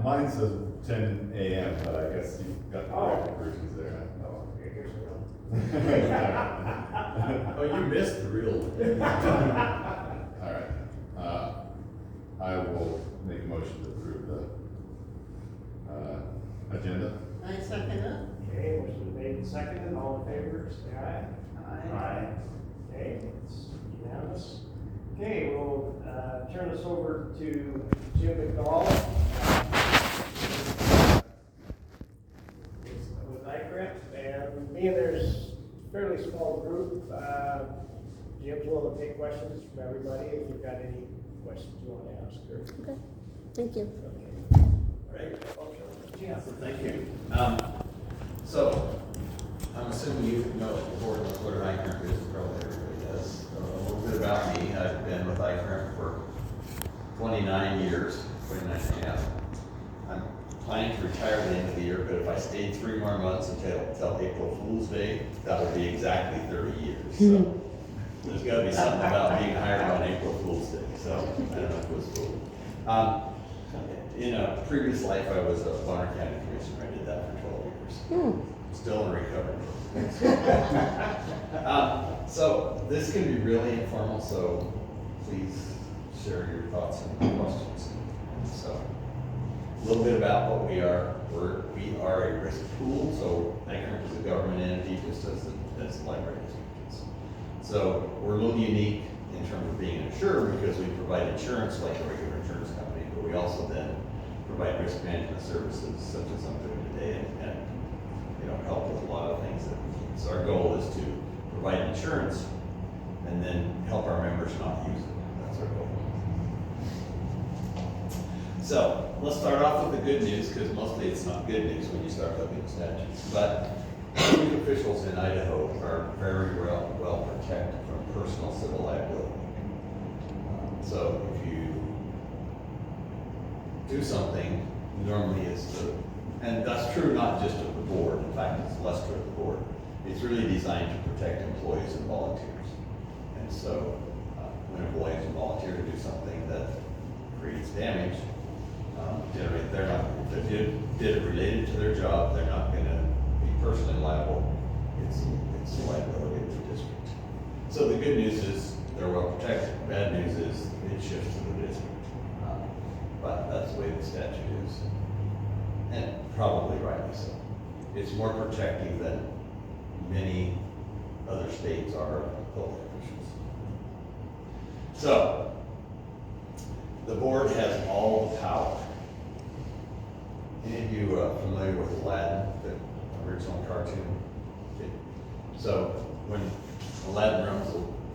Mine says 10 a.m., but I guess you've got the correct versions there. Oh, okay, here's the one. Oh, you missed the real one. All right. I will make a motion to approve the agenda. I second it. Okay, motion made and seconded, all in favor, say aye. Aye. Okay, it's unanimous. Okay, we'll turn this over to Jim McDowell. With ICRMP, and being there's a fairly small group, Jim's willing to take questions from everybody if you've got any questions you want to ask her. Okay, thank you. Okay. All right, okay. Yeah, so thank you. So, I'm assuming you know the board knows what an ICRMP is, probably everybody does. A little bit about me, I've been with ICRMP for 29 years, 29 and a half. I'm planning to retire at the end of the year, but if I stayed 3 more months until April Fool's Day, that would be exactly 30 years. So, there's gotta be something about being hired on April Fool's Day, so I don't know if it was cool. In a previous life, I was a Bonner County Commissioner. I did that for 12 years. Still in recovery. So this can be really informal, so please share your thoughts and questions. So a little bit about what we are. We are a risk pool, so ICRMP is a government entity just as the library district is. So we're a little unique in terms of being an insurer because we provide insurance like a regular insurance company, but we also then provide risk management services such as I'm doing today and help with a lot of things. So our goal is to provide insurance and then help our members not use it. That's our goal. So let's start off with the good news, because mostly it's not good news when you start looking at statutes. But public officials in Idaho are very well protected from personal civil liability. So if you do something, normally and that's true not just of the board, in fact it's less true of the board. It's really designed to protect employees and volunteers. And so when employees volunteer to do something that creates damage, generally they're not, if they did it related to their job, they're not going to be personally liable. It's the liability of the district. So the good news is they're well protected. Bad news is it shifts to the district. But that's the way the statute is. And probably rightly so. It's more protective than many other states are of public officials. So, the board has all the power. Any of you familiar with Aladdin, the original cartoon? Okay. So, when Aladdin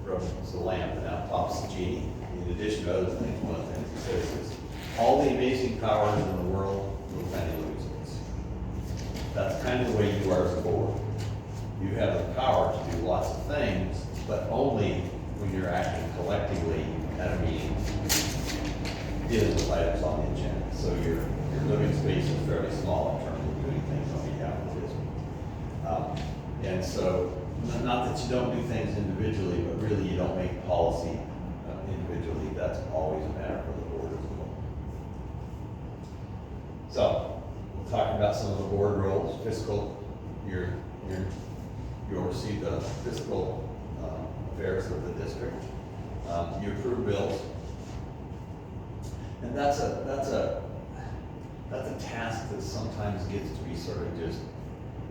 rubs the lamp and out pops the genie, in addition to other things, one of the things he says is, all the amazing powers in the world will kind of lose it. That's kind of the way you are as a board. You have the power to do lots of things, but only when you're acting collectively at a meeting, dealing with items on the agenda. So your living space is fairly small in terms of doing things on behalf of the district. And so, not that you don't do things individually, but really you don't make policy individually. That's always a matter for the board as well. So, we'll talk about some of the board roles. Fiscal, you oversee the fiscal affairs of the district. You approve bills, and that's a task that sometimes gets to be sort of just,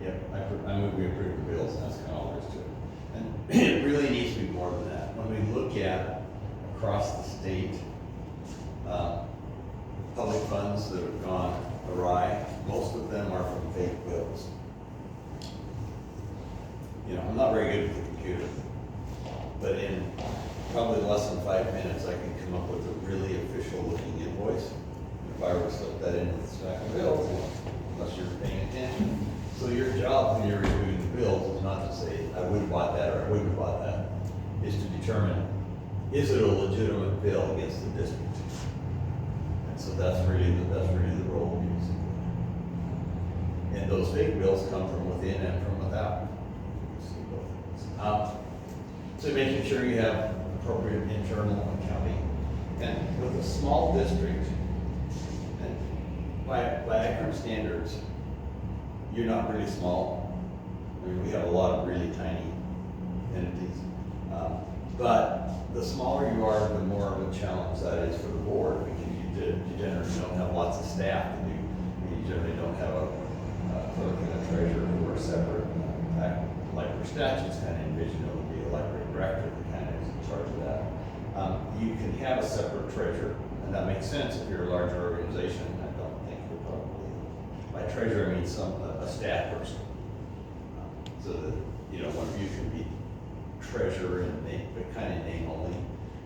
yeah, I move we approve the bills, and that's kind of all there is to it. And it really needs to be more than that. When we look at across the state public funds that have gone awry, most of them are from fake bills. I'm not very good with the computer, but in probably less than 5 minutes, I can come up with a really official looking invoice. If I were to slip that into the stack of bills, unless you're paying attention. So your job when you're reviewing the bills is not to say, I would have bought that or I wouldn't have bought that. Is to determine, is it a legitimate bill against the district? And so that's really the role of using. And those fake bills come from within and from without. So making sure you have appropriate internal accounting. And with a small district, and by ICRMP standards, you're not really small. I mean, we have a lot of really tiny entities. But the smaller you are, the more of a challenge that is for the board, because you generally don't have lots of staff to do. You generally don't have a clerk and a treasurer who are separate. In fact, like our statutes kind of envision it would be a library director that kind of is in charge of that. You can have a separate treasurer, and that makes sense if you're a larger organization. I don't think you're probably, by treasurer I mean a staff person. So that, one of you can be treasurer in name, but kind of name only,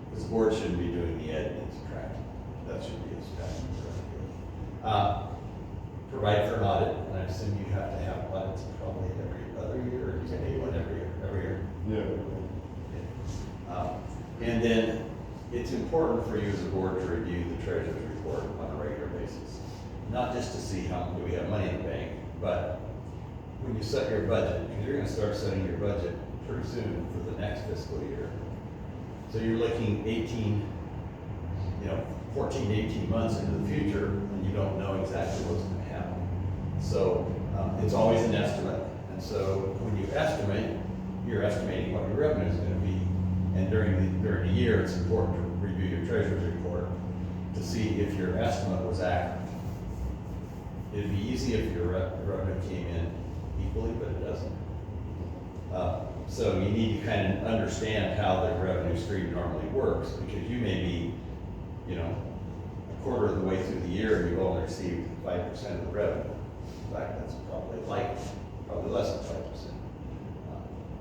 because the board shouldn't be doing the adding and subtracting. That should be a statute. Provide for an audit, and I assume you have to have audits probably every other year, or you can do one every year? Yeah. And then it's important for you as a board to review the treasurer's report on a regular basis. Not just to see how do we have money in the bank, but when you set your budget, because you're gonna start setting your budget pretty soon for the next fiscal year. So you're looking 14 to 18 months into the future, and you don't know exactly what's gonna happen. So it's always an estimate. And so when you estimate, you're estimating what your revenue is gonna be. And during the year, it's important to review your treasurer's report to see if your estimate was accurate. It'd be easy if your revenue came in equally, but it doesn't. So you need to kind of understand how the revenue stream normally works, because you may be, a quarter of the way through the year and you've only received 5% of the revenue. In fact, that's probably less than 5%.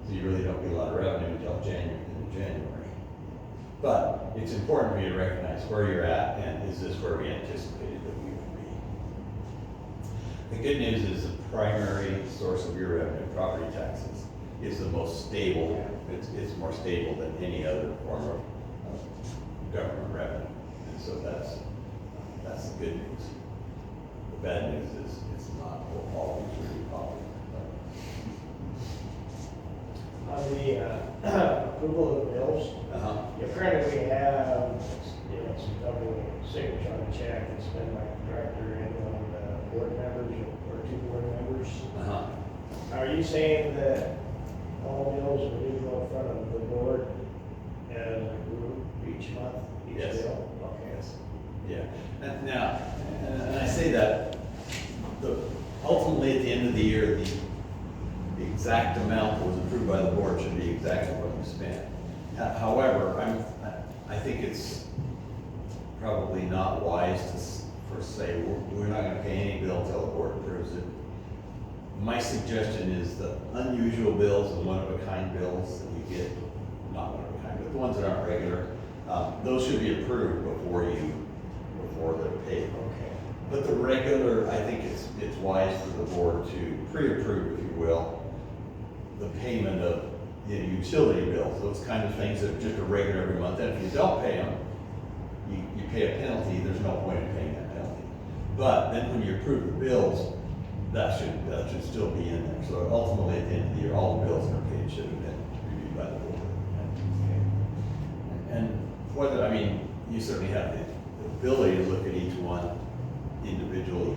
So you really don't get a lot of revenue until January. But it's important for you to recognize where you're at, and is this where we anticipated that we would be. The good news is the primary source of your revenue, property taxes, is the most stable. It's more stable than any other form of government revenue. And so that's the good news. The bad news is it's not always really popular. On the approval of the bills, currently we have, some double signature on the check, it's been by the director and on the board members or two board members. Are you saying that all bills will be go in front of the board as a group each month, each Yes. bill? Okay. Yes. Yeah. And I say that ultimately at the end of the year, the exact amount that was approved by the board should be exactly what you spent. However, I think it's probably not wise to say we're not going to pay any bill until the board approves it. My suggestion is the unusual bills and one-of-a-kind bills that you get, not one-of-a-kind, but the ones that aren't regular, those should be approved before they're paid. Okay. But the regular, I think it's wise for the board to pre-approve, if you will, the payment of utility bills, those kind of things that are just a regular every month. And if you don't pay them, you pay a penalty. There's no point in paying that penalty. But then when you approve the bills, that should still be in there. So ultimately, at the end of the year, all the bills that are paid should have been reviewed by the board. And you certainly have the ability to look at each one individually.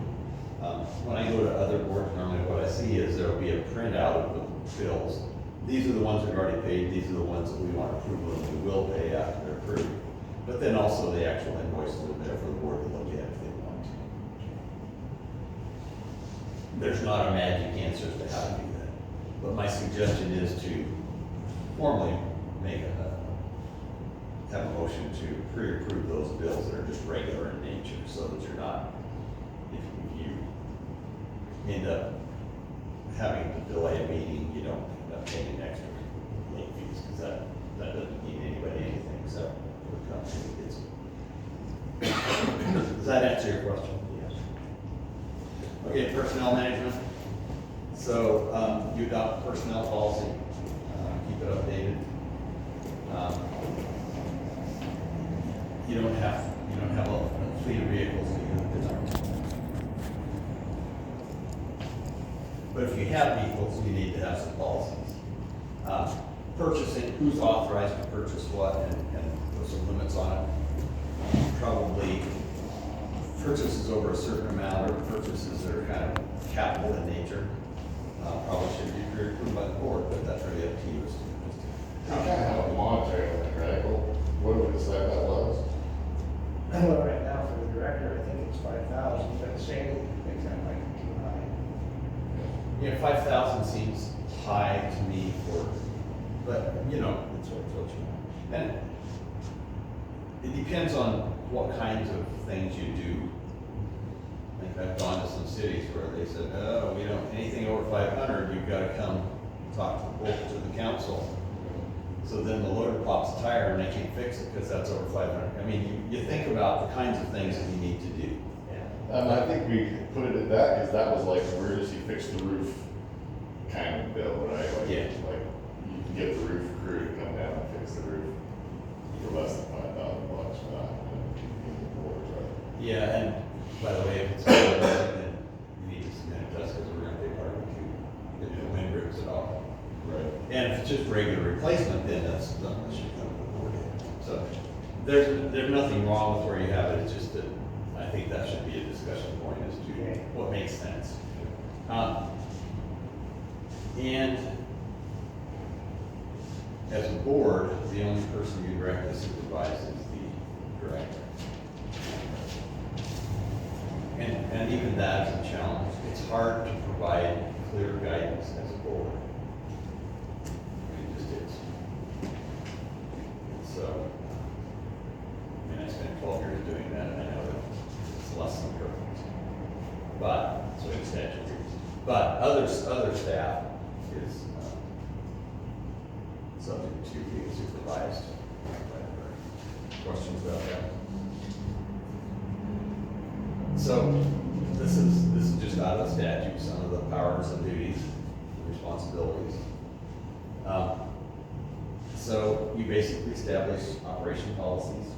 When I go to other boards, normally what I see is there'll be a printout of the bills. These are the ones we've already paid. These are the ones that we want approval and we will pay after they're approved. But then also the actual invoices are there for the board to look at if they want to. There's not a magic answer as to how to do that. But my suggestion is to formally have a motion to pre-approve those bills that are just regular in nature, so that you're not, if you end up having to delay a meeting, you don't end up paying extra late fees, because that doesn't mean anybody anything except for the company that gets it. Does that answer your question? Yes. Okay, personnel management. So you adopt personnel policy, keep it updated. You don't have a fleet of vehicles either. But if you have vehicles, you need to have some policies. Purchasing, who's authorized to purchase what, and put some limits on it. Probably purchases over a certain amount or purchases that are kind of capital in nature, probably should be approved by the board, but that's really up to you. You kind of have a monetary limit, right? Well, what do we decide that was? Well, right now for the director, I think it's 5,000, but Sandy thinks that might be too high. Yeah, 5,000 seems high to me for, but you know, it's what you want. And it depends on what kinds of things you do. Like I've gone to some cities where they said, oh, we don't, anything over 500, you've got to come talk to the council. So then the loader pops a tire and they can't fix it because that's over 500. I mean, you think about the kinds of things that you need to do. I think we put it at that because that was like emergency fix the roof kind of bill, right? Like, Yeah. Like you can get the roof crew to come down and fix the roof for less than $5,000 for that. Yeah, and by the way, if it's then you need to submit it to us because we're going to pay part of it too. If the wind rips it off. Right. And if it's just regular replacement, then that should come to the board. So there's nothing wrong with where you have it, it's just that I think that should be a discussion point as to what makes sense. And as a board, the only person you directly supervise is the director. And even that is a challenge. It's hard to provide clear guidance as a board. It just is. So, I mean, I spent 12 years doing that, and I know that it's less than perfect. But, so it's statute. But other staff is subject to being supervised. Questions about that? So, this is just out of the statute, some of the powers and duties, and responsibilities. So you basically establish operation policies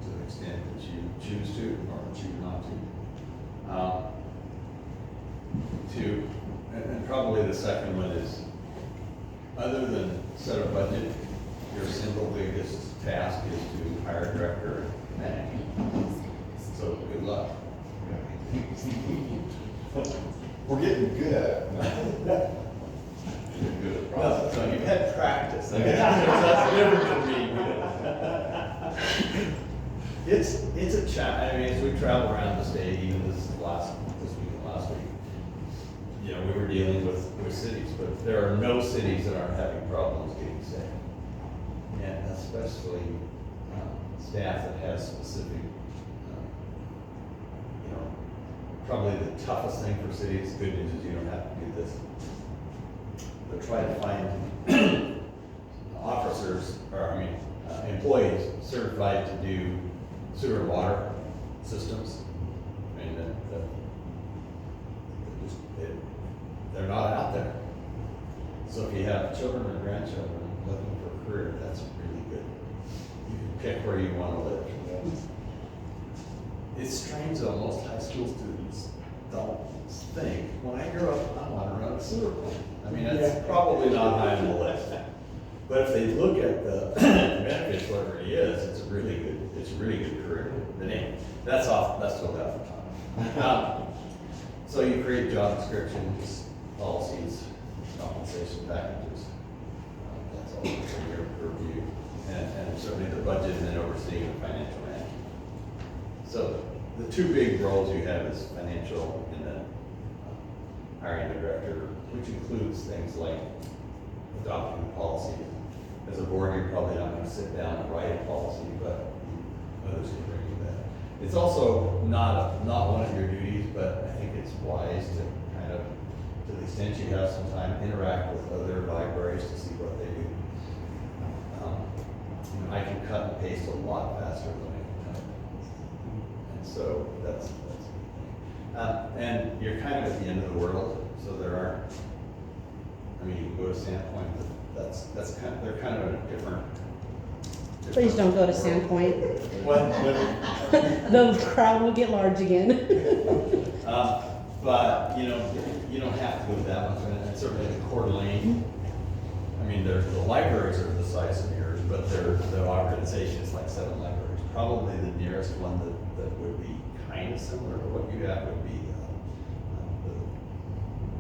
to the extent that you choose to or choose not to. And probably the second one is, other than set a budget, your single biggest task is to hire a director and manage. So good luck. We're getting good at it. Getting good at process. So you've had practice. I guess that's different than me. It's a challenge. I mean, as we travel around the state, even this week and last week, you know, we were dealing with cities, but there are no cities that aren't having problems getting sick. And especially staff that has specific, you know, probably the toughest thing for cities, good news is you don't have to do this. But try to find officers, employees certified to do sewer and water systems. I mean, they're not out there. So if you have children or grandchildren looking for a career, that's really good. You can pick where you want to live. It's strange though, most high school students don't think, when I grow up, I want to run a sewer plant. I mean, that's probably not high on the list. But if they look at the benefits, whatever it is, it's a really good career. The name, that's totally off the top. So you create job descriptions, policies, compensation packages. That's all for your review. And certainly the budget and then overseeing the financial management. So the two big roles you have is financial and then hiring a director, which includes things like adopting a policy. As a board, you're probably not going to sit down and write a policy, but others can bring you that. It's also not one of your duties, but I think it's wise to kind of, to the extent you have some time, interact with other libraries to see what they do. I can cut and paste a lot faster than I can type. And so that's and you're kind of at the end of the world, so there aren't, I mean, you can go to Sandpoint, but that's kind of, they're kind of in a different. Please don't go to Sandpoint. What? The crowd will get large again. But, you know, you don't have to go that much, and certainly the Coeur d'Alene, I mean, the libraries are the size of yours, but the organization is like 7 libraries. Probably the nearest one that would be kind of similar to what you have would be, the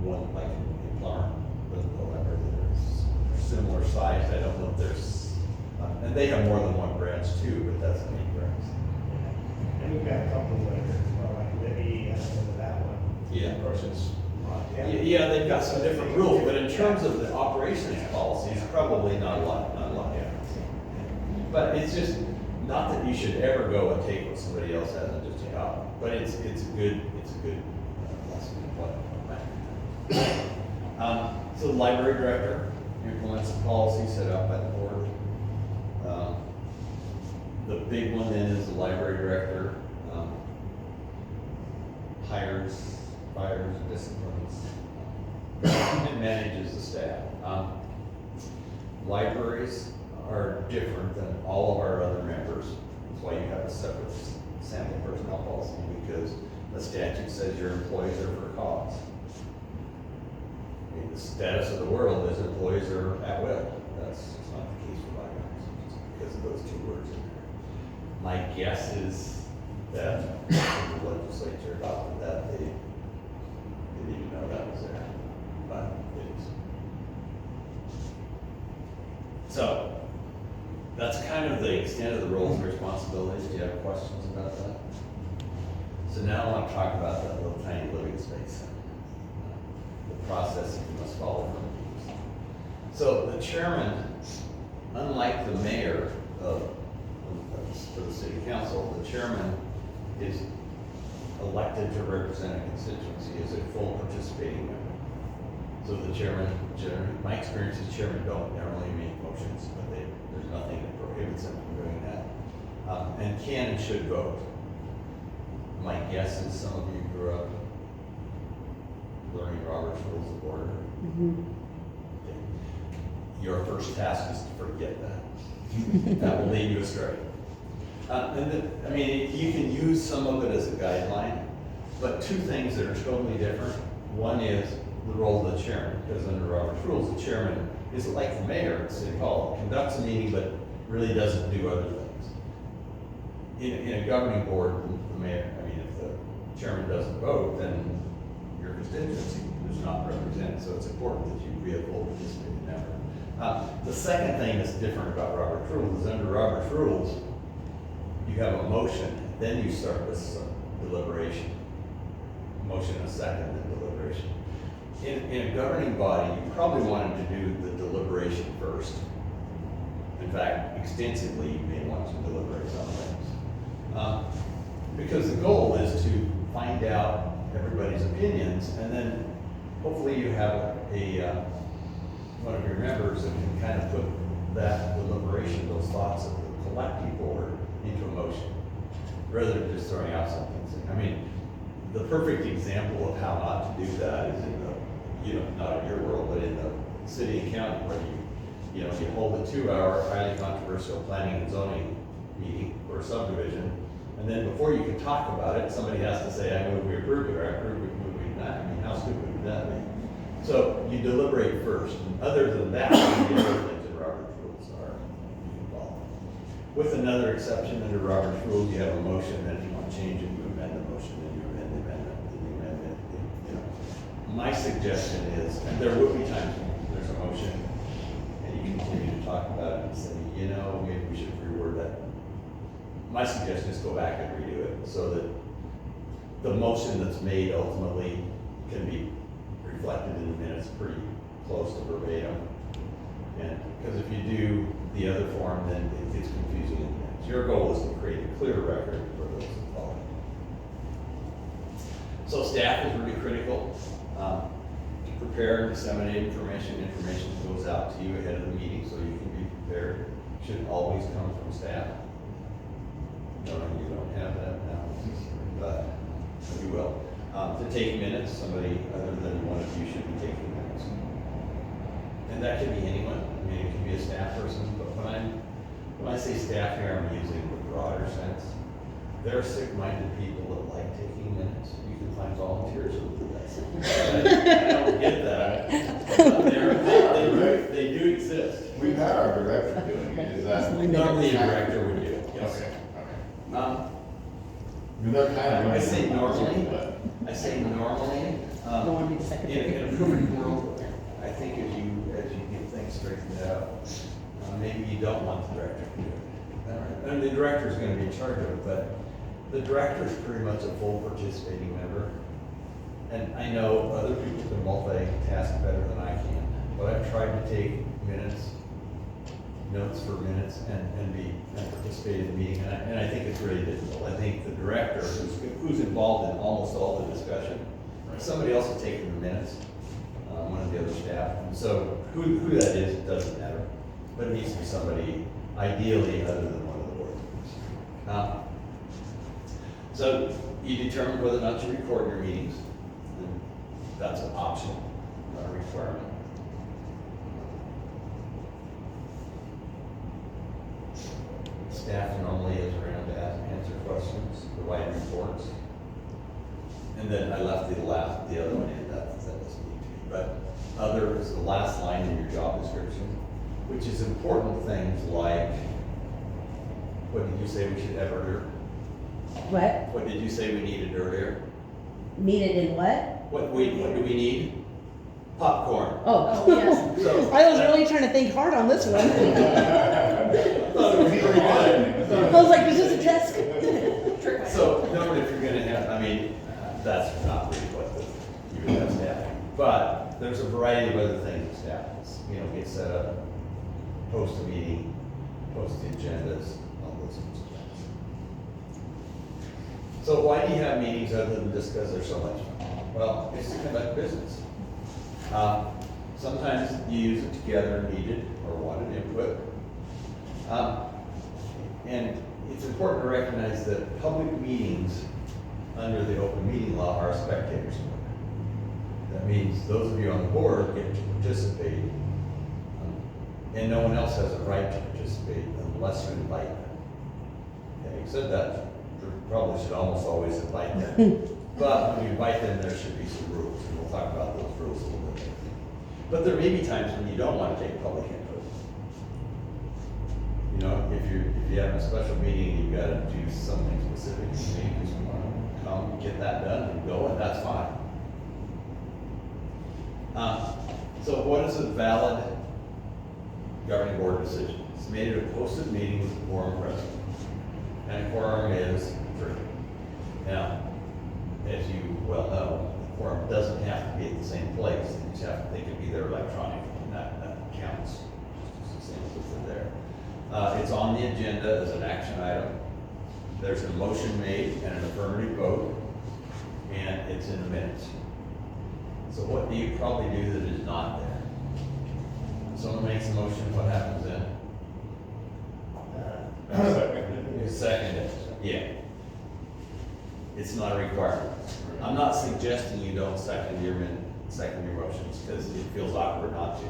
one like in Plummer, the library, they're similar size. I don't know if there's, and they have more than one branch too, but that's the main branch. And we've got a couple of letters, well, like Libby, and that one. Yeah. Of course, it's. Yeah, they've got some different rules, but in terms of the operations policies, probably not a lot, not a lot. But it's just, not that you should ever go and take what somebody else has and just copy, but it's a good lesson in what. So the library director implements the policy set out by the board. The big one then is the library director hires, fires, disciplines, and manages the staff. Libraries are different than all of our other members. That's why you have a separate sample personnel policy, because the statute says your employees are for cause. I mean, the status of the world is employees are at will. That's not the case for libraries, because of those two words in there. My guess is that the legislature adopted that, they didn't even know that was there, but it is. So, that's kind of the extent of the roles and responsibilities. Do you have questions about that? So now I want to talk about that little tiny living space, the process that you must follow for meetings. So the chairman, unlike the mayor for the city council, the chairman is elected to represent a constituency as a full participating member. So the chairman, generally, my experience is chairmen don't generally make motions, but there's nothing that prohibits them from doing that. And can and should vote. My guess is some of you grew up learning Robert's Rules of Order. Mhm. Okay. Your first task is to forget that. That will lead you astray. I mean, you can use some of it as a guideline, but two things that are totally different. One is the role of the chairman, because under Robert's Rules, the chairman is like the mayor at City Hall, conducts a meeting, but really doesn't do other things. In a governing board, the mayor, I mean, if the chairman doesn't vote, then your constituency is not represented, so it's important that you be a full participating member. The second thing that's different about Robert's Rules is under Robert's Rules, you have a motion, then you start with some deliberation. Motion and a second, then deliberation. In a governing body, you probably want to do the deliberation first. In fact, extensively, you may want to deliberate on things. Because the goal is to find out everybody's opinions, and then hopefully you have one of your members that can kind of put that deliberation, those thoughts of the collective board into a motion, rather than just throwing out something. I mean, the perfect example of how not to do that is in the, not in your world, but in the city and county, where you hold a 2-hour highly controversial planning and zoning meeting for a subdivision, and then before you can talk about it, somebody has to say, I move we approve it, or I approve we move we deny. I mean, how stupid would that be? So you deliberate first, and other than that, the other things in Robert's Rules are involved. With another exception, under Robert's Rules, you have a motion, and if you want to change it, you amend the motion, then you amend the amendment, then you amend it. My suggestion is, and there will be times when there's a motion, and you continue to talk about it and say, maybe we should reword that. My suggestion is go back and redo it, so that the motion that's made ultimately can be reflected in the minutes pretty close to verbatim. And because if you do the other form, then it gets confusing in the minutes. Your goal is to create a clear record for those that follow. So staff is really critical. Prepare and disseminate information. Information goes out to you ahead of the meeting, so you can be prepared. Should always come from staff. No, you don't have that now, but you will. To take minutes, somebody other than one of you should be taking minutes. And that could be anyone. I mean, it could be a staff person, but when I say staff here, I'm using the broader sense. There are sick-minded people that like taking minutes. You can find volunteers who do that. I don't get that. But they do exist. We've had our director doing it, is that? Normally a director would do it, yes. Okay. mean, they're kind of. I say normally, Don't want to be the in secretary. a perfect world, I think as you get things straightened out, maybe you don't want the director to do it. And the director's gonna be in charge of it, but the director is pretty much a full participating member. And I know other people can multitask better than I can, but I've tried to take notes for minutes and participate in the meeting, and I think it's really difficult. I think the director, who's involved in almost all the discussion, somebody else will take the minutes, one of the other staff, and so who that is, it doesn't matter, but it needs to be somebody ideally other than one of the board members. So you determine whether or not to record your meetings, and that's an option, not a requirement. Staff normally is around to answer questions, provide reports. And then I left the other one in, that doesn't need to be. But other is the last line in your job description, which is important things like, what did you say we should have earlier? What? What did you say we needed earlier? Needed in what? What do we need? Popcorn. Oh. yes. So, I was really trying to think hard on this one. I thought it was pretty good. I was like, is this a test? So, normally if you're gonna have, I mean, that's not really what you would have staff. But there's a variety of other things that staff does. Get set up, post a meeting, post the agendas, all those sorts of things. So why do you have meetings other than just because they're so much fun? Well, it's to conduct business. Sometimes you use it together and need it or wanted input. And it's important to recognize that public meetings under the open meeting law are spectators. That means those of you on the board get to participate, and no one else has a right to participate unless you invite them. Having said that, you probably should almost always invite them. But when you invite them, there should be some rules, and we'll talk about those rules a little bit later. But there may be times when you don't want to take public input. If you have a special meeting, you've got to do something specific, you just want to come, get that done, and go, and that's fine. So what is a valid governing board decision? It's made at a posted meeting with a quorum present. And a quorum is 3. Now, as you well know, the quorum doesn't have to be at the same place. They can be there electronically, and that counts. Just as simple as they're there. It's on the agenda as an action item. There's a motion made and an affirmative vote, and it's in the minutes. So what do you probably do that is not there? Someone makes a motion, what happens then? You second it. Yeah. It's not a requirement. I'm not suggesting you don't second your motions because it feels awkward not to.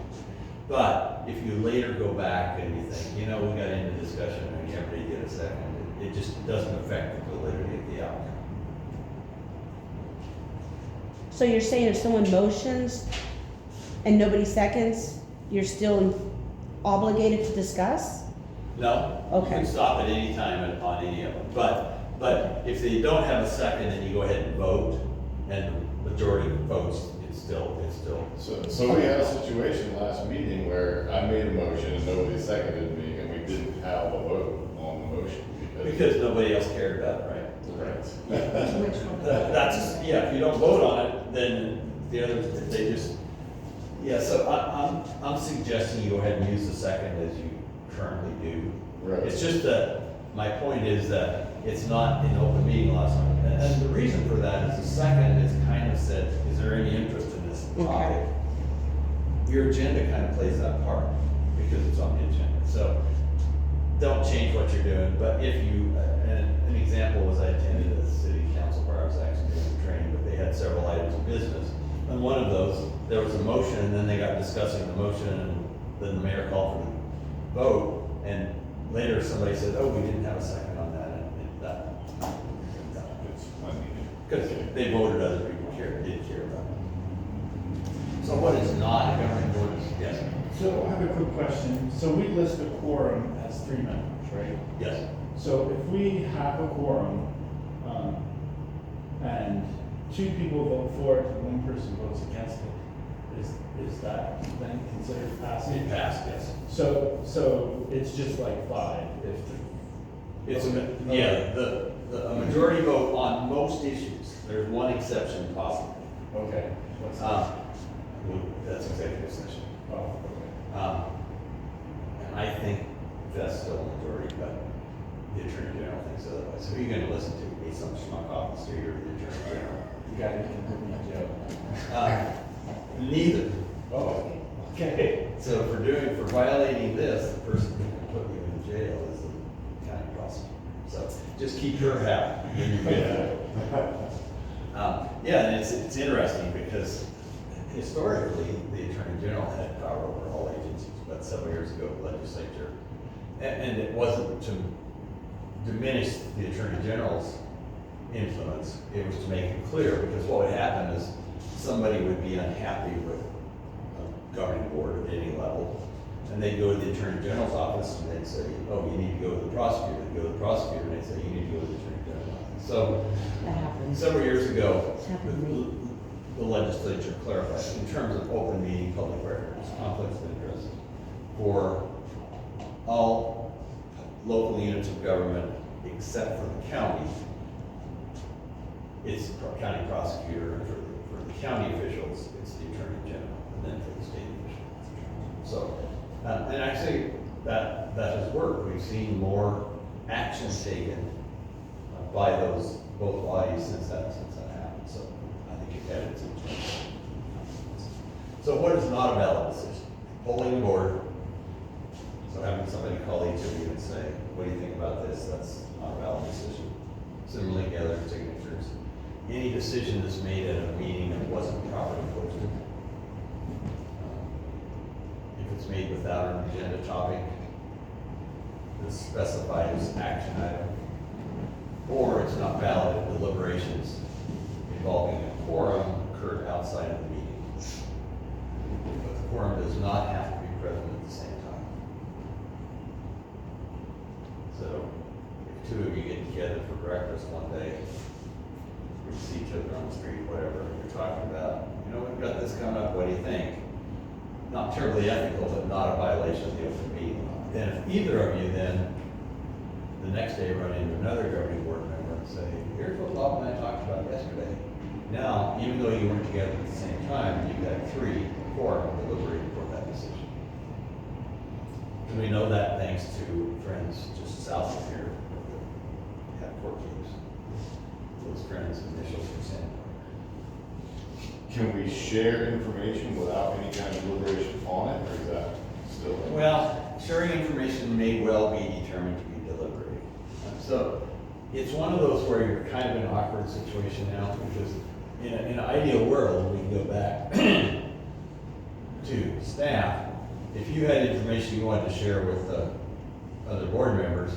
But if you later go back and you think, we got into discussion and everybody did a second, it just doesn't affect the validity of the outcome. So you're saying if someone motions and nobody seconds, you're still obligated to discuss? No. Okay. You can stop at any time on any of them. But if they don't have a second, then you go ahead and vote, and the majority votes, it's still. So we had a situation last meeting where I made a motion and nobody seconded me, and we didn't have a vote on the motion Because nobody else cared about it, right? Right. If you don't vote on it, then the others, they just, so I'm suggesting you go ahead and use the second as you currently do. Right. It's just that, my point is that it's not in open meeting law. And the reason for that is the second is kind of said, is there any interest in this topic? Your agenda kind of plays that part because it's on the agenda. So don't change what you're doing, but if you, an example was I attended a city council where I was actually doing training, but they had several items of business. And one of those, there was a motion, and then they got discussing the motion, and then the mayor called for the vote, and later somebody said, oh, we didn't have a second on that, and that. Because they voted, other people did care about it. So what is not a governing board is, yes? So I have a quick question. So we list a quorum as 3 members, right? Yes. So if we have a quorum, and 2 people vote for it, and 1 person votes against it, is that then considered passing? It passed, yes. So it's just like 5 if It's a majority vote on most issues. There's one exception possible. okay. What's that? That's executive session. Oh, okay. And I think that's still a majority, but the Attorney General thinks otherwise. So who are you gonna listen to? Be some schmuck off the street or the Attorney General? You got it, you can put me in jail. Neither. Oh, okay. So for violating this, the person who can put you in jail is the county prosecutor. So just keep her happy. Then you're good. Yeah, and it's interesting because historically, the Attorney General had power over all agencies, but several years ago, the legislature, and it wasn't to diminish the Attorney General's influence, it was to make it clear, because what would happen is somebody would be unhappy with a governing board at any level, and they'd go to the Attorney General's office and they'd say, oh, you need to go to the prosecutor. They'd go to the prosecutor and they'd say, you need to go to the Attorney General's office. So That happens. several years ago, It's happened to me. the legislature clarified in terms of open meeting, public records, conflicts of interest for all local units of government except for the county. It's the county prosecutor, and for the county officials, it's the Attorney General, and then for the state officials. So, and actually, that has worked. We've seen more action taken by those both bodies since that happened. So I think it added some. So what is not a valid decision? Polling the board. So having somebody call each of you and say, what do you think about this? That's not a valid decision. Similarly, gathering signatures. Any decision that's made at a meeting that wasn't properly posted. If it's made without an agenda topic that's specified as action item, or it's not valid if deliberations involving a quorum occurred outside of the meeting. But the quorum does not have to be present at the same time. So if 2 of you get together for breakfast one day, you see each other on the street, whatever, and you're talking about, you know, we've got this coming up, what do you think? Not terribly ethical, but not a violation of the open meeting law. Then if either of you then, the next day run into another governing board member and say, here's what Bob and I talked about yesterday. Now, even though you weren't together at the same time, you've got 3 or 4 deliberating for that decision. And we know that thanks to friends just south of here that have court cases. Those friends' initials were sent. Can we share information without any kind of deliberation on it, or is that still? Well, sharing information may well be determined to be deliberated. So it's one of those where you're kind of in an awkward situation now, because in an ideal world, we can go back to staff. If you had information you wanted to share with other board members,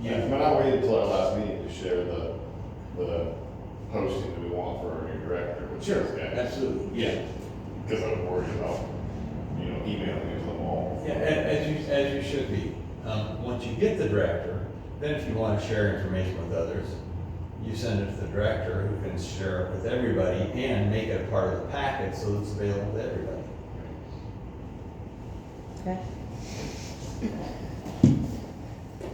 Yeah, but I waited until our last meeting to share the posting that we want for our new director, which is guys. Absolutely, yeah. Because I was worried about, emailing it to them all. Yeah, as you should be. Once you get the director, then if you want to share information with others, you send it to the director who can share it with everybody and make it a part of the packet so it's available to everybody. Okay.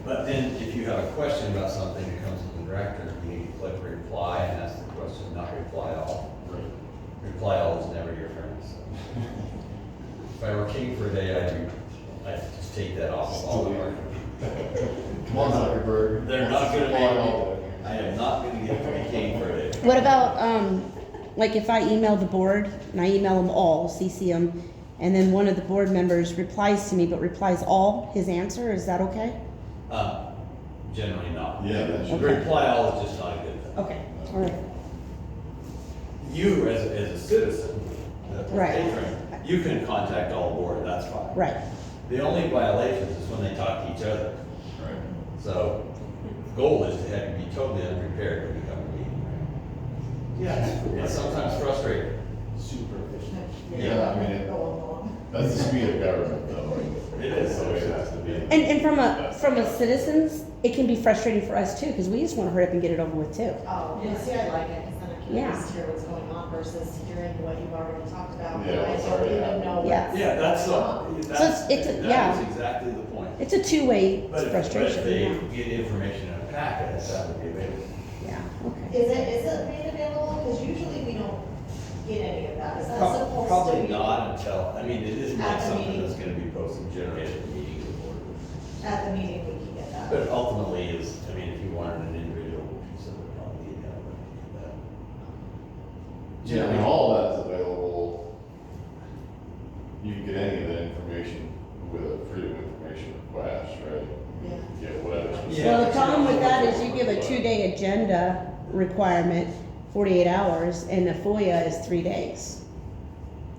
But then if you have a question about something that comes from the director, you need to click reply and ask the question, not reply all. Reply all is never your friend. So. If I were king for a day, I'd just take that off of all the arguments. Come on, Zuckerberg. They're not gonna make I am not gonna get to be king for a day. What about, like if I email the board, and I email them all, CC them, and then one of the board members replies to me, but replies all his answer, is that okay? Generally not. Yeah, that should. Okay. Reply all is just not a good thing. Okay, all right. You, as a citizen, a Right. patron, you can contact all board, that's fine. Right. The only violations is when they talk to each other. Right. So, the goal is to have you be totally unprepared when you come to meeting. Yeah. It's sometimes frustrating. Super efficient. Yeah, I mean, That's the speed of government, though. It is. That's the way it has to be. And from a citizens, it can be frustrating for us too, because we just wanna hurry up and get it over with too. Oh, yeah, see, I like it, because then I can Yeah. just hear what's going on versus hearing what you've already talked about. Yeah, I what's don't already even happened. know Yeah. what's Yeah, that's, going on. yeah. that is exactly the point. It's a two-way But if frustration, they yeah. get information in a packet, that would be available. Yeah, okay. Is it made available? Because usually we don't get any of that. Is that supposed to be? Probably not until, I mean, it isn't like At the something meeting. that's gonna be posted generally at the meeting of the board. At the meeting, we can get that. But ultimately is, I mean, if you wanted an individual piece of it, probably, that. Yeah, I mean, all of that is available. You can get any of that information with a freedom of information request, right? Yeah. Get whatever. Yeah. Well, the problem with that is you give a 2-day agenda requirement, 48 hours, and a FOIA is 3 days.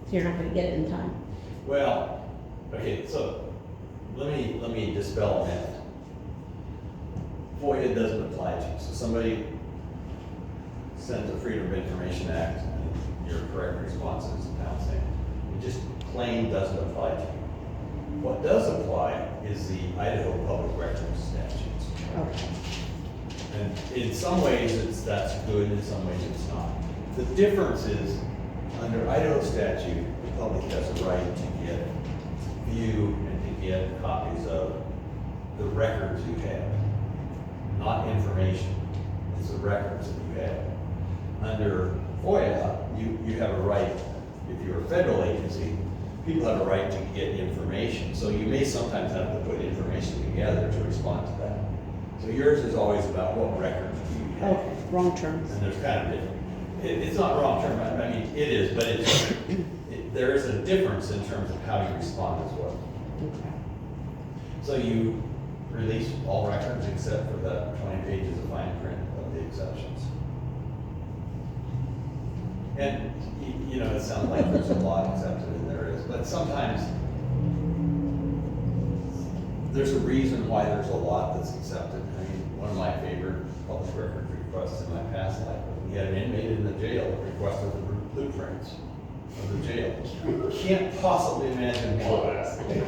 So you're not gonna get it in time. Well, okay, so let me dispel a myth. FOIA doesn't apply to you, so somebody sent the Freedom of Information Act, and your correct response is now saying, it just plain doesn't apply to you. What does apply is the Idaho Public Records statutes. Okay. And in some ways, that's good, in some ways it's not. The difference is, under Idaho statute, the public has a right to get, view, and to get copies of the records you have. Not information, it's the records that you have. Under FOIA, you have a right, if you're a federal agency, people have a right to get information. So you may sometimes have to put information together to respond to that. So yours is always about what records do you have. Okay, wrong terms. And there's kind of different, it's not wrong term, I mean, it is, but there is a difference in terms of how you respond as well. Okay. So you release all records except for the 20 pages of fine print of the exceptions. And, you know, it sounds like there's a lot accepted and there is, but sometimes there's a reason why there's a lot that's accepted. I mean, one of my favorite public record requests in my past life was we had an inmate in the jail that requested the blueprints of the jail. Can't possibly imagine why.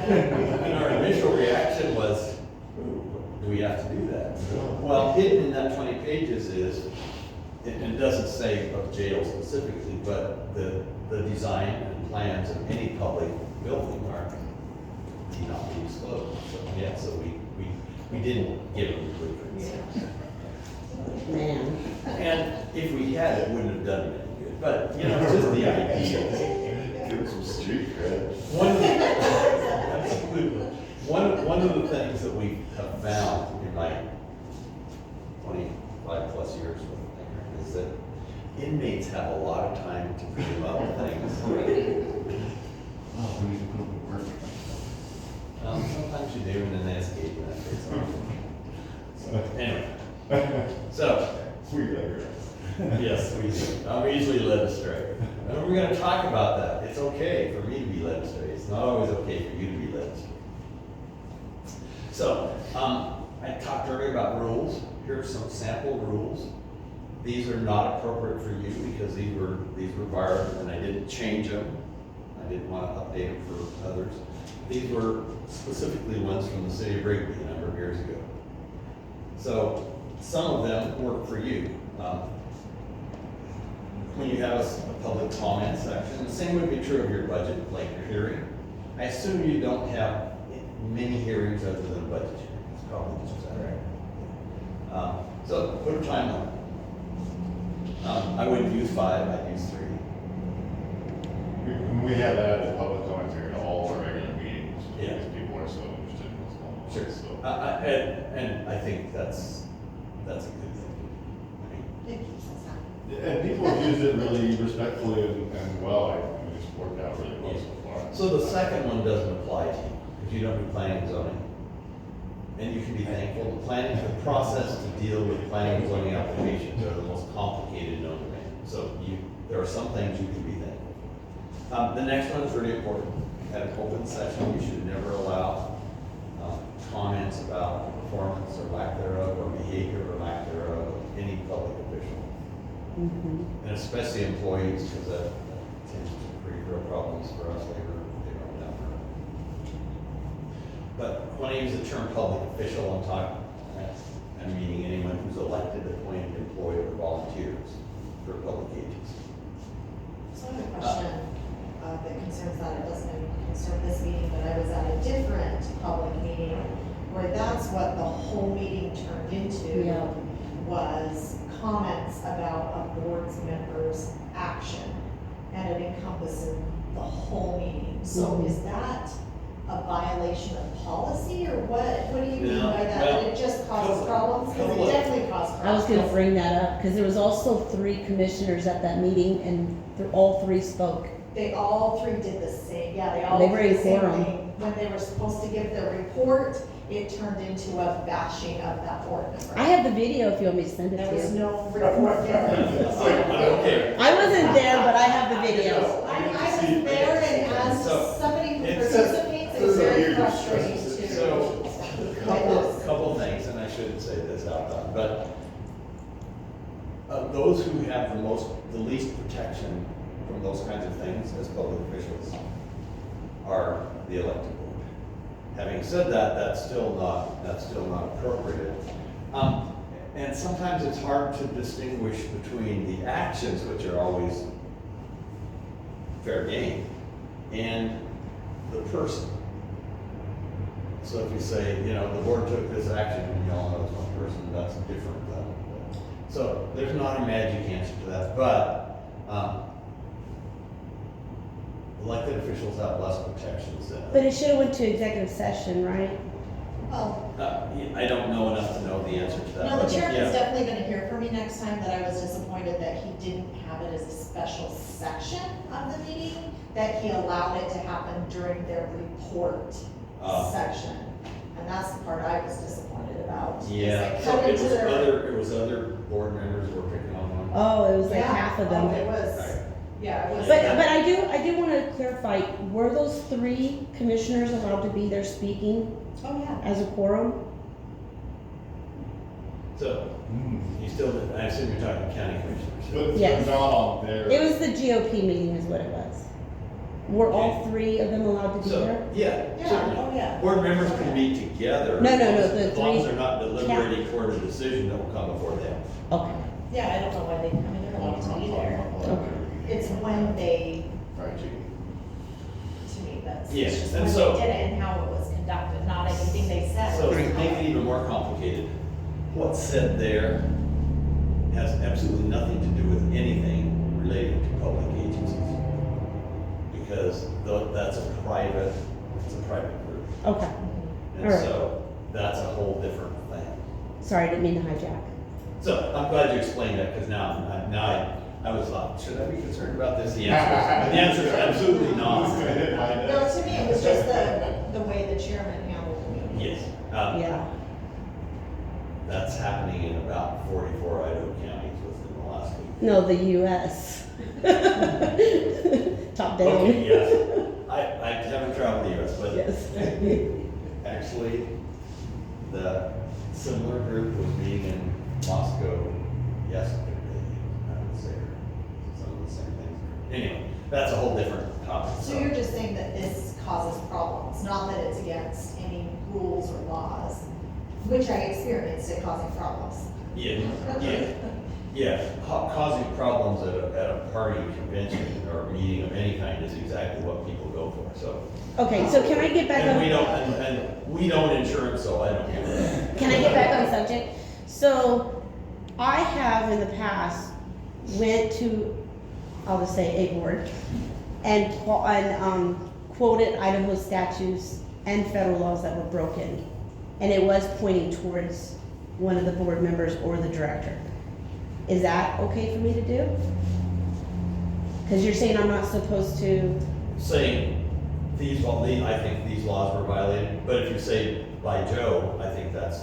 And our initial reaction was, do we have to do that? Well, hidden in that 20 pages is, and it doesn't say of jail specifically, but the design and plans of any public building are need not be disclosed. So, yeah, so we didn't give them the blueprints. Man. And if we had, it wouldn't have done it any good, but, you know, it's just the idea. Give it some street cred. Absolutely. One of the things that we have found in my 25 plus years with Anchor is that inmates have a lot of time to dream up things. Oh, we need to put up with work. Sometimes you do, and then they escape and that takes off. Anyway, so, We digress. yes, we do. I'm easily led astray. And we're gonna talk about that. It's okay for me to be led astray. It's not always okay for you to be led astray. So, I talked earlier about rules. Here are some sample rules. These are not appropriate for you because these were borrowed and I didn't change them. I didn't want to update them for others. These were specifically ones from the city of Wrigley a number of years ago. So some of them work for you. When you have a public comment section, the same would be true of your budget, like your hearing. I assume you don't have many hearings other than a budget hearing. It's probably just that. So put a time limit. I wouldn't use 5, I'd use 3. We have that as public commentary in all our regular meetings. Yeah. Because people are so interested in what's going on. Sure. So. And I think that's a good thing. It keeps us happy. And people have used it really respectfully and well. I mean, it's worked out really well so far. So the second one doesn't apply to you, because you don't do planning and zoning. And you can be thankful, the process to deal with planning and zoning applications are the most complicated known to man. So there are some things you can be thankful for. The next one is really important. At an open session, you should never allow comments about performance or lack thereof, or behavior or lack thereof of any public official. Mhm. And especially employees, because that tends to create real problems for us labor But when I use the term public official, I'm meaning anyone who's elected, appointed, employed, or volunteers for a public agency. So I have a question that concerns that, it doesn't concern this meeting, but I was at a different public meeting where that's what the whole meeting turned into. Yeah. Was comments about a board's member's action, and it encompasses the whole meeting. So Mhm. is that a violation of policy, or what do you mean No, by that? well, That it just causes couple- problems? Because couple it of- definitely caused I was problems. gonna bring that up, because there was also 3 commissioners at that meeting, and all 3 spoke. They all 3 did the same, yeah, they all They did were in the same quorum. thing. When they were supposed to give their report, it turned into a bashing of that board member. I have the video if you want me to send it There to was you. no report given. Okay. I wasn't there, but I have the video. I was there, and as So, somebody who it's- participates, it's very frustrating to. So, witness. couple things, and I shouldn't say this out loud, but those who have the least protection from those kinds of things as public officials are the elected board. Having said that, that's still not appropriate. And sometimes it's hard to distinguish between the actions, which are always fair game, and the person. So if you say, the board took this action, and you all know it's one person, that's different than. So there's not a magic answer to that, but elected officials have less protections than. But it should've went to executive session, right? Well, I don't know enough to know the answer to that. no, the but chairman's yeah. definitely gonna hear from me next time, that I was disappointed that he didn't have it as a special section of the meeting, that he allowed it to happen during their report section. And that's the part I was disappointed about. is Yeah, they so cut it into was their- other board members who were picking on one. Oh, it was like Yeah. half of Oh, them. it was, Right. yeah, it was. But I do wanna clarify, were those 3 commissioners allowed to be there speaking Oh, yeah. as a quorum? So, you still, I assume you're talking county commissioners. But Yes. they're not on there. It was the GOP meeting is what it was. Were all 3 of them allowed to be So, there? yeah, Yeah, certainly. oh, yeah. Board members can meet together. No, no, as long no, as- the As long as three- they're not deliberating toward a decision that will come before them. Okay, Yeah, I don't know why they, they're allowed to be there. It's when they, Right, Jiggy. to me, that's, Yes, it's just and when so- they did it and how it was conducted, not anything they said. So to make it even more complicated, what's said there has absolutely nothing to do with anything related to public agencies. Because that's a private group. okay. And Alright. so that's a whole different thing. Sorry, I didn't mean to hijack. So I'm glad you explained that, because now I was like, should I be concerned about this? The answer is absolutely not. No, to me, it was just the way the chairman handled the meeting. Yes. Yeah. That's happening in about 44 Idaho counties within the last week. No, the US. Top down. Okay, yes. I haven't traveled the US, but Yes. actually, the similar group was meeting in Moscow yesterday. I would say some of the same things. Anyway, that's a whole different topic. So you're just saying that this causes problems, not that it's against any rules or laws, which I experienced it causing problems. Yeah. Causing problems at a party, convention, or meeting of any kind is exactly what people go for, so. Okay, so can I get back And we don't, on, and we don't insure it, so I don't give a. can I get back on subject? So, I have in the past went to, I'll just say a board, and quoted Idaho statutes and federal laws that were broken. And it was pointing towards one of the board members or the director. Is that okay for me to do? Because you're saying I'm not supposed to, Saying I think these laws were violated, but if you say by Joe, I think that's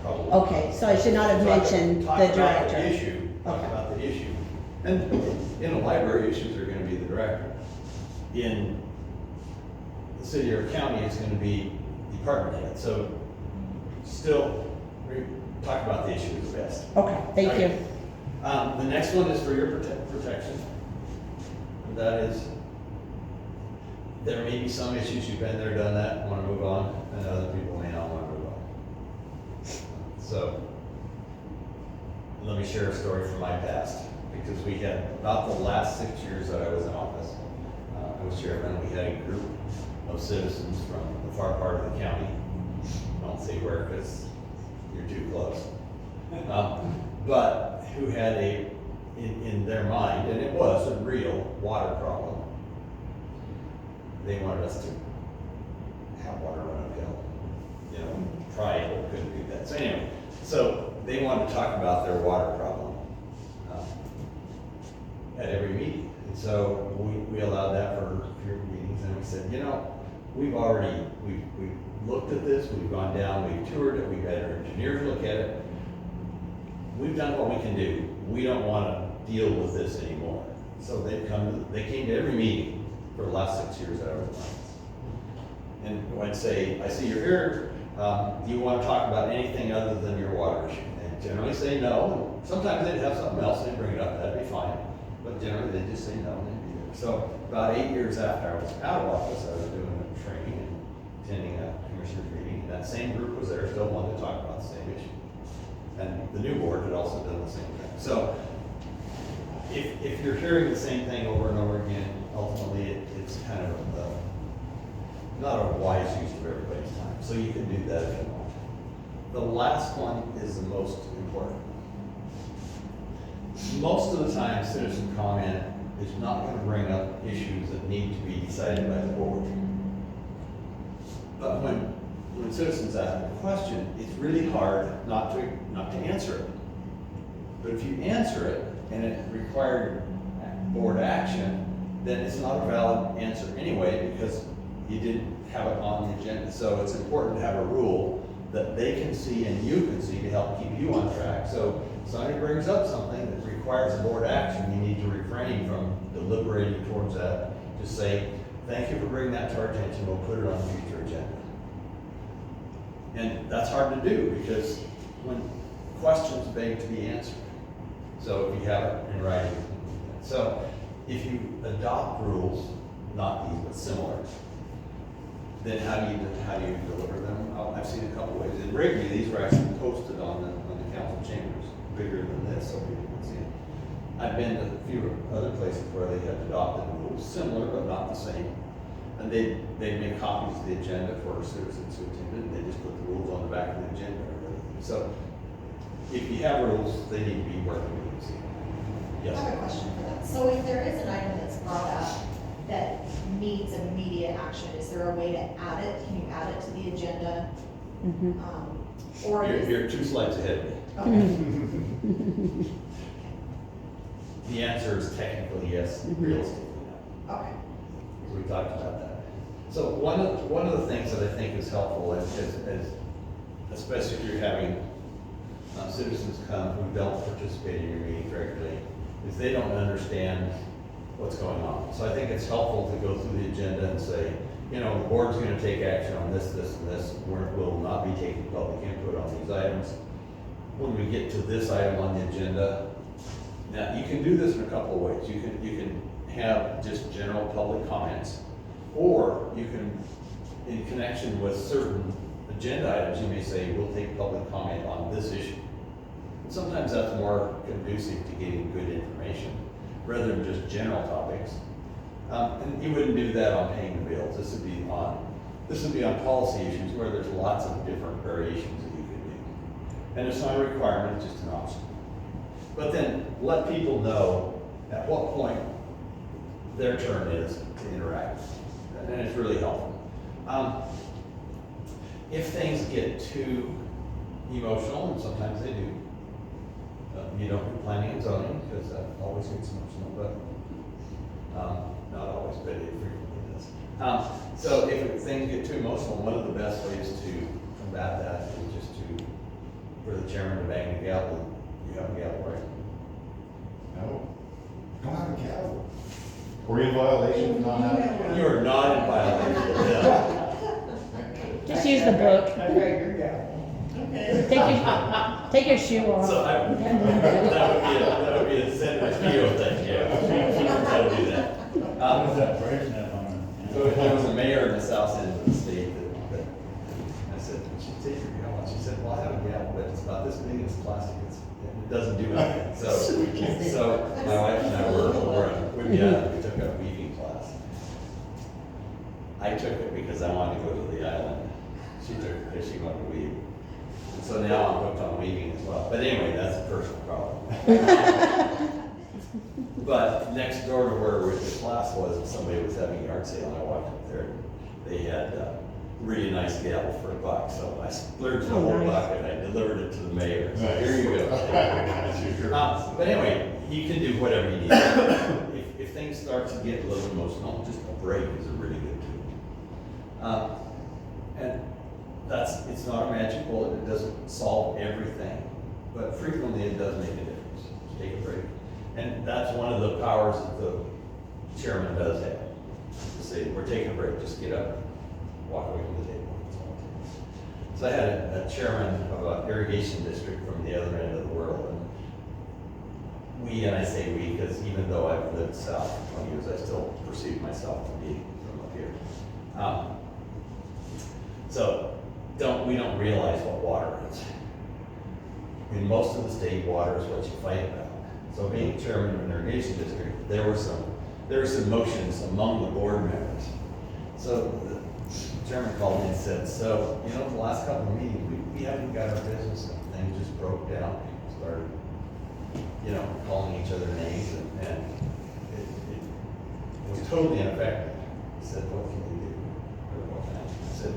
probably. okay, so I should not have mentioned Talk the about director. the issue, talk Okay. about the issue. And in a library, issues are gonna be the director. In the city or county, it's gonna be department head, so still, talk about the issue is best. Okay, thank you. Okay. The next one is for your protection. And that is, there may be some issues, you've been there, done that, wanna move on, and other people me share a story from my past, because we had, about the last 6 years that I was in office, I was chairman, we had a group of citizens from the far part of the county, I won't say where because you're too close, but who had in their mind, and it was a real water problem, they wanted us to have water run uphill. You know, triangle couldn't do that. So anyway, so they wanted to talk about their water problem at every meeting. And so we allowed that for a few meetings, and we said, you know, we've looked at this, we've gone down, we've toured it, we've had our engineers look at it. We've done what we can do. We don't want to deal with this anymore. So they came to every meeting for the last 6 years that I was in office. And I'd say, I see you're here, do you want to talk about anything other than your water issue? And generally say no. Sometimes they'd have something else, they'd bring it up, that'd be fine. But generally they just say no, and they'd be there. So about 8 years after I was out of office, I was doing a training and attending a commissioner's meeting, and that same group was there, still wanted to talk about the same issue. And the new board had also done the same thing. So if you're hearing the same thing over and over again, ultimately it's kind of not a wise use of everybody's time. So you can do that if you want. The last one is the most important. Most of the time, citizen comment is not going to bring up issues that need to be decided by the board. But when citizens ask a question, it's really hard not to answer it. But if you answer it and it required board action, then it's not a valid answer anyway, because you didn't have it on the agenda. So it's important to have a rule that they can see and you can see to help keep you on track. So if somebody brings up something that requires board action, you need to refrain from deliberating towards that. Just say, thank you for bringing that to our attention, we'll put it on the future agenda. And that's hard to do, because when questions beg to be answered. So if you have it in writing. So if you adopt rules, not these, but similar, then how do you deliver them? I've seen a couple ways. In Wrigley, these were actually posted on the council chambers, bigger than this, so people can see it. I've been to a few other places where they have adopted rules, similar but not the same. And they make copies of the agenda for citizens who attended, and they just put the rules on the back of the agenda. So if you have rules, they need to be where we can see. Yes? I have a question for that. So if there is an item that's brought up that needs immediate action, is there a way to add it? Can you add it to the agenda? Or You're 2 slides ahead of me. Okay. The answer is technically yes, realistically no. Okay. We talked about that. So one of the things that I think is helpful is especially if you're having citizens come who don't participate in your meetings regularly, is they don't understand what's going on. So I think it's helpful to go through the agenda and say, you know, the board's going to take action on this, this, and this. We'll not be taking public input on these items. When we get to this item on the agenda, now you can do this in a couple of ways. You can have just general public comments, or you can, in connection with certain agenda items, you may say, we'll take public comment on this issue. And sometimes that's more conducive to getting good information, rather than just general topics. And you wouldn't do that on paying the bills. This would be on policy issues where there's lots of different variations that you could do. And it's not a requirement, it's just an option. But then let people know at what point their turn is to interact. And it's really helpful. If things get too emotional, and sometimes they do, you don't do planning and zoning, because that always gets emotional, but not always, but it frequently does. So if things get too emotional, one of the best ways to combat that is just for the chairman to bang the gavel. You have a gavel, right? No. Don't have a gavel. Were you in violation of not having one? You are not in violation. Yeah. Just use the book. Take your shoe off. So that would be a Senator Keogh thing, yeah. That would do that. What is that break that on? So there was a mayor in the south end of the state that I said, "Would you take your gavel?" And she said, "Well, I have a gavel, but it's about this big, it's plastic, It doesn't do anything. So my wife and I were over in Whidbey Island, we took a weaving class. I took it because I wanted to go to the island. She took it because she wanted to weave. And so now I'm hooked on weaving as well. But anyway, that's a personal problem. But next door to where the class was, somebody was having a yard sale, and I walked up there. They had a really nice gavel for $1, so I splurged the Oh, whole nice. bucket. I delivered it to the mayor. So Nice. here you go. But anyway, you can do whatever you need. If things start to get a little emotional, just a break is a really good tool. And it's not a magic bullet. It doesn't solve everything, but frequently it does make a difference. Just take a break. And that's one of the powers that the chairman does have. To say, we're taking a break, just get up, walk away from the table. That's all it takes. So I had a chairman of an irrigation district from the other end of the world. And I say we, because even though I've lived south for 20 years, I still perceive myself to be from up here. So we don't realize what water is. In most of the state, water is what you fight about. So being chairman of an irrigation district, there were some motions among the board members. So the chairman called me and said, so, the last couple of meetings, we haven't got our business, and things just broke down. People started, calling each other names, and it was totally ineffective. He said, what can we do? Or what can I do? I said,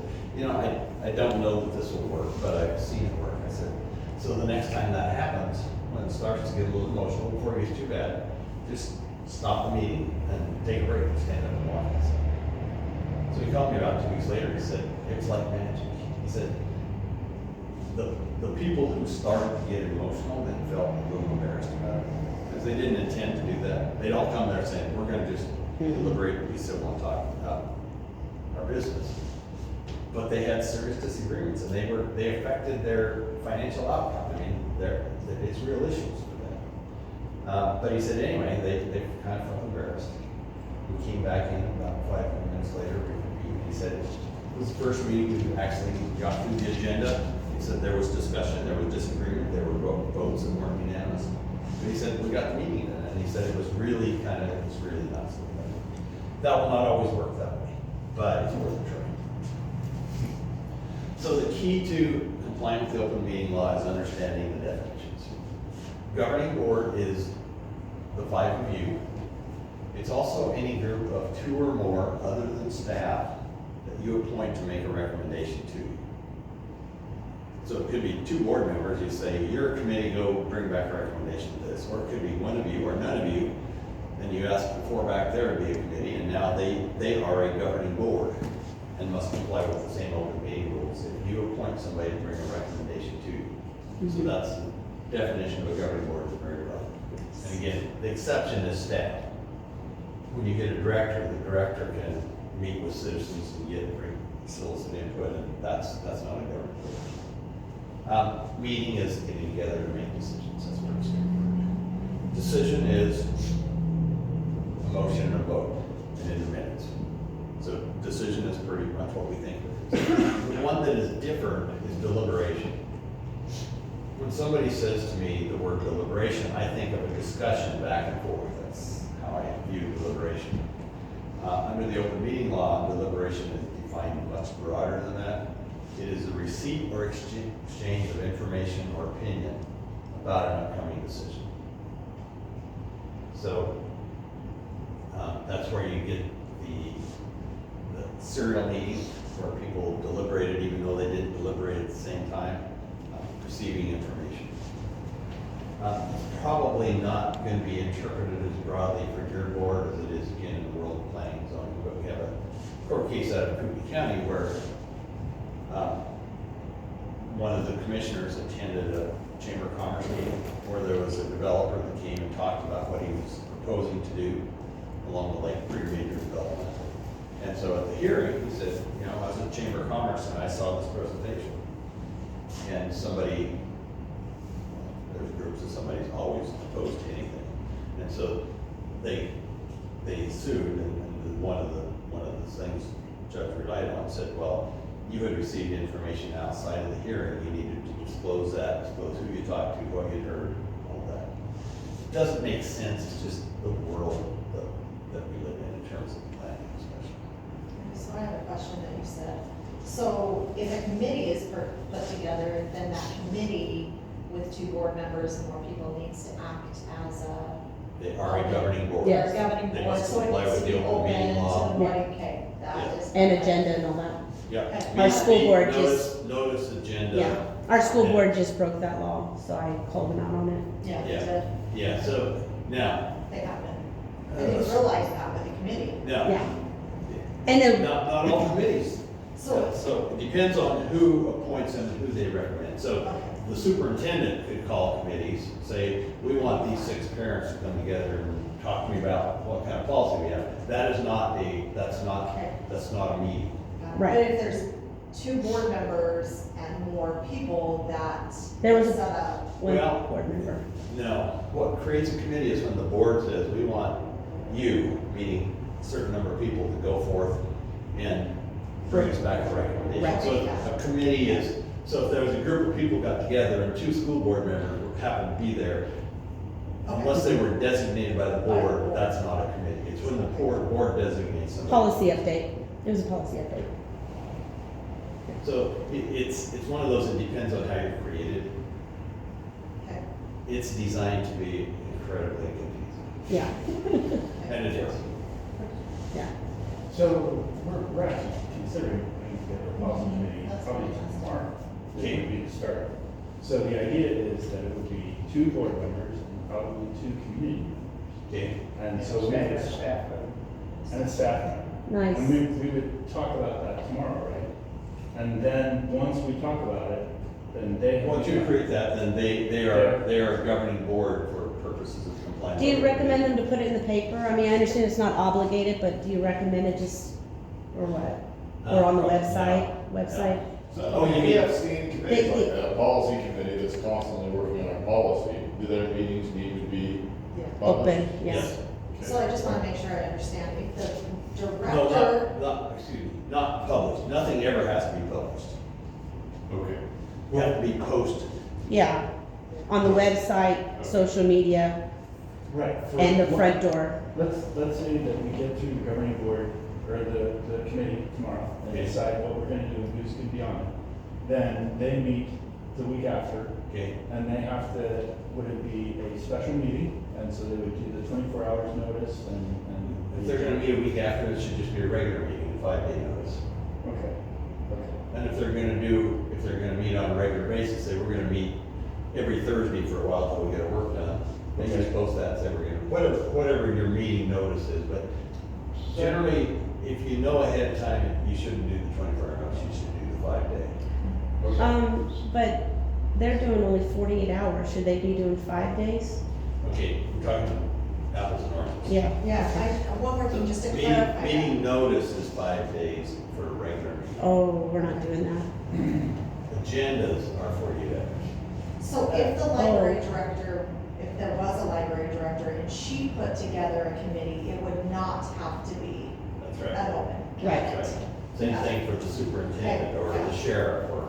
I don't know that this will work, but I've seen it work. I said, so the next time that happens, when it starts to get a little emotional, before it gets too bad, just stop the meeting and take a break, stand up and walk outside. So he called me about 2 weeks later. He said, it's like magic. He said, the people who started to get emotional then felt a little embarrassed about it because they didn't intend to do that. They'd all come there saying, we're going to just deliberate and be civil and talk about our business. But they had serious disagreements, and they affected their financial outcome. I mean, it's real issues for them. But he said anyway, they kind of felt embarrassed. We came back in about 5 minutes later. He said it was the first meeting we actually got through the agenda. He said there was discussion, there was disagreement, there were votes that weren't unanimous. But he said we got the meeting done, and he said it was really nice. That will not always work that way, but it's worth a try. So the key to complying with the open meeting law is understanding the definitions. Governing board is the 5 of you. It's also any group of 2 or more other than staff that you appoint to make a recommendation to you. So it could be 2 board members. You say, your committee, go bring back a recommendation to this. Or it could be 1 of you or none of you. And you ask for back there to be a committee, and now they are a governing board and must comply with the same open meeting rules if you appoint somebody to bring a recommendation to you. So that's the definition of a governing board is very rough. And again, the exception is staff. When you get a director, the director can meet with citizens and solicit input, and that's not a governing board. Meeting is getting together to make decisions. That's what it's for. Decision is a motion and a vote, and in the minutes. So decision is pretty much what we think it is. The one that is different is deliberation. When somebody says to me the word deliberation, I think of a discussion back and forth. That's how I view deliberation. Under the open meeting law, deliberation is defined much broader than that. It is a receipt or exchange of information or opinion about an upcoming decision. So that's where you get the serial meeting where people deliberated even though they didn't deliberate at the same time, receiving information. It's probably not going to be interpreted as broadly for your board as it is again in the world of planning and zoning, but we have a court case out of Coopey County where one of the commissioners attended a Chamber of Commerce meeting where there was a developer that came and talked about what he was proposing to do along the Lake Creek major development. And so at the hearing, he said, I was at the Chamber of Commerce and I saw this presentation. And there's groups of somebody's always opposed to anything. And so they sued, and one of the things the judge relied on said, well, you had received information outside of the hearing, you needed to disclose that, disclose who you talked to, what you heard, all that. It doesn't make sense, it's just the world that we live in terms of planning especially. So I have a question that you said. So if a committee is put together, then that committee with 2 board members and more people needs to act as a. They are a governing board. Yes. Governing They board, must so it comply needs with to the be open open meeting to law. the body, okay, that is. And okay. agenda and all that. Yeah. Our school board Notice agenda. Yeah, our school Yeah. board just broke that law, so I called them out on it. Yeah, they Yeah. did. Yeah, so now, They haven't. I didn't realize that with the committee. now. Yeah. And then, Not all committees. So, So it depends on who appoints them and who they recommend. So okay. the superintendent could call committees, say, we want these 6 parents to come together and talk to me about what kind of policy we have. That's not a meeting. Right. But if there's 2 board members and more people that There was a- set up. one Well- board member. No, what creates a committee is when the board says, we want you, meaning a certain number of people, to go forth and bring us back a recommendation. Right. So a committee is, so if there was a group of people got together and 2 school board members happened to be there, unless they were designated by the board, that's not a committee. It's when the board designates somebody. Policy update. It was a policy update. So it's one of those, it depends on how you're created. Okay. It's designed to be incredibly confusing. Yeah, And it is. yeah. So we're actually considering putting together a policy committee That's probably fantastic. tomorrow. This Okay. would be the start. So the idea is that it would be 2 board members and probably 2 community members. Okay. And so we Staff, would, staff, and a staff member. Nice. And we would talk about that tomorrow, right? And then, once we talk about it, then they. Once you create that, then they are a governing board for purposes of compliance. Do you recommend them to put it in the paper? I mean, I understand it's not obligated, but do you recommend it just, or what? Or on the website? Oh, you We mean- have seen committees like that, a policy committee that's constantly working on policy. Do their meetings need to be Yeah. published? Open, yes. So I just want to make sure I understand, if the No, director, not published. Nothing ever has to be published. Okay. You have to be posted. Yeah, on the website, social media, Right. for- and the front door. Let's say that we get through the governing board or the committee tomorrow and Okay. decide what we're gonna do and who's gonna be on it. Then they meet the week after Okay. and they have to, would it be a special meeting? And so they would do the 24 hours notice and. If they're gonna meet a week after, it should just be a regular meeting, 5-day notice. Okay, okay. And if they're gonna meet on a regular basis, say we're gonna meet every Thursday for a while till we get our work done, then you just post that, say we're gonna, whatever your meeting notice is, but generally, if you know ahead of time, you shouldn't do the 24-hour notice, you should do the 5-day. But they're doing only 48 hours. Should they be doing 5 days? Okay, we're talking apples and oranges. Yeah. one more thing, just to Meeting, clarify. meeting notice is 5 days for a regular meeting. Oh, we're not doing that. Agendas are 48 hours. So if the library director, if there was a library director and she put together a committee, it would not have to be That's an right. open. Right. That's right. Same thing for the superintendent or the sheriff or.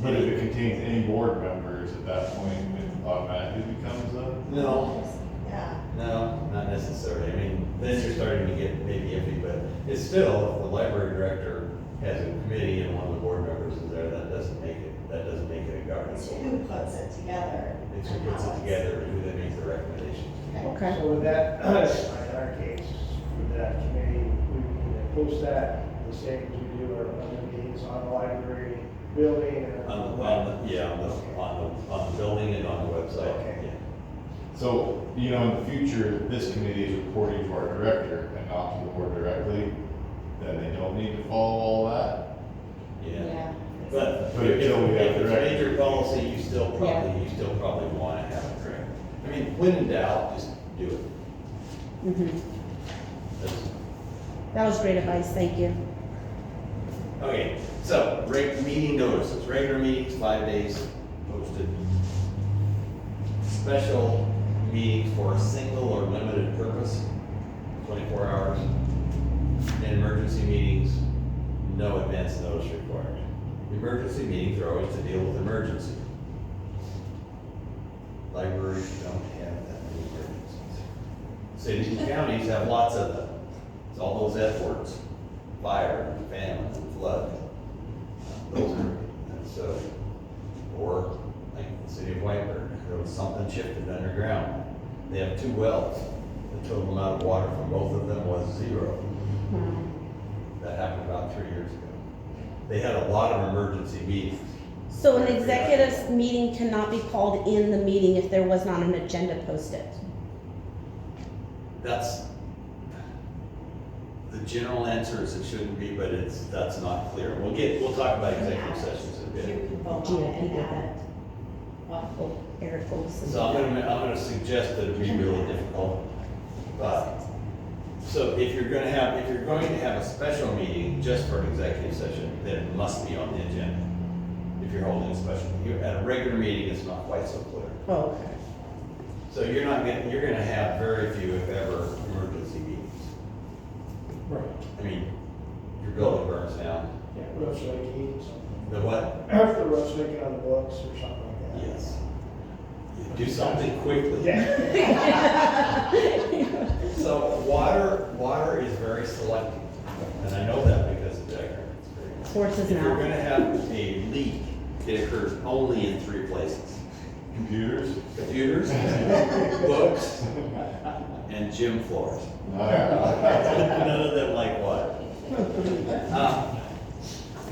But if it contains any board members at that point, it automatically becomes a. No, Yeah. no, not necessarily. I mean, then you're starting to get maybe iffy, but it's still, if the library director has a committee and one of the board members is there, that doesn't make it a governing It's board. who puts it together. It's who puts it together and who then makes the recommendations. Okay. So with that, in our case, with that committee, we need to post that the same as we do our other meetings on the library building and On the building and on the website. Okay. Yeah. So, you know, in the future, this committee is reporting to our director and not to the board directly, then they don't need to follow all that? Yeah. But But if until we have it's direction. major policy, you still probably want to have it correct. I mean, when in doubt, just do it. That's- That was great advice, thank you. Okay, so, meeting notices, regular meetings, 5 days posted. Special meetings for a single or limited purpose, 24 hours. And emergency meetings, no advance notice required. emergency meetings are always to deal with emergency. Libraries don't have that many emergencies. Cities and counties have lots of them. It's all those F words, fire, famine, and flood. Those are, and so, or like the city of Whiteburg, there was something shifted underground. They have 2 wells. The total amount of water from both of them was 0. That happened about 3 years ago. They had a lot of emergency meetings. So an executive meeting cannot be called in the meeting if there was not an agenda posted. That's, the general answer is it shouldn't be, but that's not clear. We'll talk about executive sessions in a You bit. can vote on GOP it did and add that. it. What? Oh, Eric Olson. So I'm gonna suggest that it be really difficult. But, so if you're going to have a special meeting just for an executive session, then it must be on the agenda. If you're holding a special, at a regular meeting, it's not quite so clear. Oh, okay. So you're gonna have very few, if ever, emergency meetings. Right. I mean, your building burns down. Yeah, roast leaky, something. The what? After roast leaky on the books or something like that. Yes. Do something quickly. Yeah. So water is very selective, and I know that because of that experience. Horses If you're mouth. gonna have a leak, it occurs only in 3 places. Computers? Computers, books, and gym floors. Ah. None of them like water.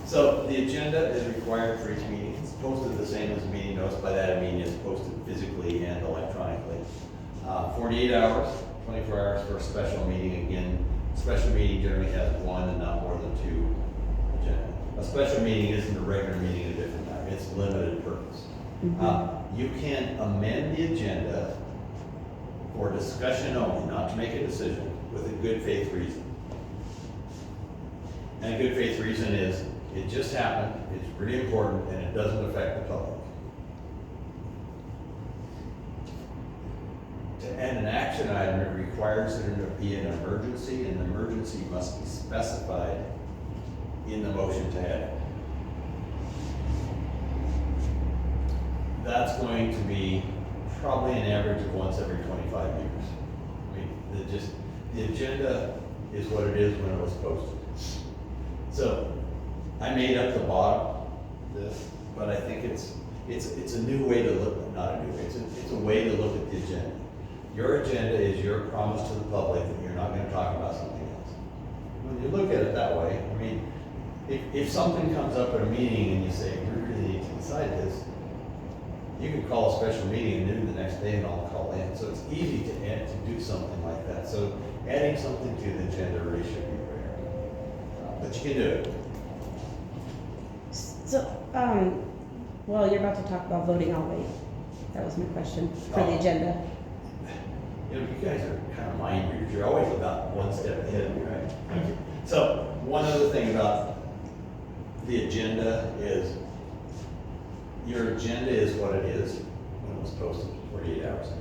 So the agenda is required for each meeting. It's posted the same as meeting notes. By that I mean it's posted physically and electronically. 48 hours, 24 hours for a special meeting. Again, special meeting generally has 1 and not more than 2 agenda. A special meeting isn't a regular meeting at a different time. It's limited purpose. You can amend the agenda for discussion only, not to make a decision, with a good faith reason. And a good faith reason is, it just happened, it's really important, and it doesn't affect the public. To add an action item, it requires there to be an emergency, and the emergency must be specified in the motion to add it. That's going to be probably an average of once every 25 years. I mean, the agenda is what it is when it was posted. So, I made up the bottom of this, but I think it's a new way to look, not a new way, it's a way to look at the agenda. Your agenda is your promise to the public that you're not gonna talk about something else. When you look at it that way, I mean, if something comes up at a meeting and you say, we really need to decide this, you could call a special meeting at noon the next day and I'll call in. So it's easy to do something like that. So adding something to the agenda really should be rare. But you can do it. So, well, you're about to talk about voting, I'll wait. That was my question for the Oh. agenda. You know, you guys are kind of mind readers. You're always about 1 step ahead of me, right? Thank you. So one other thing about the agenda is, your agenda is what it is when it was posted 48 hours ago.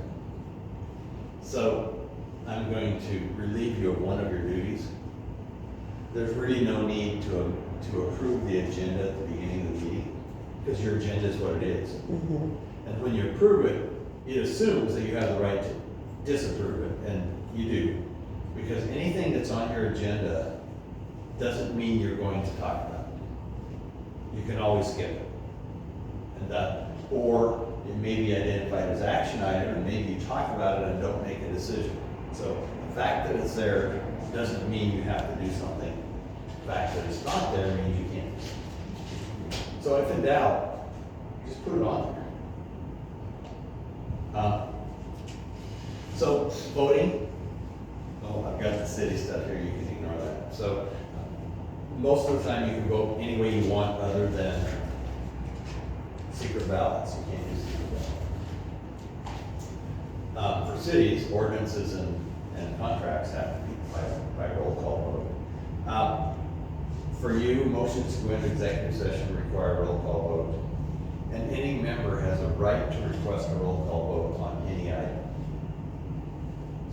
So I'm going to relieve you of one of your duties. There's really no need to approve the agenda at the beginning of the meeting, because your agenda is what it is. And when you approve it, it assumes that you have the right to disapprove it, and you do. Because anything that's on your agenda doesn't mean you're going to talk about it. You can always skip it. And that, or it may be identified as action item, and maybe you talk about it and don't make a decision. So the fact that it's there doesn't mean you have to do something. The fact that it's not there means you can't. So if in doubt, just put it on there. So voting, oh, I've got the city stuff here, you can ignore that. So most of the time you can vote any way you want other than secret ballots. You can't use secret ballots. For cities, ordinances and contracts have to be by roll call vote. For you, motions to go into executive session require a roll call vote. And any member has a right to request a roll call vote on any item.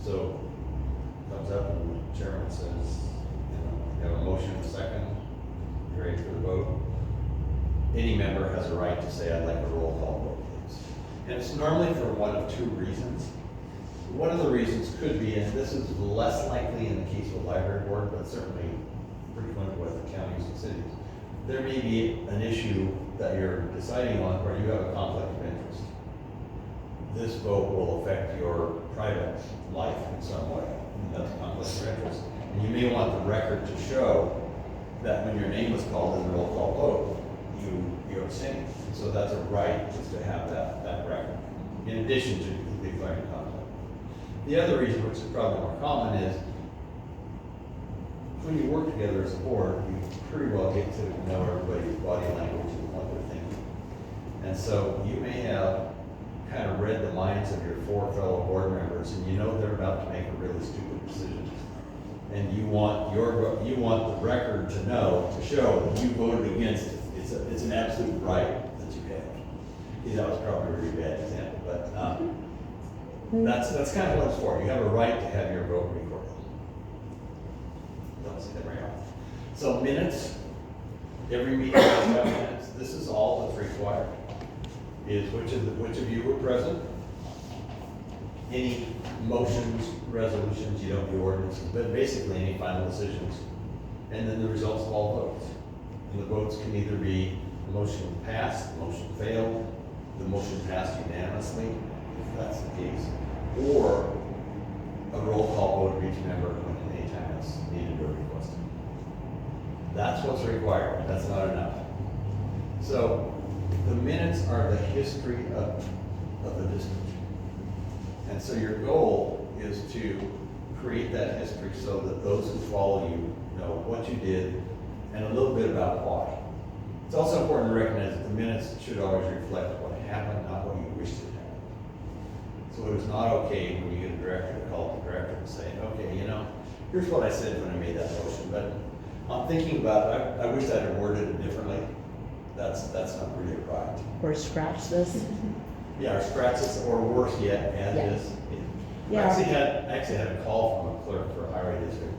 So, comes up and the chairman says, you have a motion in a second, you ready for the vote? any member has a right to say, I'd like a roll call vote, please. And it's normally for one of two reasons. One of the reasons could be, and this is less likely in the case of a library board, but certainly frequent with the counties and cities. There may be an issue that you're deciding on where you have a conflict of interest. This vote will affect your private life in some way, and that's a conflict of interest. And you may want the record to show that when your name was called in the roll call vote, you abstained. So that's a right, is to have that record, in addition to declaring conflict. The other reason, which is probably more common, is when you work together as a board, you pretty well get to know everybody's body language and what they're thinking. And so you may have kind of read the minds of your 4 fellow board members, and you know they're about to make a really stupid decision. And you want the record to know, to show that you voted against it. It's an absolute right that you have. Yeah, that was probably a really bad example, but that's kind of what it's for. You have a right to have your vote recorded. Don't say that very often. So minutes, every meeting has to have minutes. This is all that's required. Is which of you were present? Any motions, resolutions, you don't do ordinances, but basically any final decisions. And then the results of all votes. And the votes can either be the motion passed, the motion failed, the motion passed unanimously, if that's the case, or a roll call vote of each member when any time it's needed or requested. That's what's required. That's not enough. So the minutes are the history of the district. And so your goal is to create that history so that those who follow you know what you did and a little bit about why. It's also important to recognize that the minutes should always reflect what happened, not what you wished had happened. So it is not okay when you get a director to call the director and say, okay, here's what I said when I made that motion, but I'm thinking about it, I wish I'd have worded it differently. That's not really right. Or scratch this. Yeah, or scratch this, or worse yet, add Yeah. this. Yeah. I actually had a call from a clerk for a highway district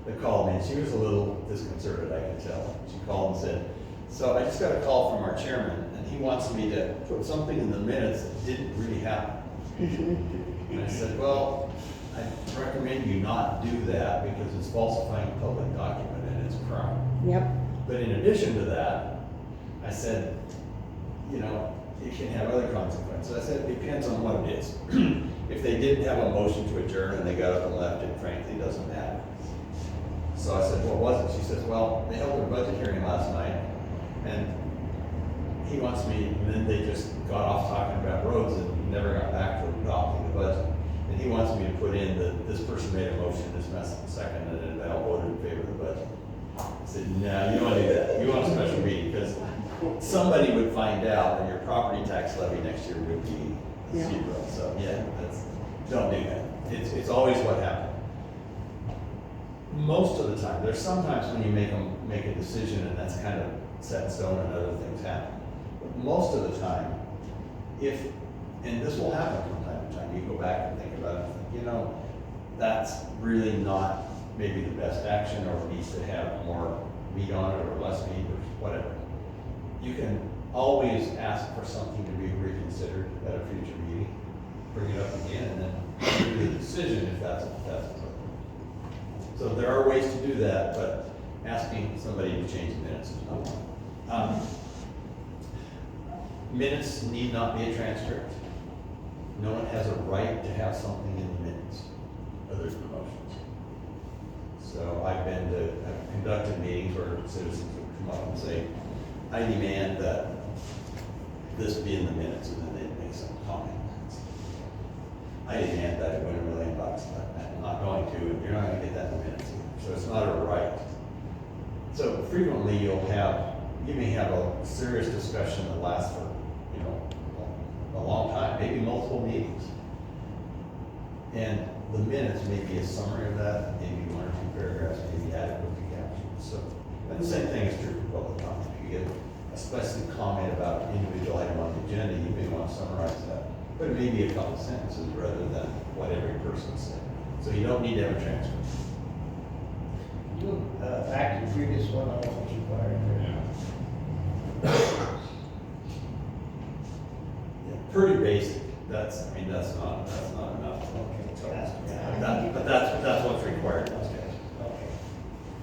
that called me, and she was a little disconcerted, I could tell. She called and said, so I just got a call from our chairman, and he wants me to put something in the minutes that didn't really happen. And I said, well, I recommend you not do that because it's falsifying a public document and it's a crime. Yep. But in addition to that, I said, it can have other consequences. I said, it depends on what it is. If they didn't have a motion to adjourn and they got up and left, it frankly doesn't matter. So I said, what was it? She says, well, they held their budget hearing last night, and he wants me, and then they just got off talking about roads and never got back to adopting the budget. And he wants me to put in that this person made a motion, this person seconded it, and they all voted in favor of the budget. I said, no, you don't want to do that. You want a special meeting, because somebody would find out and your property tax levy next year would be zero. So yeah, don't do that. It's always what happened. Most of the time, there's sometimes when you make a decision and that's kind of set in stone and other things happen. But most of the time, and this will happen from time to time, you go back and think about it, and think, that's really not maybe the best action, or needs to have more meat on it or less meat or whatever. You can always ask for something to be reconsidered at a future meeting, bring it up again, and then do the decision if that's appropriate. So there are ways to do that, but asking somebody to change the minutes is not one. Minutes need not be a transcript. No one has a right to have something in the minutes other than motions. So I've conducted meetings where citizens would come up and say, I demand that this be in the minutes, and then they'd make some comment. I demand that it win $1 million, but I'm not going to, and you're not going to get that in the minutes either. So it's not a right. So frequently you may have a serious discussion that lasts for, a long time, maybe multiple meetings. And the minutes may be a summary of that, maybe 1 or 2 paragraphs, maybe adequately captioned. So, and the same thing is true for public comment. If you get a specific comment about an individual item on the agenda, you may want to summarize that. But it may be a couple sentences rather than what every person said. So you don't need to have a transcript. Back to the previous one, I don't know what you required there. Yeah. pretty basic. That's not enough. But that's what's required in those cases. Okay.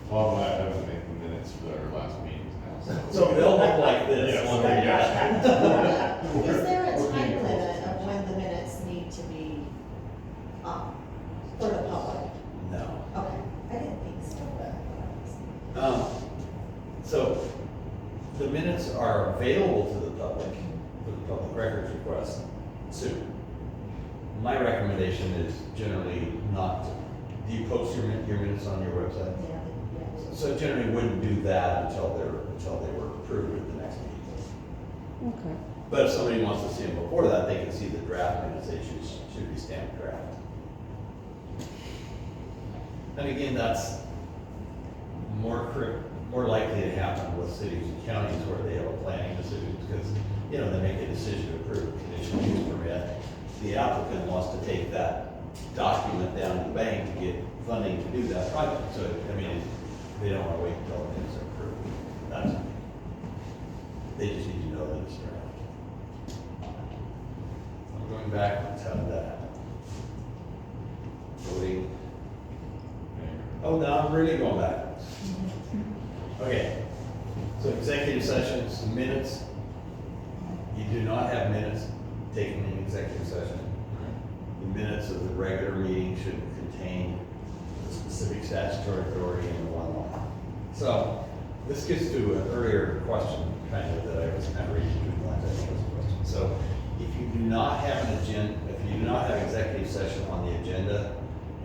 Well, I have to make the minutes for our last meetings now. So they'll look like this. Yes. One way or the other. Is there a time limit of when the minutes need to be up for the public? No. Okay, I didn't think so, but. So the minutes are available to the public for the public records request soon. My recommendation is generally not to. Do you post your minutes on your website? Yeah. So generally wouldn't do that until they were approved at the next meeting. Okay. But if somebody wants to see them before that, they can see the draft minutes, they should be stamped draft. And again, that's more likely to happen with cities and counties where they have a planning decision, because, you know, they make a decision to approve a conditional use permit. The applicant wants to take that document down to the bank to get funding to do that project. So, I mean, they don't want to wait until it's approved. That's, they just need to know that it's draft. I'm going backwards, how did that happen? Voting. Oh, no, I'm really going backwards. Okay, so executive sessions, minutes. You do not have minutes taken in executive session. The minutes of the regular meeting should contain the specific statutory authority in the one line. So this gets to an earlier question, kind of, that I was kind of reading through the lines, I think was a question. So if you do not have an agenda, if you do not have executive session on the agenda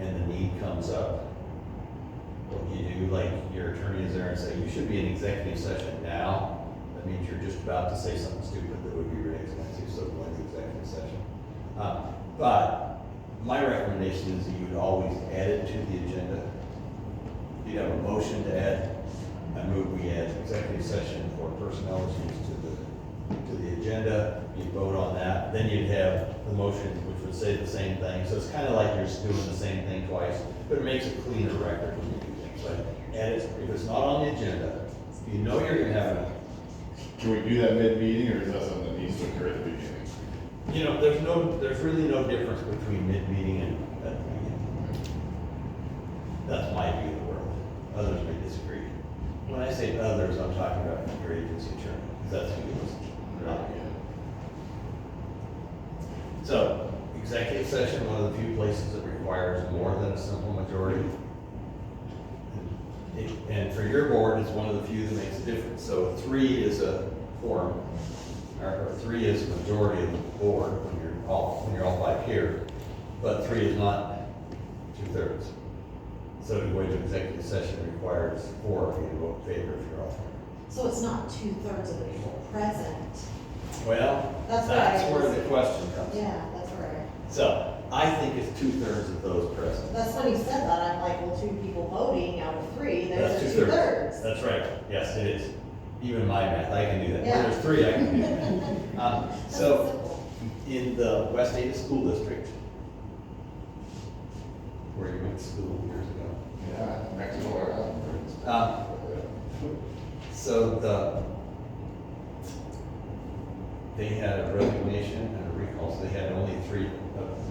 and the need comes up, what you do, like your attorney is there and say, you should be in executive session now. That means you're just about to say something stupid that would be really expensive, so go into executive session. But my recommendation is that you would always add it to the agenda. You'd have a motion to add, I move we add executive session for personnel issues to the agenda. You'd vote on that. Then you'd have the motion, which would say the same thing. So it's kind of like you're just doing the same thing twice, but it makes a cleaner record when you do things. Like, add it, if it's not on the agenda, you know you're gonna have a, Can we do that mid-meeting, or is that something that needs to occur at the beginning? you know, there's really no difference between mid-meeting and at the beginning. That's my view of the world. Others may disagree. When I say others, I'm talking about your agency attorney, because that's who you listen to, not me. So, executive session, one of the few places that requires more than a simple majority. And for your board, it's one of the few that makes a difference. So 3 is a quorum, or 3 is a majority of the board when you're all 5 here, but 3 is not 2/3. So to go into executive session requires 4 of you to vote in favor if you're all 3. So it's not 2/3 of the people present. Well, That's that's right. where the question comes. Yeah, that's right. So I think it's 2/3 of those present. That's when he said that, I'm like, well, 2 people voting out of 3, That's there's a 2/3. 2/3. That's right. Yes, it is. Even my math, I can do that. Yeah. Where there's 3, I can do that. That's So simple. in the West Ada School District, where you went to school years ago. Yeah, next door. So they had a resignation and a recall, so they had only 3,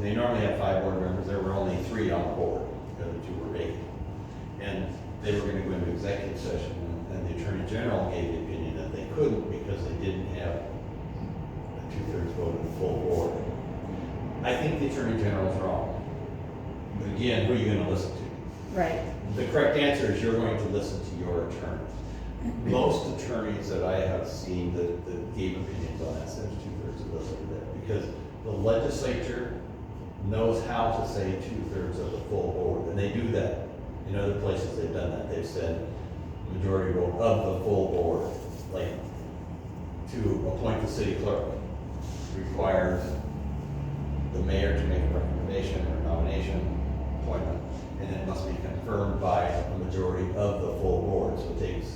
they normally have 5 board members, there were only 3 on the board, the other 2 were vacant. And they were gonna go into executive session, and the Attorney General gave the opinion that they couldn't because they didn't have a 2/3 vote of the full board. I think the Attorney General's wrong. But again, who are you gonna listen to? Right. The correct answer is you're going to listen to your attorney. Most attorneys that I have seen that gave opinions on that said 2/3 of those are there. Because the legislature knows how to say 2/3 of the full board, and they do that. In other places they've done that. They've said majority vote of the full board. Like, to appoint the city clerk requires the mayor to make a recommendation or nomination, appointment, and it must be confirmed by a majority of the full board. So it takes,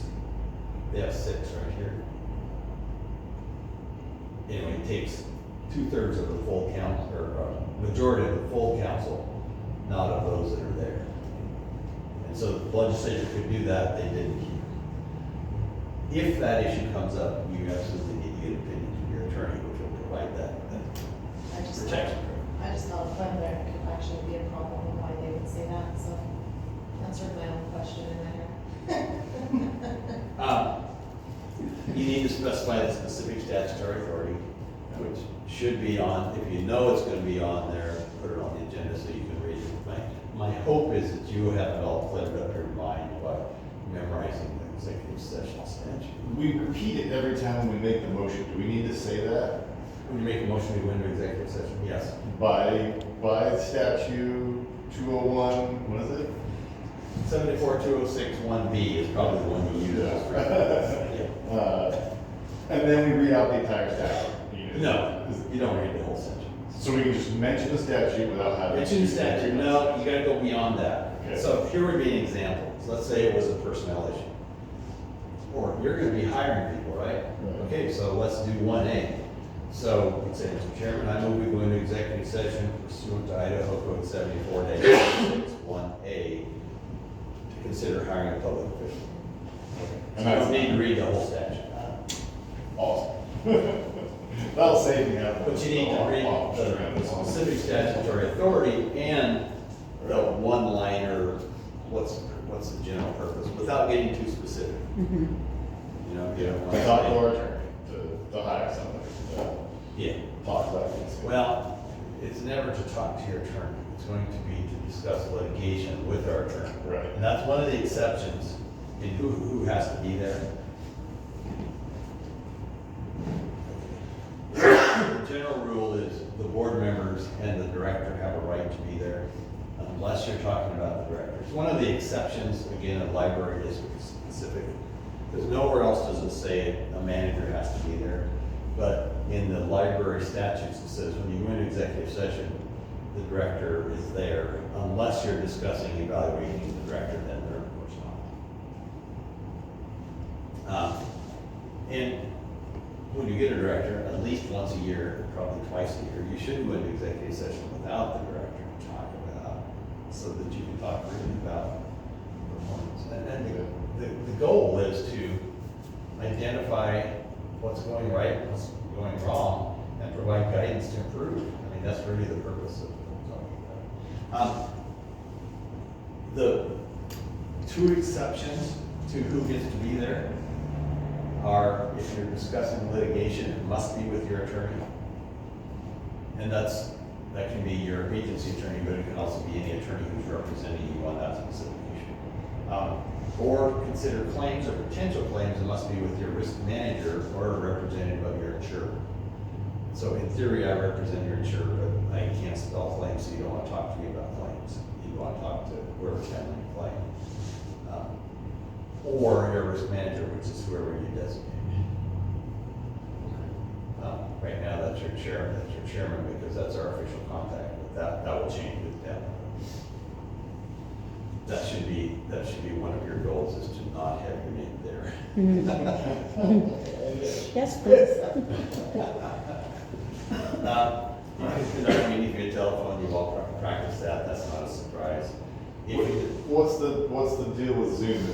they have 6 right here. Anyway, it takes 2/3 of the full council, or majority of the full council, not of those that are there. And so the legislature could do that, they didn't. If that issue comes up, you absolutely need to get an opinion from your attorney, which will provide that actually be a problem and why they would say that, so answered my own question in my head. You need to specify the specific statutory authority, which should be on, if you know it's gonna be on there, put it on the agenda so you can read it. My hope is that you have it all cleared up in your mind by memorizing the executive session statute. We repeat it every time we make the motion. Do we need to say that? When you make a motion to go into executive session, yes. By statute 201, what is it? 74206(1)B is probably the one you use. And then we read out the entire statute. No, you don't read the whole section. So we can just mention the statute without having. Mention the statute, no, you gotta go beyond that. Okay. So here would be an example. So let's say it was a personnel issue. Or you're gonna be hiring people, right? Right. Okay, so let's do 1A. So you'd say, Mr. Chairman, I move we go into executive session pursuant to Idaho Code 74-1A to consider hiring a public official. And You that's don't need to read the whole statute. awesome. That'll save me out. But you need to read the specific statutory authority and the one-liner, what's the general purpose, without getting too specific. Mhm. You know, you don't want To to. talk to our attorney, to hire somebody, Yeah, talk about this. well, it's never to talk to your attorney, it's going to be to discuss litigation with our attorney. Right. And that's one of the exceptions in who has to be there. The general rule is the board members and the director have a right to be there, unless you're talking about the director. It's one of the exceptions, again, a library district specific, because nowhere else does it say a manager has to be there. But in the library statutes, it says when you go into executive session, the director is there, unless you're discussing evaluating the director, then they're of course not. And when you get a director, at least once a year, probably twice a year, you should go into executive session without the director to talk about, so that you can talk really about performance. And the goal is to identify what's going right, what's going wrong, and provide guidance to improve. I mean, that's really the purpose of talking about. The two exceptions to who gets to be there are if you're discussing litigation, it must be with your attorney. And that can be your agency attorney, but it can also be any attorney who's representing you on that specific issue. Or consider claims or potential claims, it must be with your risk manager or a representative of your insurer. So in theory, I represent your insurer, but I can't spell claims, so you don't want to talk to me about claims. You want to talk to whoever's handling the claim. Or your risk manager, which is whoever you designate. Right now, that's your chairman, because that's our official contact, but that will change with them. That should be one of your goals, is to not have your name there. Yes, please. You can conduct a meeting via telephone, you all practice that, that's not a surprise. What's the deal with Zoom?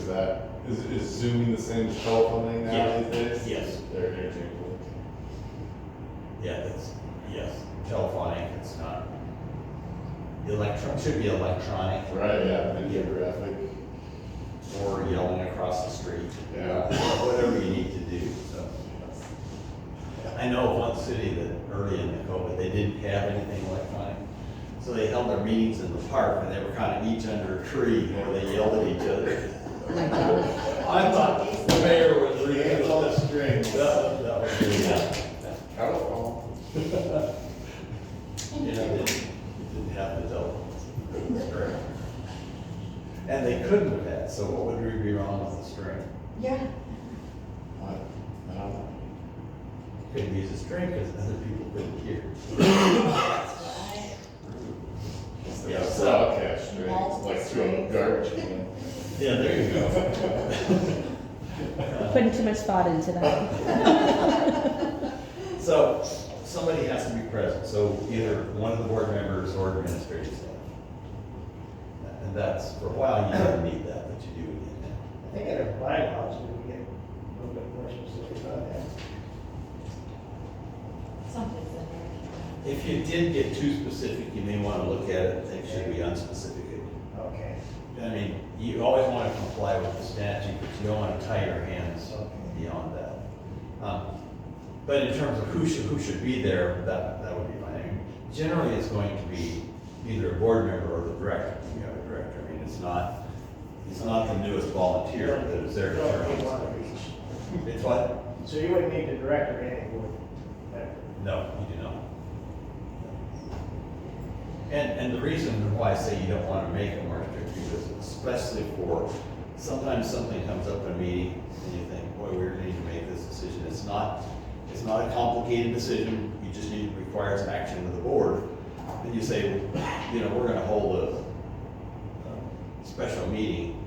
Is Zooming the same as telephoning now these days? Yes. They're interchangeable. Yeah, yes, telephonic, it's not. Should be electronic. Right, yeah, videographic. Or yelling across the street. Yeah. Whatever you need to do, so. I know of one city that early in the COVID, they didn't have anything electronic. So they held their meetings in the park, and they were kind of each under a tree where they yelled at each other. I thought the mayor was really. Hands on the strings. That was really, Telephone. you know, they didn't have the telephones. It was great. And they couldn't have had, so what would really be wrong with the string? Yeah. What? I don't know. Couldn't use a string because other people couldn't hear. Yeah, so- Broadcast strings, like through a garbage can. Yeah, there you go. Putting too much thought into that. So, somebody has to be present, so either one of the board members or administrative staff. And that's, for a while, you didn't need that, but you do need that. I think in our bylaws, we can get a little bit more specific on that. Something's in there. If you did get too specific, you may wanna look at it, it should be unspecific. Okay. I mean, you always wanna comply with the statute, but you don't wanna tie your hands beyond that. But in terms of who should be there, that would be fine. I mean, generally, it's going to be either a board member or the director. You have a director. I mean, it's not the newest volunteer that is there to You don't turn need on. one of each. It's what? So you wouldn't need the director and board member. No, you do not. And the reason why I say you don't want to make it more strict, because especially for, sometimes something comes up in a meeting and you think, boy, we really need to make this decision. It's not a complicated decision, you just need, it requires action of the board. And you say, you know, we're gonna hold a special meeting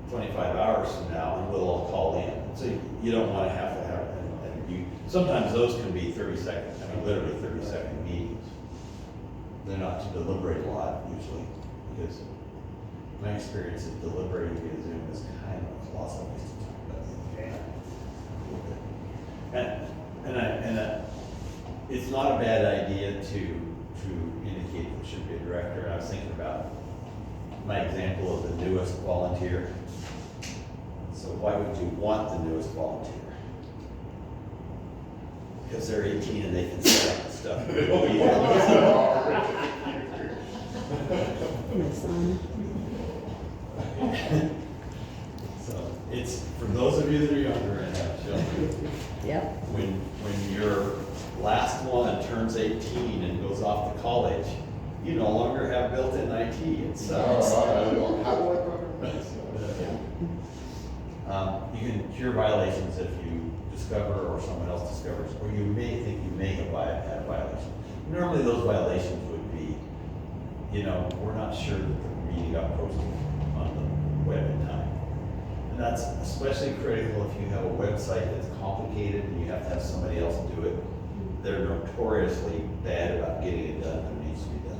25 hours from now and we'll all call in. So you don't wanna have to have, and you, sometimes those can be 30-second, I mean, literally 30-second meetings. They're not to deliberate a lot usually, because my experience is deliberating via Zoom is kind of a colossal waste of time. Okay. And it's not a bad idea to indicate that it should be a director. I was thinking about my example of the newest volunteer. So why would you want the newest volunteer? Because they're 18 and they can set up the stuff. My son. So it's, for those of you that are younger and have children, Yep. when your last one turns 18 and goes off to college, you no longer have built-in IT. It sucks. You can cure violations if you discover or someone else discovers, or you may think you may have had a violation. Normally those violations would be, you know, we're not sure that the meeting got posted on the web in time. And that's especially critical if you have a website that's complicated and you have to have somebody else do it. They're notoriously bad about getting it done when it needs to be done.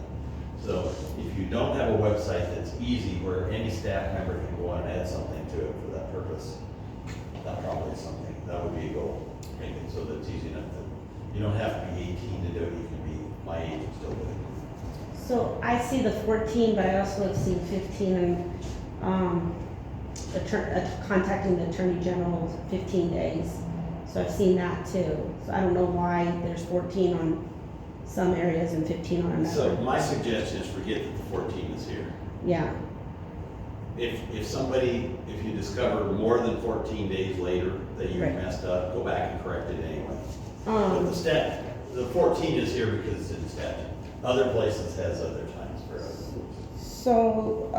So if you don't have a website that's easy where any staff member can go on and add something to it for that purpose, that probably is something, that would be a goal. Make it so that it's easy enough that you don't have to be 18 to do it, you can be my age and still do it. So I see the 14, but I also have seen 15 and, contacting the Attorney General 15 days. So I've seen that too. So I don't know why there's 14 on some areas and 15 on another. So my suggestion is forget that the 14 is here. Yeah, If you discover more than 14 days later that you Right. messed up, go back and correct it anyway. But the 14 is here because it's in the statute. Other places has other times for other rules. so,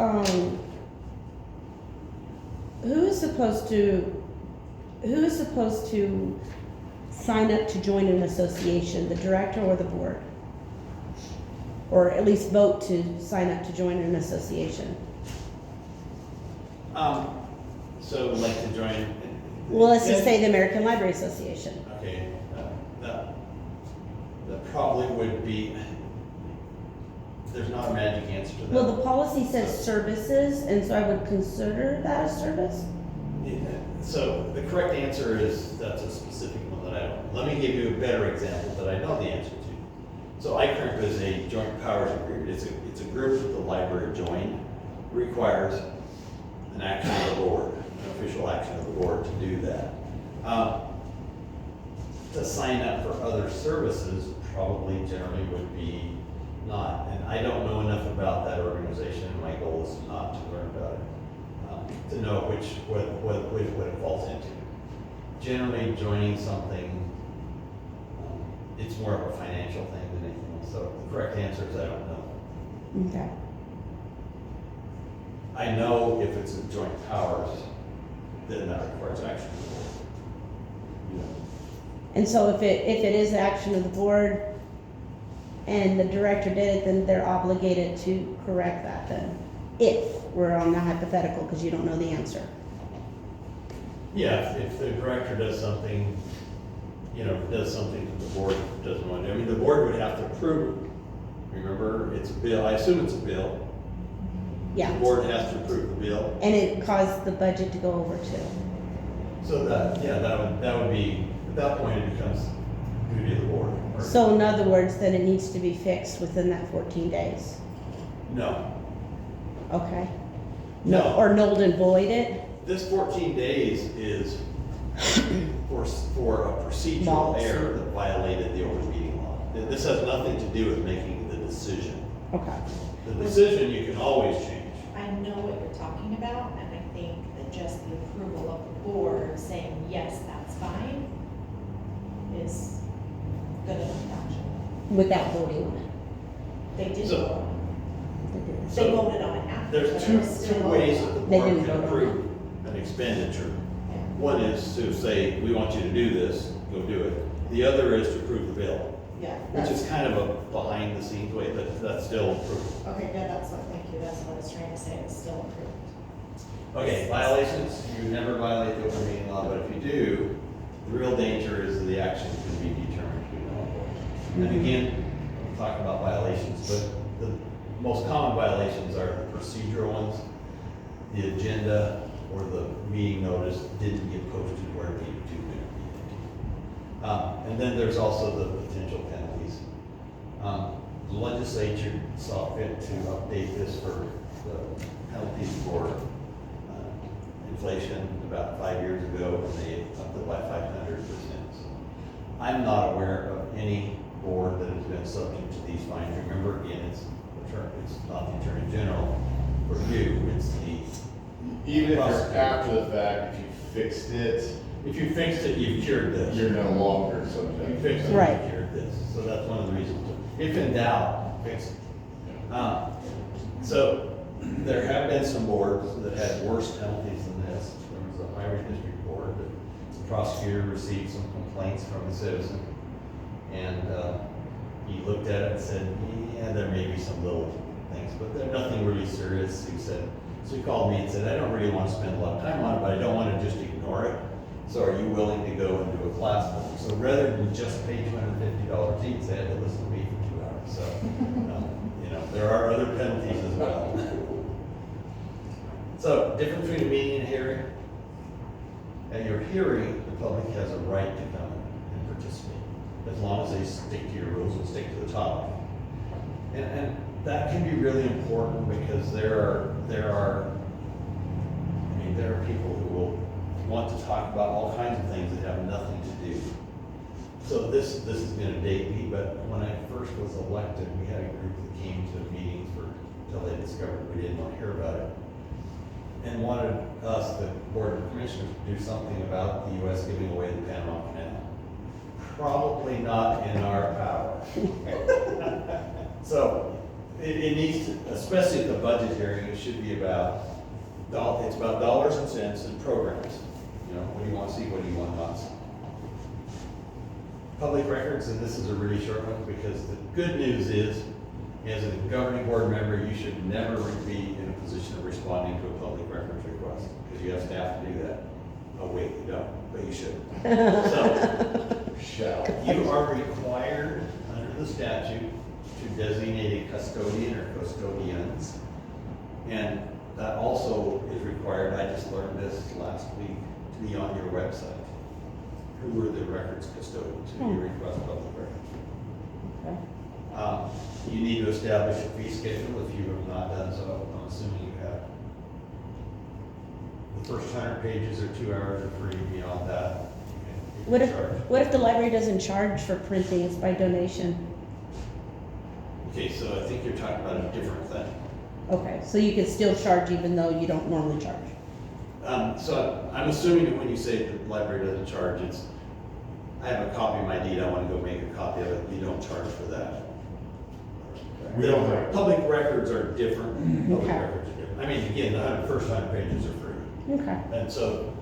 who is supposed to sign up to join an association, the director or the board? Or at least vote to sign up to join an association? So like to join. Well, let's just say the American Library Association. Okay, that probably would be, there's not a magic answer to that. Well, the policy says services, and so I would consider that a service? Yeah, so the correct answer is, that's a specific one that I don't. Let me give you a better example that I know the answer to. So ICRMP is a joint powers agreement. It's a group that the library joined, requires an action of the board, an official action of the board to do that. To sign up for other services probably generally would be not. And I don't know enough about that organization, and my goal is not to learn about it, to know what it falls into. Generally, joining something, it's more of a financial thing than anything else. So the correct answer is I don't know. Okay. I know if it's a joint powers, then that requires action of the board. And so if it is action of the board and the director did it, then they're obligated to correct that then? If we're on the hypothetical, because you don't know the answer. Yeah, if the director does something, does something that the board doesn't want to do. I mean, the board would have to approve it. Remember, it's a bill, I assume it's a bill. Yeah. The board has to approve the bill. And it caused the budget to go over too. So that would be, at that point it becomes duty of the board. Or- So in other words, then it needs to be fixed within that 14 days, No, okay? No. Or nulled and void it? this 14 days is for a procedural Laws. error that violated the open meeting law. This has nothing to do with making the decision. Okay. The decision you can always change. I know what you're talking about, and I think that just the approval of the board saying, yes, that's fine, is good enough action. Without voting on it? They did So- vote on it. So- They voted on it after. There's but two it was still ways voted that the on. They board didn't can vote on approve an expenditure. Yeah. One is to say, we want you to do this, go do it. The other is to approve the bill, Yeah. which that's- is kind of a behind the scenes way, but that's still approved. Okay, good, that's what, thank you, that's what I was trying to say, it's still approved. Okay, violations, you never violate the open meeting law, but if you do, the real danger is the action can be determined to be null and void. And again, we'll talk about violations, but the most common violations are the procedural ones. The agenda or the meeting notice didn't get posted where it needed to. And then there's also the potential penalties. The legislature saw fit to update this for the penalties for inflation about 5 years ago, and they upped it by 500%. So I'm not aware of any board that has been subject to these fines. Remember, again, it's not the Attorney General for you, it's the, Even if you're after the fact, if you fixed it, if you fixed it, you've cured this. you're no longer You subject. fixed it, Right. you cured this. So that's one of the reasons. If in doubt, fix it. So there have been some boards that had worse penalties than this. There was a highway district board that the prosecutor received some complaints from a citizen. And he looked at it and said, yeah, there may be some little things, but they're nothing really serious. He said, so he called me and said, I don't really want to spend a lot of time on it, but I don't want to just ignore it. So are you willing to go and do a class with me? So rather than just pay $250 each, they had to listen to me for 2 hours. So, there are other penalties as well. So, difference between a meeting and a hearing. At your hearing, the public has a right to come and participate, as long as they stick to your rules and stick to the topic. And that can be really important because there are people who will want to talk about all kinds of things that have nothing to do. So this is gonna date me, but when I first was elected, we had a group that came to meetings until they discovered we didn't want to hear about it. And wanted us, the Board of Commissioners, to do something about the US giving away the Panama Canal. Probably not in our power. So, it needs to, especially at the budget hearing, it should be about, it's about dollars and cents and programs. What do you want to see, what do you want not to see? Public records, and this is a really short one, because the good news is, as a governing board member, you should never be in a position of responding to a public records request, because you have staff to do that. Oh, wait, you don't, but you should. So, Shall. you are required, under the statute, to designate a custodian or custodians. And that also is required, I just learned this last week, to be on your website. Who are the records custodians, who you request public records. Okay. You need to establish a fee schedule if you have not done so. I'm assuming you have. The first 100 pages or 2 hours are free. Beyond that, you What can if, charge. what if the library doesn't charge for printing, it's by donation? Okay, so I think you're talking about a different thing. Okay, so you can still charge even though you don't normally charge? So I'm assuming that when you say the library doesn't charge, it's, I have a copy of my deed, I want to go make a copy of it. You don't charge for that. We don't have- Public records are different. Public Okay. records are different. I mean, again, the first 100 pages are free. Okay. And so,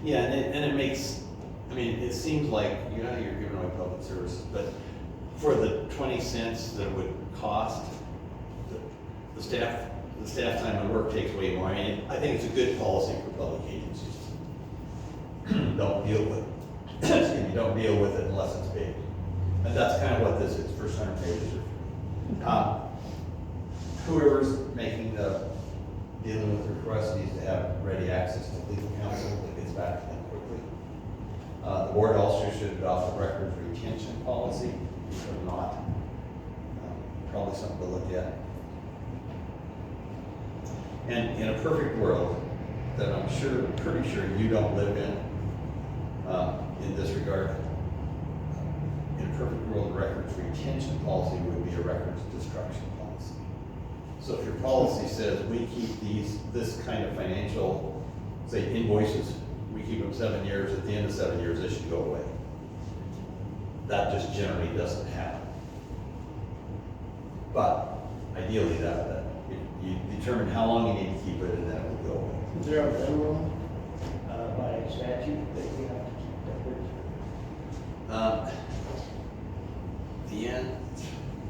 yeah, and it makes, I mean, it seems like, you're giving away public services, but for the 20 cents that it would cost, the staff time and work takes way more. I mean, I think it's a good policy for public agencies. Don't deal with it unless it's paid. And that's kind of what this is, first 100 pages are. Whoever's dealing with requests needs to have ready access to legal counsel that gets back to them quickly. The Board also should adopt a records retention policy, or not. Probably something to look at. And in a perfect world, that I'm pretty sure you don't live in this regard, in a perfect world, the records retention policy would be a records destruction policy. So if your policy says we keep this kind of financial, say invoices, we keep them 7 years, at the end of 7 years, they should go away. That just generally doesn't happen. But ideally, that you determine how long you need to keep it, and then it will go away. Is there a minimum, by statute that we have to keep records?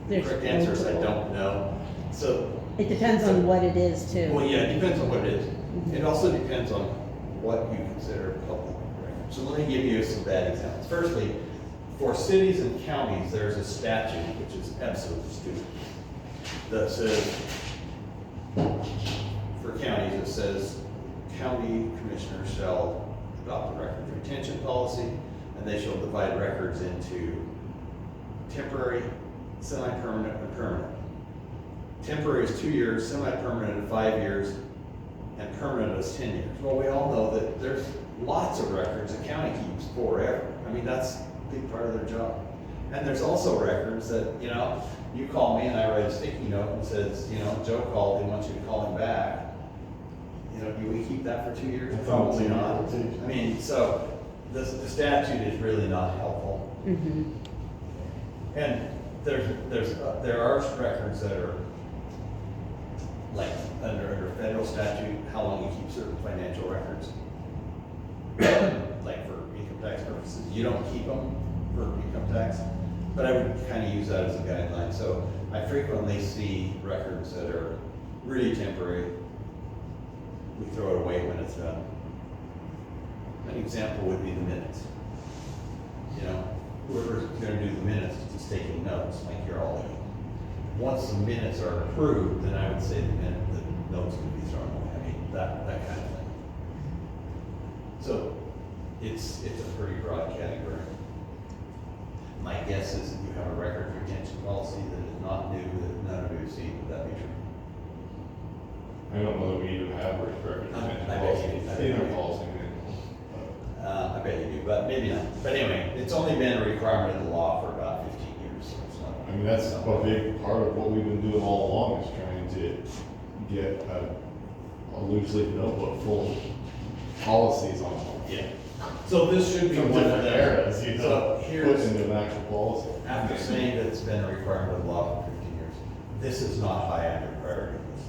There's Correct answer is I multiple. don't know. So, It depends on what it is too. well, yeah, it depends on what it is. It also depends on what you consider public record. So let me give you some bad examples. Firstly, for cities and counties, there's a statute, which is absolutely stupid, that says, for counties, it says, county commissioners shall adopt a record retention policy, and they shall divide records into temporary, semi-permanent, and permanent. Temporary is 2 years, semi-permanent is 5 years, and permanent is 10 years. Well, we all know that there's lots of records the county keeps forever. I mean, that's a big part of their job. And there's also records that, you call me and I write a sticky note and says, Joe called, he wants you to call him back. Do we keep that for 2 years? Probably not. I mean, so the statute is really not helpful. Mm-hmm. And there are records that are like under federal statute, how long you keep certain financial records. Like for income tax purposes, you don't keep them for income tax, but I would kind of use that as a guideline. So I frequently see records that are really temporary. We throw it away when it's done. An example would be the minutes. Whoever's gonna do the minutes is just taking notes, like you're all doing. Once the minutes are approved, then I would say the notes could be thrown away. I mean, that kind of thing. So it's a pretty broad category. My guess is that you have a record retention policy that is not new, that none of you have seen. Would that be true? I don't know that we even have a record retention I bet policy. you do. It's in our policy manual. I bet you do, but maybe not. But anyway, it's only been a requirement of the law for about 15 years. So it's not, I mean, that's a big part of what we've been doing all along, is trying to get a loose leaf notebook full of policies on them. yeah. So this should be From one of different them. eras, So put here's, into an actual policy. after saying that it's been a requirement of the law for 15 years, this is not high on your priority list.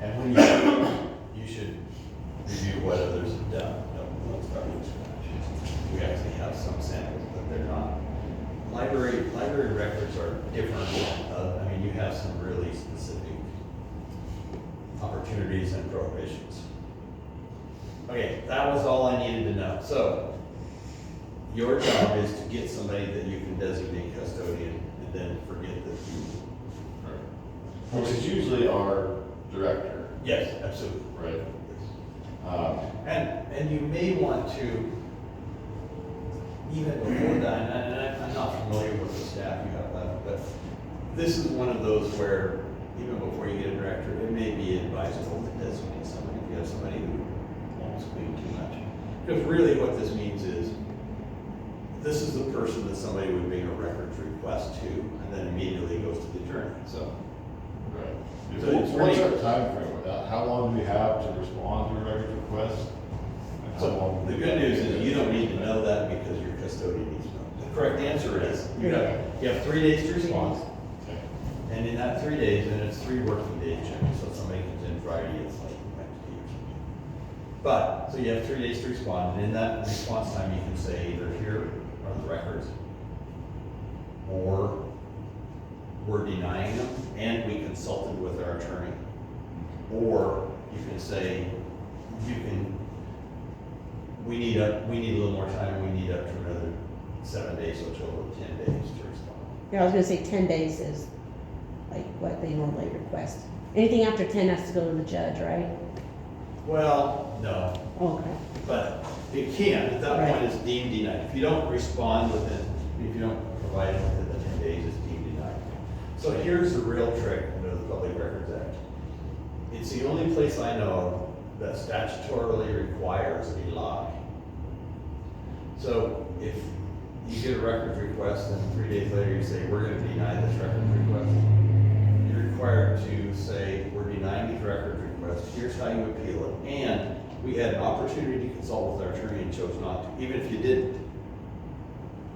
And when you should review what others have done. Don't start from scratch. We actually have some samples, but they're not. Library records are different. I mean, you have some really specific opportunities and prohibitions. Okay, that was all I needed to know. So, your job is to get somebody that you can designate custodian, and then forget that you are. Which is usually our director, Yes, absolutely. right? And you may want to, even before that, and I'm not familiar with the staff you have left, but this is one of those where, even before you get a director, it may be advisable to designate somebody, if you have somebody who won't speak too much. Because really what this means is, this is the person that somebody would make a records request to, and then immediately goes to the attorney, so. Right. So it's What's really- our time frame with that? How long do we have to respond to a record request? And how So long the do we good have news to is do you that? don't need to know that because your custodian needs to know. The correct answer is, you Yeah. have 3 days to respond. Okay. And in that 3 days, and it's 3 working days generally, so if somebody comes in Friday, it's like Wednesday or something. But, so you have 3 days to respond, and in that response time, you can say either here are the records, or we're denying them, and we consulted with our attorney. Or you can say, we need a little more time, we need up to another 7 days, so total of 10 days to respond. Yeah, I was gonna say 10 days is like what they normally request. Anything after 10 has to go to the judge, right? Well, no, Okay. but It can, at that Right. point, it's deemed denied. If you don't respond within, if you don't provide it within the 10 days, it's deemed denied. So here's the real trick under the Public Records Act. It's the only place I know that statutorily requires a log. So if you get a records request and 3 days later you say, we're gonna deny this records request, you're required to say, we're denying these records requests, here's how you appeal it. And we had an opportunity to consult with our attorney and chose not to, even if you didn't.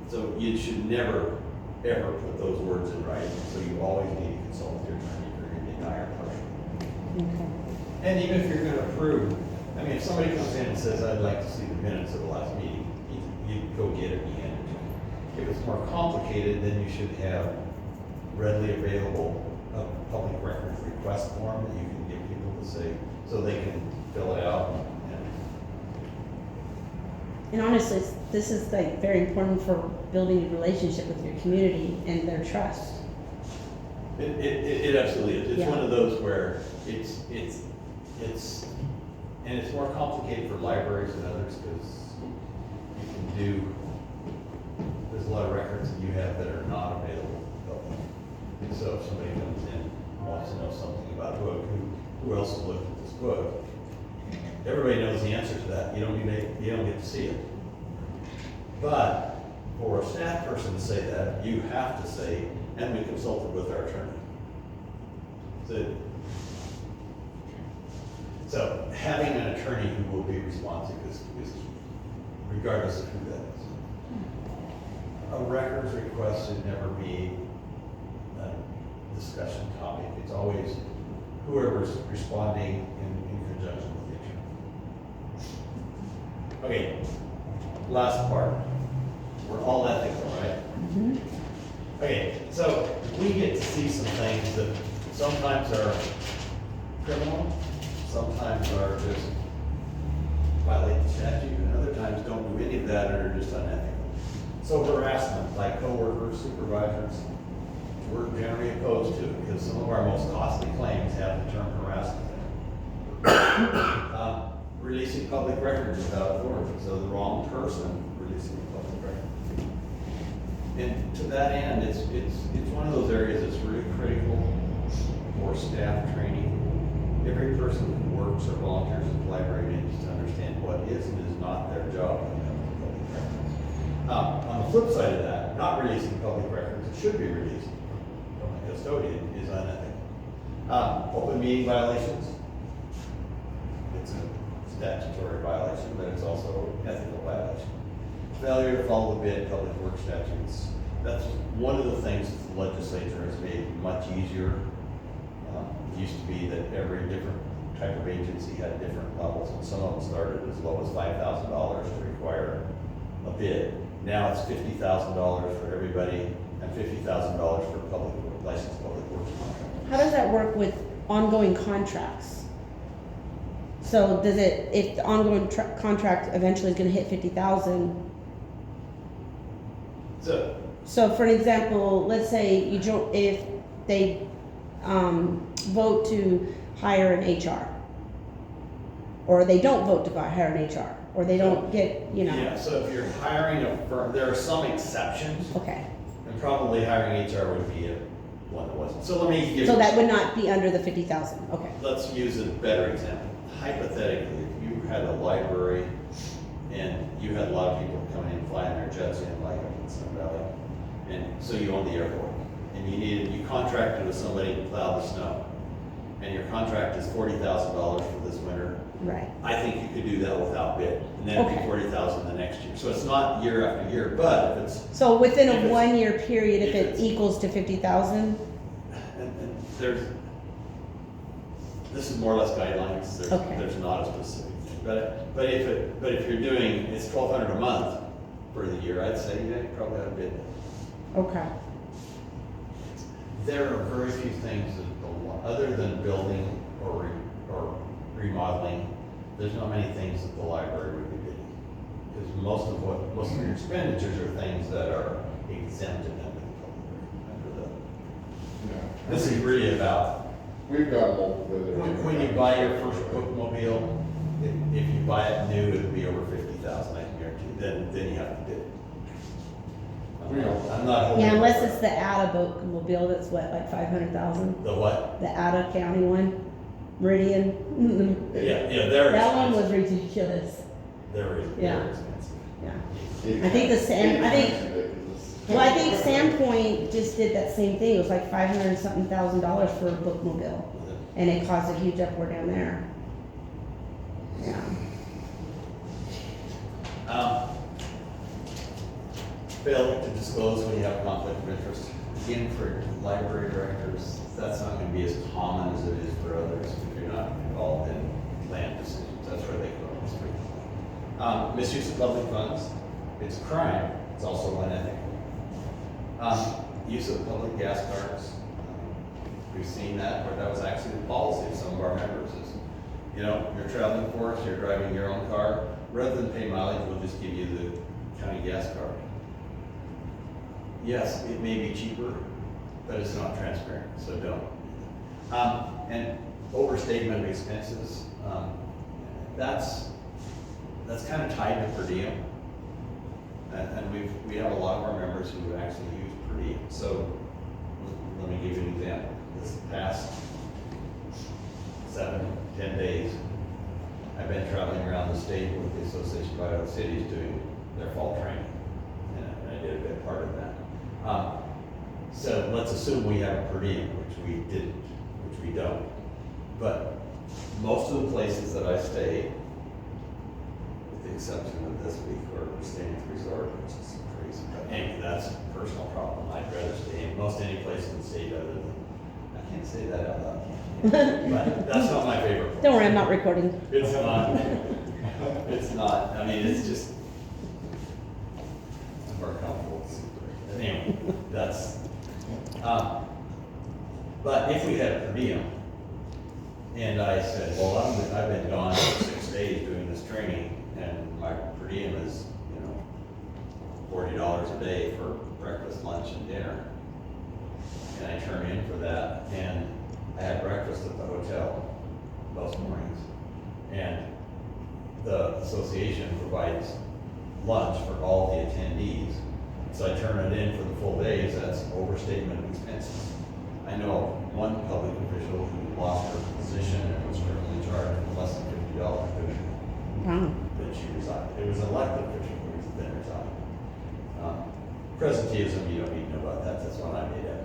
So you should never, ever put those words in writing, so you always need to consult with your attorney if you're gonna deny or partial. Okay. And even if you're gonna approve, I mean, if somebody comes in and says, I'd like to see the minutes of the last meeting, you go get it and you hand it to them. If it's more complicated, then you should have readily available a public records request form that you can give people to say, so they can fill it out. And honestly, this is like very important for building a relationship with your community and their trust. It absolutely is. It's Yeah. one of those where and it's more complicated for libraries and others because you can do, there's a lot of records that you have that are not available public. And so if somebody comes in and wants to know something about a book, who else has looked at this book? Everybody knows the answer to that. You don't get to see it. But for a staff person to say that, you have to say, and we consulted with our attorney. So having an attorney who will be responsive is regardless of who that is. A records request should never be a discussion topic. It's always whoever's responding in conjunction with the attorney. Okay, last part. We're all ethical, right? Mhm. Okay, so we get to see some things that sometimes are criminal, sometimes are just violate the statute, and other times don't do any of that and are just unethical. So harassment, like coworkers, supervisors, we're generally opposed to it because some of our most costly claims have the term harassment in it. Releasing public records without authority, so the wrong person releasing the public record. And to that end, it's one of those areas that's really critical for staff training. Every person who works or volunteers at the library needs to understand what is and is not their job when it comes to public records. On the flip side of that, not releasing public records that should be released from a custodian is unethical. Open meeting violations. It's a statutory violation, but it's also an ethical violation. Failure to follow the bid public works statutes. That's one of the things that the legislature has made much easier. It used to be that every different type of agency had different levels, and some of them started as low as $5,000 to require a bid. Now it's $50,000 for everybody and $50,000 for licensed public works contractors. How does that work with ongoing contracts? So does it, if the ongoing contract eventually is gonna hit 50,000? So for an example, let's say if they vote to hire an HR, or they don't vote to hire an HR, or they don't get, Yeah, so if you're hiring a firm, there are some exceptions, Okay, and probably hiring HR would be one that wasn't. So let me give so you, that would not be under the 50,000, okay. let's use a better example. Hypothetically, if you had a library and you had a lot of people coming in, flying their jets in, like in Sun Valley, and so you own the airport, and you contracted with somebody to plow the snow, and your contract is $40,000 for this winter. Right, I think you could do that without bid, and then it'd be Okay. 40,000 the next year. So it's not year after year, but if it's, so within If a it's- 1 year period, if if it it's- equals to 50,000, and there's, this is more or less guidelines, Okay. there's not a specific thing. But if you're doing, it's $1,200 a month for the year, I'd say, yeah, you probably ought to bid that. okay, There are very few things that, other than building or remodeling, there's not many things that the library would be bidding. Because most of your expenditures are things that are exempted under the public record. This is really about, We've got multiple. when you buy your first bookmobile, if you buy it new, it'll be over $50,000. 500,000, I can guarantee, then you have to bid. Yeah. I'm not holding. Yeah, unless it's the Ada bookmobile that's what, like 500,000? The what? The Ada County one, Meridian. Yeah, they're That one expensive. was ridiculous. They're Yeah. expensive. Yeah. I think the Sam, I think, well, I think Sandpoint just did that same thing. It was like 500 and something thousand dollars for a bookmobile. And it caused a huge uproar down there. Yeah. Failure to disclose when you have conflict of interest. Again, for library directors, that's not gonna be as common as it is for others if you're not involved in land decisions. That's where they go on the street. Misuse of public funds, it's a crime, it's also unethical. Use of public gas cards, we've seen that, where that was actually the policy of some of our members is, you know, you're traveling for us, you're driving your own car, rather than pay mileage, we'll just give you the county gas card. Yes, it may be cheaper, but it's not transparent, so don't. And overstatement of expenses, that's kind of tied to per diem. And we have a lot of our members who actually use per diem. So let me give you an example. This past 7-10 days, I've been traveling around the state with the Association of Idaho Cities doing their fall training. And I did a big part of that. So let's assume we have a per diem, which we didn't, which we don't. But most of the places that I stay, with the exception of this week where we're staying at the resort, which is crazy. But anyway, that's a personal problem. I'd rather stay in most any place in the state other than, I can't say that out loud. But that's not my favorite place. Don't worry, I'm not recording. It's not. It's not. I mean, it's just, I'm more comfortable. Anyway, that's, but if we had a per diem, and I said, well, I've been gone for 6 days doing this training, and my per diem is, you know, $40 a day for breakfast, lunch, and dinner, and I turn in for that, and I have breakfast at the hotel most mornings, and the association provides lunch for all the attendees. So I turn it in for the full days, that's overstatement of expenses. I know one public official who lost her position and was currently charged with less than $50 doing it. Wow. Then she resigned. It was an elected official who then resigned. Presenteeism, you don't need to know about that, that's one I made up.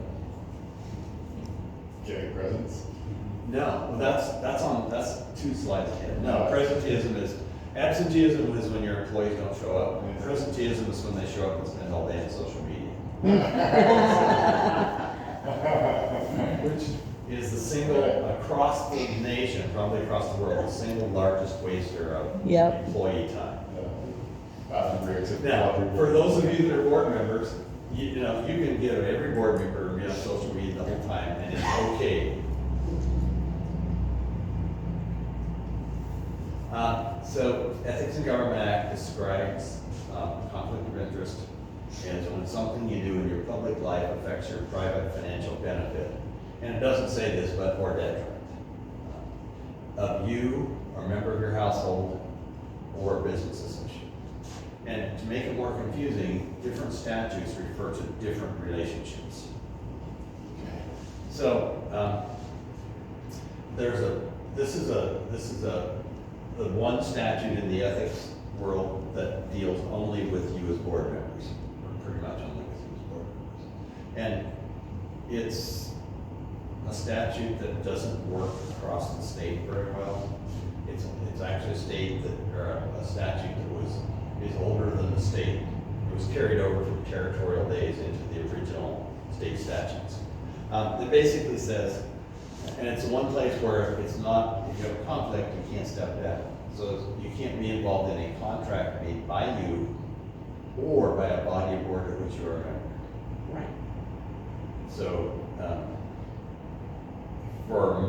Getting presents? No, well, that's 2 slides ahead. No, presenteeism is, absenteeism is when your employees don't show up. Presenteeism is when they show up and spend all day on social media. Which is the single, across the nation, probably across the world, the single largest waster of Yep. employee time. Bathroom breaks. Now, for those of you that are board members, you know, you can get every board member to be on social media the whole time, and it's okay. So Ethics in Government Act describes conflict of interest as when something you do in your public life affects your private financial benefit. And it doesn't say this, but or detriment of you or member of your household or a business associate. And to make it more confusing, different statutes refer to different relationships. So this is the one statute in the ethics world that deals only with you as board members, or pretty much only with you as board members. And it's a statute that doesn't work across the state very well. It's actually a state that, or a statute that is older than the state. It was carried over from territorial days into the original state statutes. It basically says, and it's one place where it's not, if you have a conflict, you can't step down. So you can't be involved in a contract made by you or by a body of board of which you are a member. Right. So for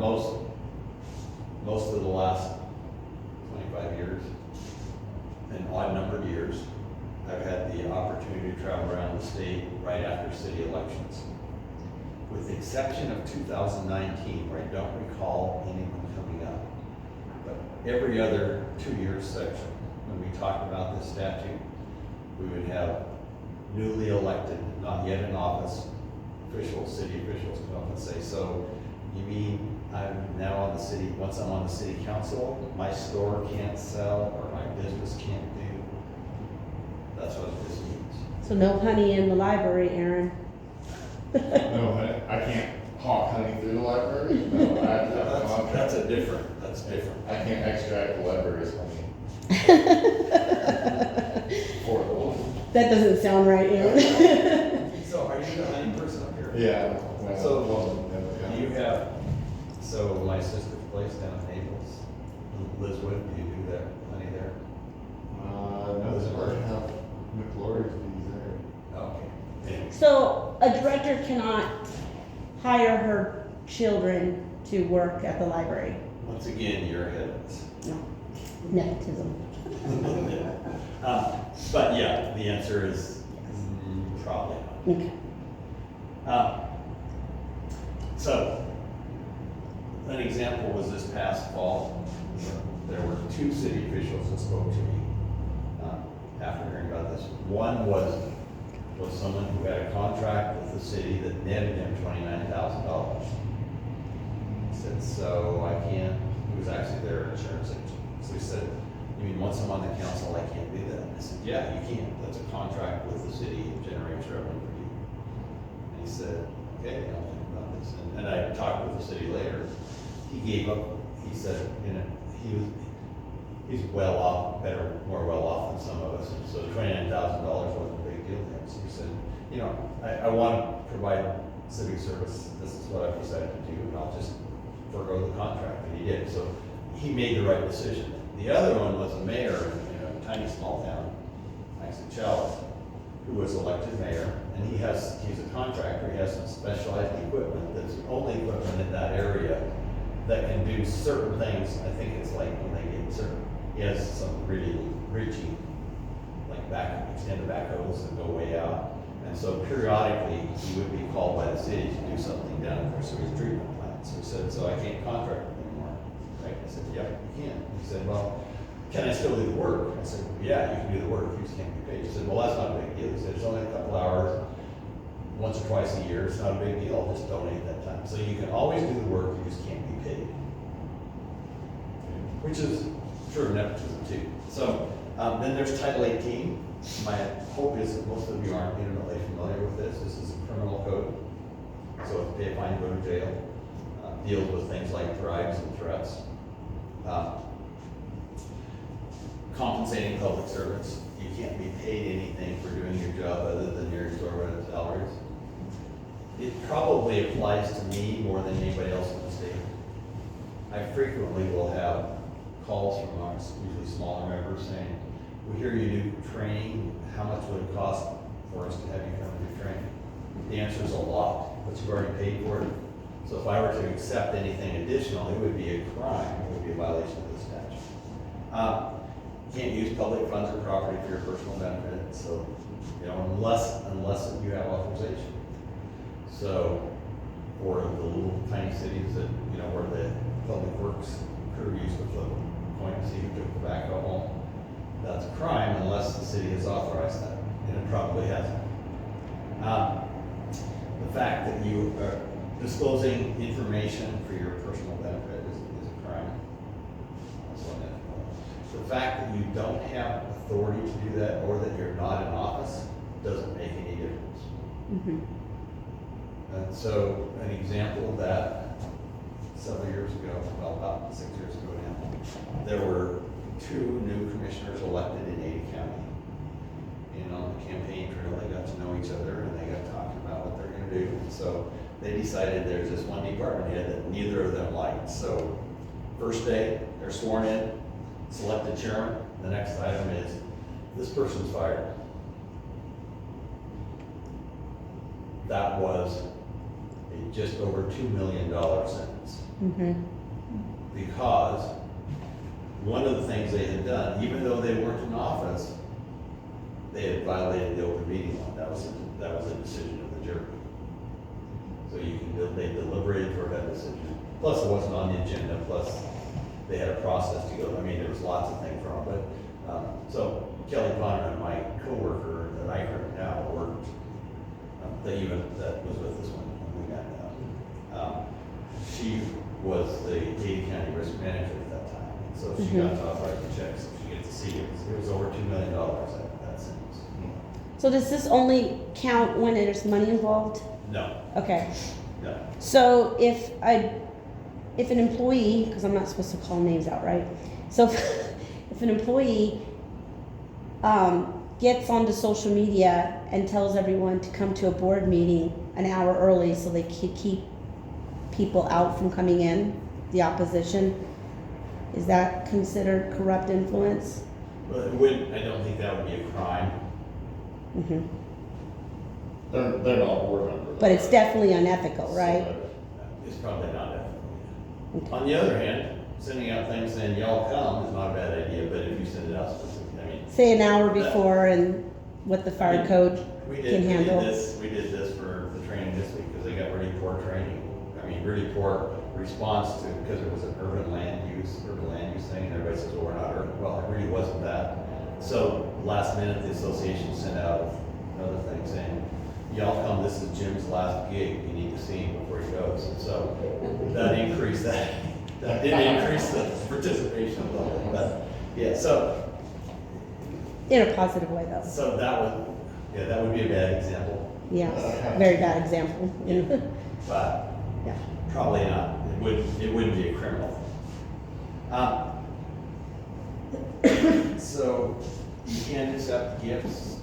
most of the last 25 years, an odd number of years, I've had the opportunity to travel around the state right after city elections. With the exception of 2019, where I don't recall anyone coming up. But every other 2 year section, when we talked about this statute, we would have newly elected, not yet in office, officials, city officials come up and say, so you mean I'm now on the city, once I'm on the city council, my store can't sell or my business can't do? That's what this means. So no honey in the library, Aaron. No, I can't hawk honey through the library. No, I have to have a contract. That's different. I can't extract the library's honey. Horrible. That doesn't sound right, Aaron. So are you the honey person up here? Yeah. Well, So, well, do you have, so my sister's place down in Naples, Lizwood, do you do that honey there? no, there's already have McLaury's bees there. Okay. Anyway. So a director cannot hire her children to work at the library. Once again, you're ahead of us. No, nepotism. But yeah, the answer is probably not. Okay. So, an example was this past fall. There were two city officials that spoke to me after hearing about this. One was someone who had a contract with the city that netted him $29,000. He said, so I can't, he was actually their insurance agent. So he said, you mean once I'm on the council, I can't do that? I said, yeah, you can. That's a contract with the city, it generates revenue for you. And he said, okay, I'll think about this. And I talked with the city later. He gave up, he said, you know, he's well off, more well off than some of us. And so $29,000 wasn't a big deal to him. So he said, you know, I want to provide civic service. This is what I've decided to do, and I'll just forego the contract. And he did. So he made the right decision. The other one was a mayor in a tiny small town, ICRMP, who was elected mayor, and he's a contractor. He has some specialized equipment that's the only equipment in that area that can do certain things. I think it's like when they get certain, he has some really reaching, like extended backhoes that go way out. And so periodically, he would be called by the city to do something down at their sewage treatment plant. So he said, so I can't contract with anymore. Right? I said, yep, you can. He said, well, can I still do the work? I said, yeah, you can do the work, you just can't be paid. He said, well, that's not a big deal. He said, it's only a couple hours, once or twice a year, it's not a big deal, I'll just donate that time. So you can always do the work, you just can't be paid. Which is true of nepotism too. So then there's Title 18. My hope is that most of you aren't intimately familiar with this. This is a criminal code. So if pay a fine, go to jail. Deals with things like bribes and threats. Compensating public servants. You can't be paid anything for doing your job other than your exorbitant salaries. It probably applies to me more than anybody else in the state. I frequently will have calls from our usually smaller members saying, we hear you do training, how much would it cost for us to have you come and do training? The answer is a lot, but you've already paid for it. So if I were to accept anything additional, it would be a crime, it would be a violation of the statute. You can't use public funds or property for your personal benefit, so, you know, unless you have authorization. So, for the little tiny cities that, you know, where the public works crew used to flip a coin to see who took the tobacco home, that's a crime unless the city has authorized that, and it probably hasn't. The fact that you are disclosing information for your personal benefit is a crime. That's one that. The fact that you don't have authority to do that or that you're not in office doesn't make any difference. Mm-hmm. And so an example of that, several years ago, well, about 6 years ago now, there were 2 new commissioners elected in Ada County. And on the campaign trail, they got to know each other and they got talking about what they're gonna do. And so they decided there's this one department head that neither of them liked. So first day, they're sworn in, selected chairman. The next item is, this person's fired. That was a just over $2 million sentence. Mm-hmm. Because one of the things they had done, even though they weren't in office, they had violated the open meeting law. That was a decision of the jury. So they deliberated for that decision. Plus, it wasn't on the agenda. Plus, they had a process to go. I mean, there was lots of things wrong, but So Kelly Bonner and my coworker that I currently now worked, that was with us when we met. She was the Dade County risk manager at that time. So she got to authorize the checks, so she gets to see it. It was over $2 million that sentence. So does this only count when there's money involved? No, Okay. no. So if an employee, because I'm not supposed to call names out, right? So if an employee gets onto social media and tells everyone to come to a board meeting an hour early so they can keep people out from coming in, the opposition, is that considered corrupt influence? Well, it wouldn't, I don't think that would be a crime. Mm-hmm. They're not board members. But it's definitely unethical, right? It's probably not ethical. Okay. On the other hand, sending out things saying y'all come is not a bad idea, but if you send it out specifically, I mean. Say an hour before and what the fire code can handle. We did this for the training this week because they got really poor training. I mean, really poor response to, because it was an urban land use thing, and everybody says, well, we're not urban. Well, it really wasn't that. So last minute, the association sent out another thing saying, y'all come, this is Jim's last gig, you need to see him before he goes. And so that increased that did increase the participation level. But yeah, so In a positive way, though. so that would be a bad example. Yeah, very bad example. But Yeah. probably not. It wouldn't be a criminal. So you can't accept gifts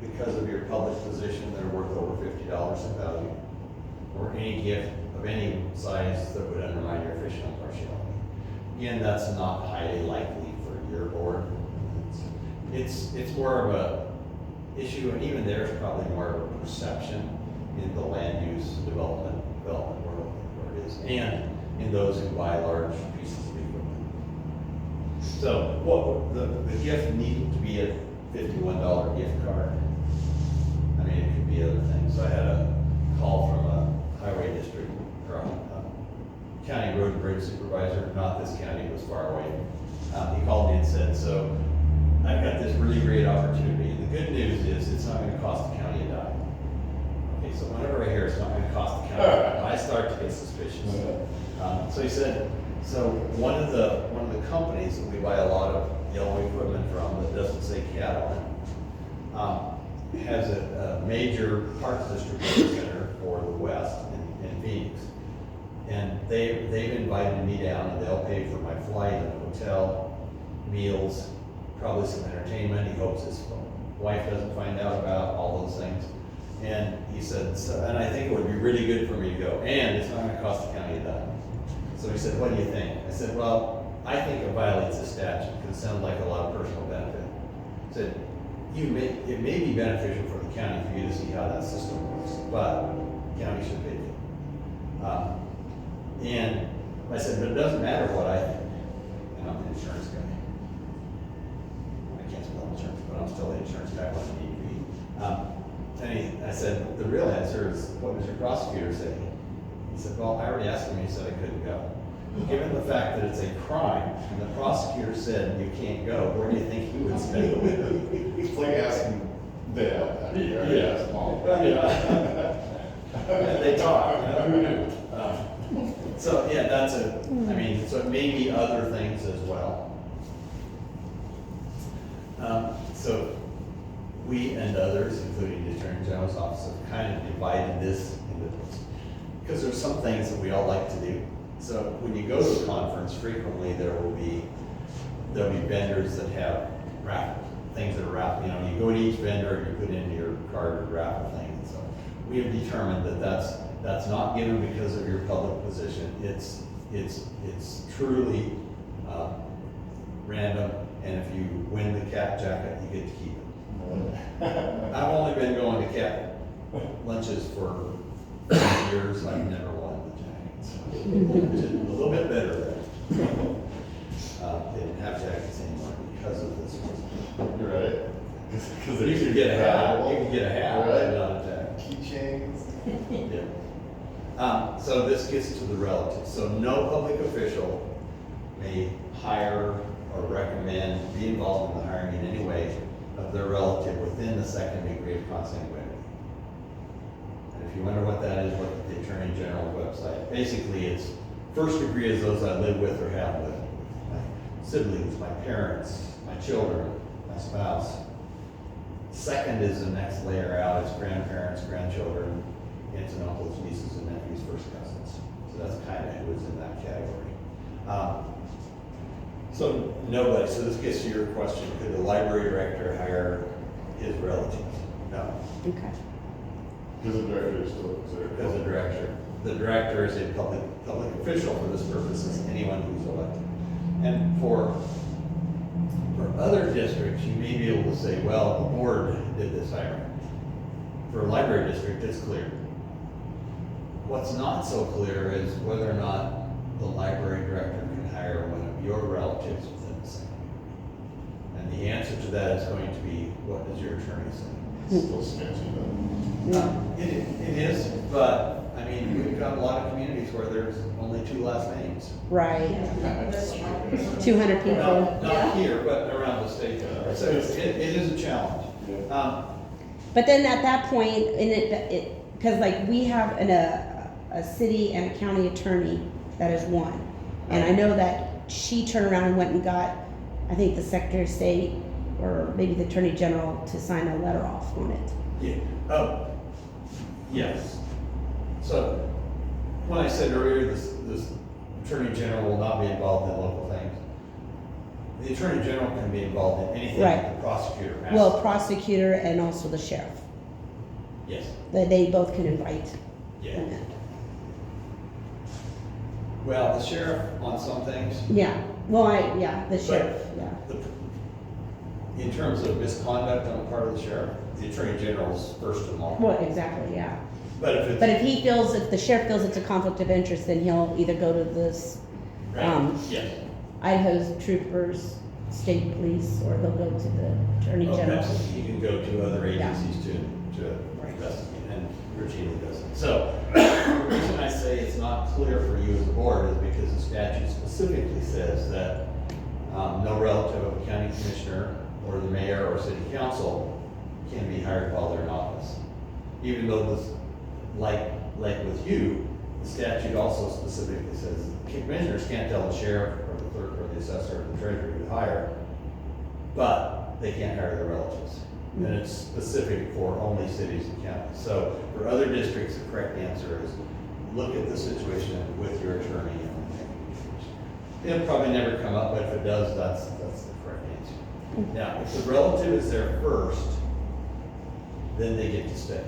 because of your public position that are worth over $50 in value, or any gift of any size that would undermine your official impartiality. Again, that's not highly likely for your board. It's more of a issue, and even there's probably more of a perception in the land use development world where it is, and in those who buy large pieces of equipment. So the gift needed to be a $51 gift card. I mean, it could be other things. So I had a call from a highway district, or a county road and bridge supervisor, not this county, it was far away. He called me and said, so I've got this really great opportunity. The good news is it's not gonna cost the county a dime. Okay, so whenever I hear it's not gonna cost the county a dime, I start to get suspicious. So he said, so one of the companies that we buy a lot of yellow equipment from that doesn't say CAT on it, has a major parts distribution center for the West in Phoenix. And they've invited me down, and they'll pay for my flight and hotel, meals, probably some entertainment. He hopes his wife doesn't find out about all those things. And he said, and I think it would be really good for me to go, and it's not gonna cost the county a dime. So he said, what do you think? I said, well, I think it violates the statute, because it sounds like a lot of personal benefit. He said, it may be beneficial for the county for you to see how that system works, but the county should pay for it. And I said, but it doesn't matter what I think. And I'm an insurance guy. I can't spell insurance, but I'm still an insurance guy when I need to be. And I said, the real answer is, what does your prosecutor say? He said, well, I already asked him, he said I couldn't go. Given the fact that it's a crime, and the prosecutor said you can't go, where do you think he would stay? It's like asking Dad. Yeah. Mom. And they talk, you know? So, yeah, I mean, so it may be other things as well. So we and others, including the Attorney General's office, have kind of divided this into this. Because there's some things that we all like to do. So when you go to a conference, frequently there'll be vendors that have raffle things that are raffle. You know, you go to each vendor and you put in your card or raffle thing. And so we have determined that that's not given because of your public position. It's truly random, and if you win the cap jacket, you get to keep it. I've only been going to cap lunches for 5 years. I've never won the jacket, so a little bit better there. They didn't have jackets anymore because of this one. You're right. Because You can get a hat. You can get a hat, but not a jacket. Keychains. Yeah. So this gets to the relatives. So no public official may hire or recommend, be involved in the hiring in any way of their relative within the second degree of consanguinity. And if you wonder what that is, look at the Attorney General's website. Basically, it's first degree is those I live with or have lived with. My siblings, my parents, my children, my spouse. Second is the next layer out, it's grandparents, grandchildren, aunts and uncles, nieces and nephews, first cousins. So that's kind of who is in that category. So nobody, so this gets to your question, could the library director hire his relative? No, Okay. Because the director is still considered. because the director is a public official for this purpose, as anyone who's elected. And for other districts, you may be able to say, well, the board did this hiring. For a library district, it's clear. What's not so clear is whether or not the library director can hire one of your relatives within the same. And the answer to that is going to be, what does your attorney say? Still sketchy though. It is, but, I mean, we've got a lot of communities where there's only 2 last names. Right. That's true. 200 people. Not here, but around the state. So it is a challenge. But then at that point, because like we have a city and a county attorney that is one. And I know that she turned around and went and got, I think, the Secretary of State or maybe the Attorney General to sign a letter off on it. Yeah, yes. So, when I said earlier, this Attorney General will not be involved in local things, the Attorney General can be involved in anything Right. that the prosecutor asks. Well, prosecutor and also the sheriff. Yes, They both can invite. yeah. on that. Well, the sheriff on some things, Yeah, well, the sheriff, yeah. in terms of misconduct on the part of the sheriff, the Attorney General's first of all. Well, exactly, yeah. But if it's. But if the sheriff feels it's a conflict of interest, then he'll either go to this, Right, yes. Idaho's troopers, state police, or they'll go to the attorney Oh, general. absolutely. You can go to other Yeah. agencies to investigate, and routinely does it. So, the reason I say it's not clear for you as a board is because the statute specifically says that no relative of a county commissioner or the mayor or city council can be hired while they're in office. Even though this, like with you, the statute also specifically says commissioners can't tell the sheriff or the clerk or the assessor or the treasurer who to hire, but they can't hire their relatives. And it's specific for only cities and counties. So for other districts, the correct answer is look at the situation with your attorney and make a decision. It'll probably never come up, but if it does, that's the correct answer. Now, if the relative is there first, then they get to stay.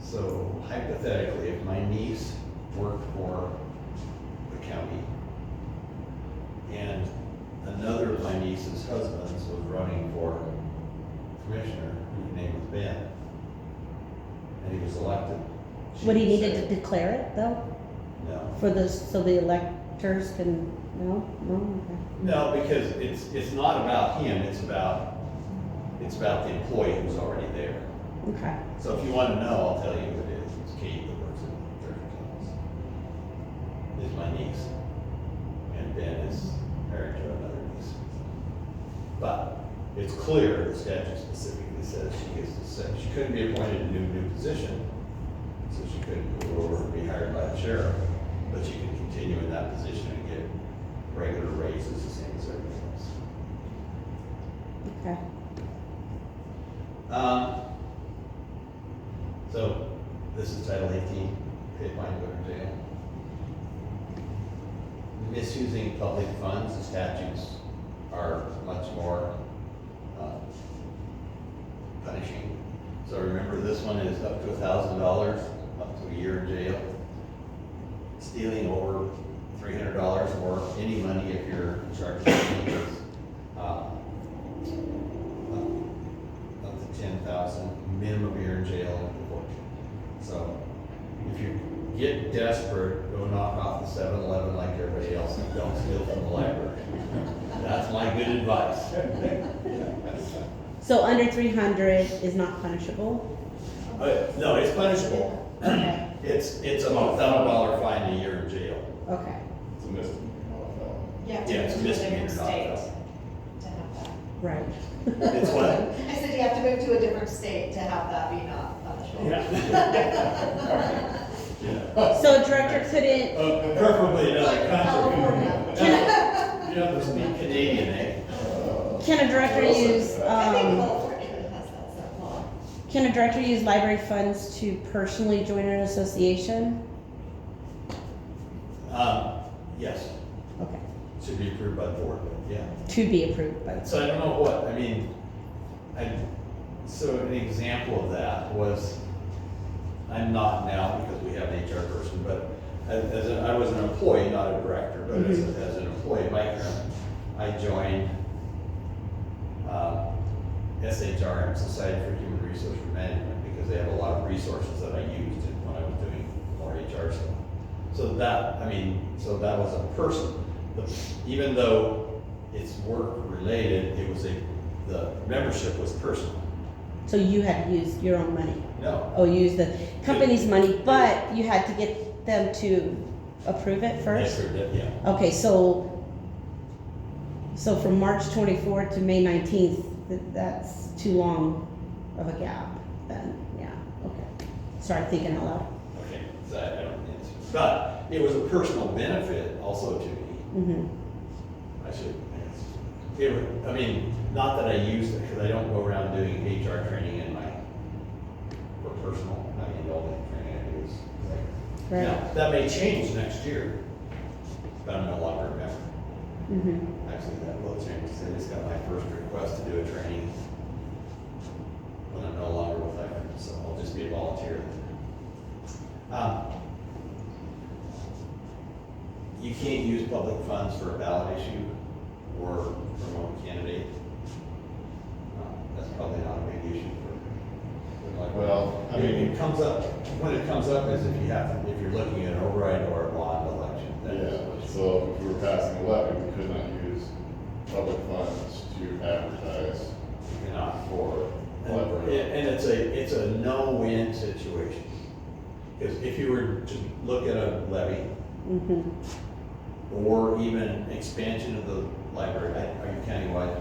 So hypothetically, if my niece worked for the county and another of my niece's husbands was running for commissioner, whose name was Ben, and he was elected. she Would he would need say, to declare it though, No. so the electors can, no? Okay. No, because it's not about him, it's about the employee who's already there. Okay, So if you want to know, I'll tell you who it is. It's Kate that works in the treasurer's office. Is my niece. And Ben is married to another niece. But it's clear, the statute specifically says she gets to stay. She couldn't be appointed to a new position, so she couldn't go over and be hired by the sheriff, but she could continue in that position and get regular raises the same as everybody else. okay. So, this is Title 18, paid fine, go to jail. Misusing public funds, the statutes are much more punishing. So remember, this one is up to $1,000, up to a year in jail. Stealing over $300 or any money if you're charged with is up to $10,000, minimum year in jail and deportation. So if you get desperate, go knock off the 7-Eleven like everybody else and don't steal from the library. That's my good advice. So under 300 is not punishable? No, it's punishable. Okay, It's a $1,000 fine, a year in jail. okay. It's a misdemeanor, not a felony. You have to Yeah, move it's a to a misdemeanor, different not state a- to have that. Right. It's what? I said you have to move to a different state to have that be not punishable. Yeah. So a director couldn't, Preferably another Like country. California. You have to speak Canadian, eh? can a director use, I think California has that law. can a director use library funds to personally join an association? Yes, Okay, should be approved by the board, but yeah. to be approved by the. So I don't know what, I mean, so an example of that was, I'm not now because we have an HR person, but I was an employee, not a director, but as an employee of ICRMP, I joined SHRM, Society for Human Resource Management, because they have a lot of resources that I used when I was doing more HR stuff. So that, I mean, so that was a person. Even though it's work related, it was the membership was personal. So you had to use your own money? No, Oh, you used the company's money, but you had to get them to approve it they first? approved it, yeah. Okay, so from March 24th to May 19th, that's too long of a gap then, yeah, okay. Sorry, thinking out loud. Okay, so I don't answer. But it was a personal benefit also to me. Mm-hmm, I should, it was, I mean, not that I used it, because I don't go around doing HR training in for personal, I mean, the only training I do is like. right, Now, that may change next year, but I'm no longer a member. mm-hmm, Actually, that will change, because I just got my first request to do a training when I'm no longer with ICRMP, so I'll just be a volunteer. You can't use public funds for a ballot issue or promote a candidate. That's probably not a big issue for. Well, I mean- It comes up, when it comes up is if you're looking at an override or a bond election. That's Yeah, what- so if we were passing a levy, we could not use public funds to advertise You cannot. for And library. and it's a no-win situation. Because if you were to look at a levy mm-hmm, or even expansion of the library, are you countywide?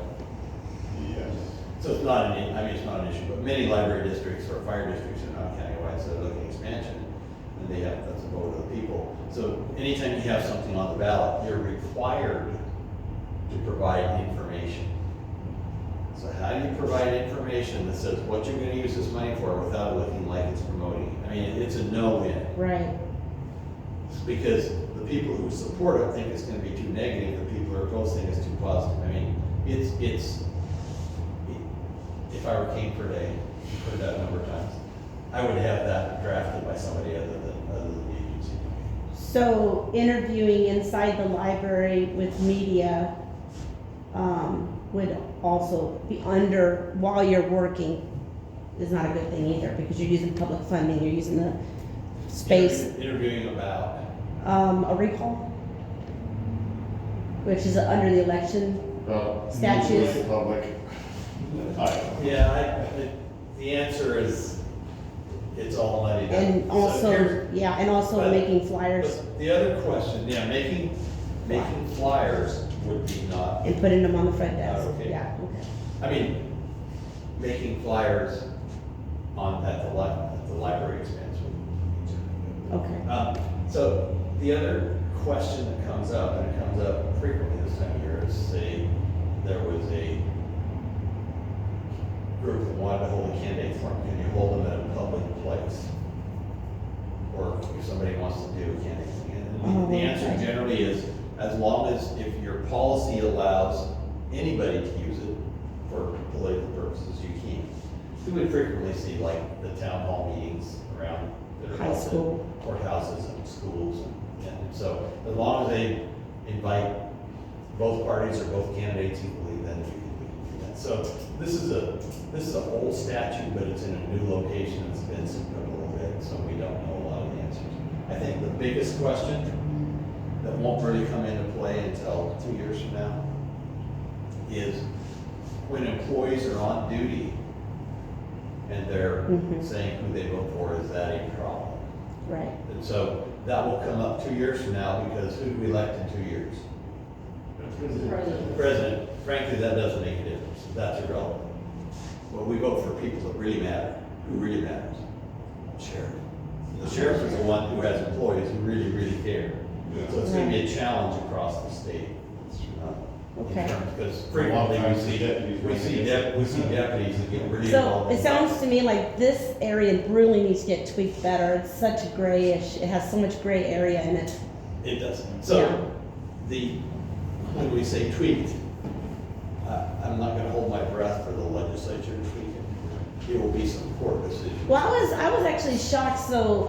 Yes. So it's not it's not an issue, but many library districts or fire districts are not countywide, so they're looking at expansion. And that's a vote of the people. So anytime you have something on the ballot, you're required to provide information. So how do you provide information that says what you're gonna use this money for without it looking like it's promoting? I mean, it's a no-win. right, Because the people who support it think it's gonna be too negative, the people who are opposed think it's too positive. I mean, if I were king for a day, heard that a number of times, I would have that drafted by somebody other than the agency. so interviewing inside the library with media, would also be while you're working, is not a good thing either, because you're using public funding, you're using the space. Interviewing about, A recall, which is under the election. Well, Statutes. usually public. yeah, the answer is, it's all muddied up. And So also, here's- yeah, and also but- making flyers But the other question, yeah, making flyers would be not, and putting them on the front desk, Okay. yeah, okay. I mean, making flyers at the library expense would be generally Okay, good. So the other question that comes up, and it comes up frequently this time of year, is say there was a group that wanted to hold a candidate forum, can you hold them at a public place? Or if somebody wants to do a candidate thing, and the answer okay. generally is, as long as if your policy allows anybody to use it for political purposes, you can. We would frequently see like the town hall meetings around that are High held in school. courthouses and schools, and so as long as they invite both parties or both candidates equally, then we can do that. So this is a old statute, but it's in a new location, it's been souped up a little bit, so we don't know a lot of the answers. I think the biggest question that won't really come into play until 2 years from now is when employees are on duty and they're Mhm. saying who they vote for, is that a problem? right, And so that will come up 2 years from now, because who do we elect in 2 years? President, frankly, that doesn't make a difference. That's irrelevant. Well, we vote for people that really matter, who really matters. Sheriff. The sheriff is the one who has employees who really, really care. So it's gonna be a challenge across the state. Okay. Because frequently we see deputies that get really So involved. it sounds to me like this area really needs to get tweaked better. It's such a grayish, it has so much gray area in it. It does. Yeah. So when we say tweaked, I'm not gonna hold my breath for the legislature to tweak it. It will be some court decision. Well, I was actually shocked. So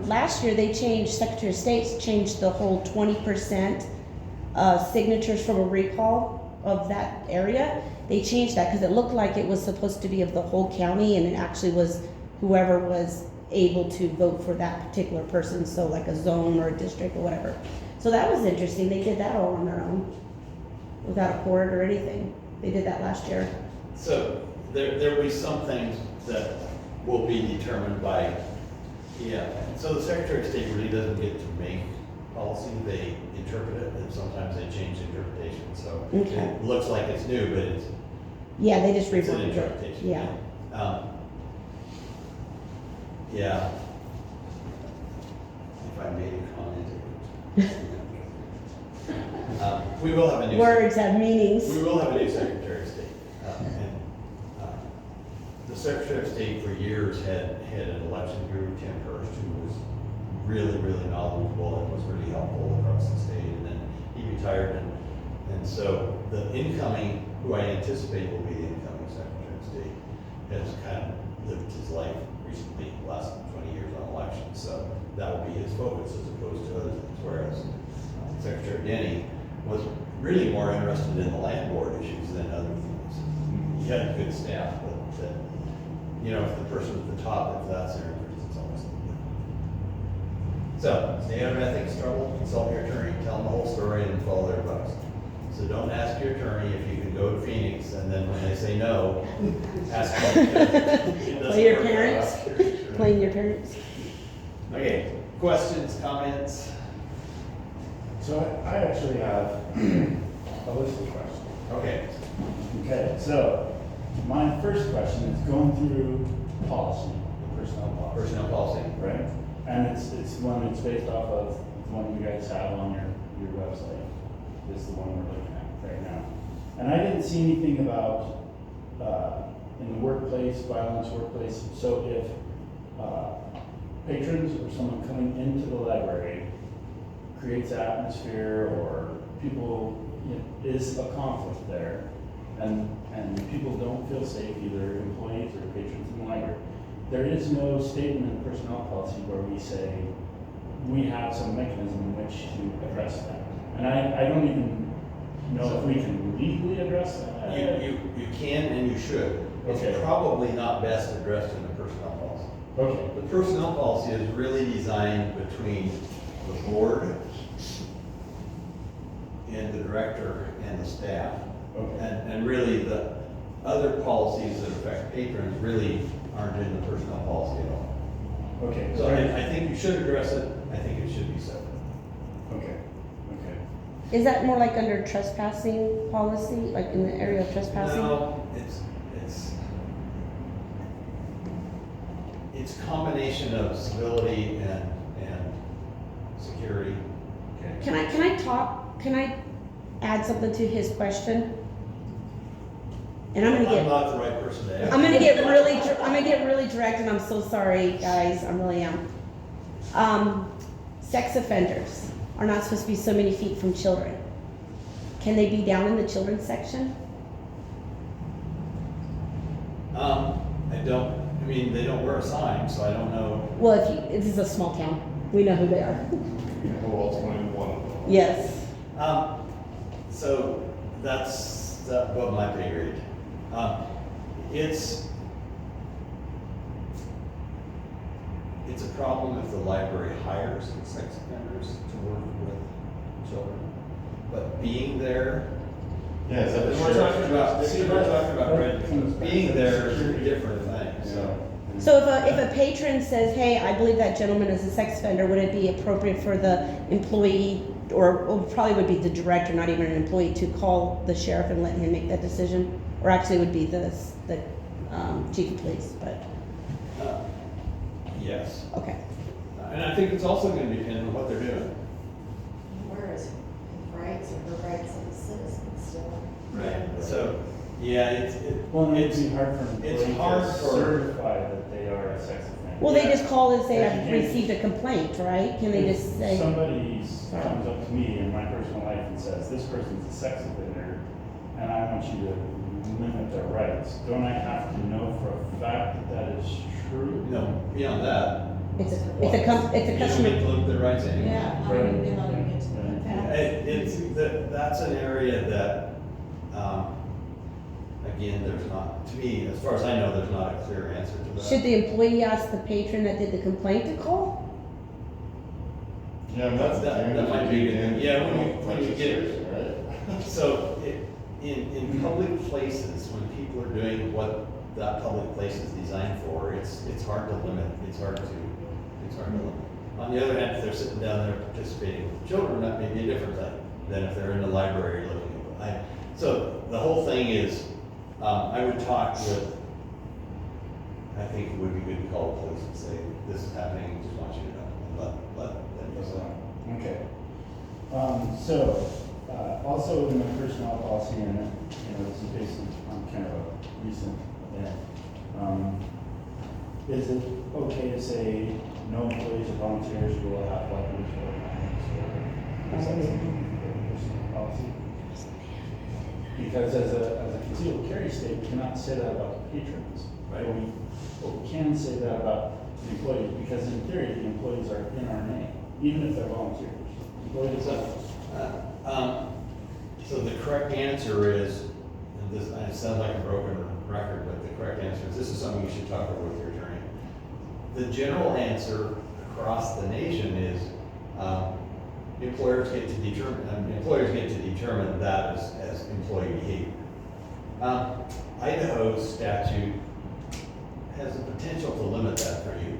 last year they changed, Secretary of State changed the whole 20% signatures from a recall of that area. They changed that because it looked like it was supposed to be of the whole county, and it actually was whoever was able to vote for that particular person, so like a zone or a district or whatever. So that was interesting. They did that all on their own without a court or anything. They did that last year. So there will be some things that will be determined by, so the Secretary of State really doesn't get to make policy, they interpret it, and sometimes they change interpretation, so Okay. it looks like it's new, but it's Yeah, they just an revoted it. interpretation. Yeah. Yeah. If I made a comment, we will have a new. Words have meanings. We will have a new Secretary of State. The Secretary of State for years had an election guru, Tim Hurst, who was really, really knowledgeable and was really helpful across the state. And then he retired, and so the incoming, who I anticipate will be the incoming Secretary of State, has kind of lived his life recently, the last 20 years on elections. So that will be his focus as opposed to other things. Whereas Secretary Denny was really more interested in the land board issues than other things. He had a good staff, but if the person at the top, if that's their interest, it's always good. So, stay out of ethics trouble, consult your attorney, tell them the whole story, and follow their advice. So don't ask your attorney if you can go to Phoenix, and then when they say no, ask them. Play your parents. Playing your parents. Okay, questions, comments? So I actually have a list of questions. Okay. Okay, so my first question is going through policy, personnel policy. Personnel policy. Right? And it's one that's based off of the one you guys have on your website. Is the one we're looking at right now. And I didn't see anything about in the workplace, violence workplace. So if patrons or someone coming into the library creates atmosphere or people, is a conflict there, and people don't feel safe, either employees or patrons in the library, there is no statement in personnel policy where we say we have some mechanism in which to address that. And I don't even know if we can legally address that. You can and you should. It's Okay. probably not best addressed in the personnel policy. Okay. The personnel policy is really designed between the board and the director and the staff. Okay. And really the other policies that affect patrons really aren't in the personnel policy at all. Okay. So I think you should address it. I think it should be separate. Okay. Okay. Is that more like under trespassing policy, like in the area of trespassing? No, it's a combination of civility and security. Okay. Can I add something to his question? And I'm I'm gonna not the right person to ask. I'm gonna get really direct, and I'm so sorry, guys, I really am. Sex offenders are not supposed to be so many feet from children. Can they be down in the children's section? They don't wear a sign, so I don't know. Well, this is a small town, we know who they are. Well, it's only one of them. Yes. So that's above my pay grade. It's a problem if the library hires sex offenders to work with children. But being there, Yeah, is that the we're sheriff? talking about red, being there is a different thing, so. So if a patron says, hey, I believe that gentleman is a sex offender, would it be appropriate for the employee or probably would be the director, not even an employee, to call the sheriff and let him make that decision? Or actually it would be the chief of police, but, Yes. okay. And I think it's also gonna depend on what they're doing. Where is his rights or her rights as a citizen still? So, yeah, Well, it'd be hard for an it's employee hard to for- certify that they are a sex offender. Well, they just call and say, Yeah, I've you can't- received a complaint, right? Can they just say? If somebody comes up to me in my personal life and says, this person's a sex offender, and I want you to limit their rights, don't I have to know for a fact that that is true? No, beyond that. It's a You don't get customer, to look at their rights anyway. yeah. How do you get on and get to the facts? That's an area that, again, there's not, to me, as far as I know, there's not a clear answer to that. Should the employee ask the patron that did the complaint to call? Yeah, and that's. That might be a good thing. Yeah, when you get- Right? So, in public places, when people are doing what that public place is designed for, it's hard to limit, it's hard to limit. On the other hand, if they're sitting down there participating with children, that may be a different thing than if they're in the library looking at it. So, the whole thing is, I would talk with, I think it would be good to call the police and say, this is happening, just want you to know, and let them know. Okay. So, also in my personnel policy, and, this is based on kind of a recent event, is it okay to say no employees or volunteers will have weapons or knives or, is that something in the personnel policy? Because as a concealed carry state, we cannot say that about the patrons. Right. But we can say that about the employees, because in theory, the employees are in our name, even if they're volunteers. Employees are. So the correct answer is, and this, it sounds like a broken record, but the correct answer is, this is something you should talk over with your attorney. The general answer across the nation is, employers get to determine that as employee behavior. Idaho's statute has the potential to limit that for you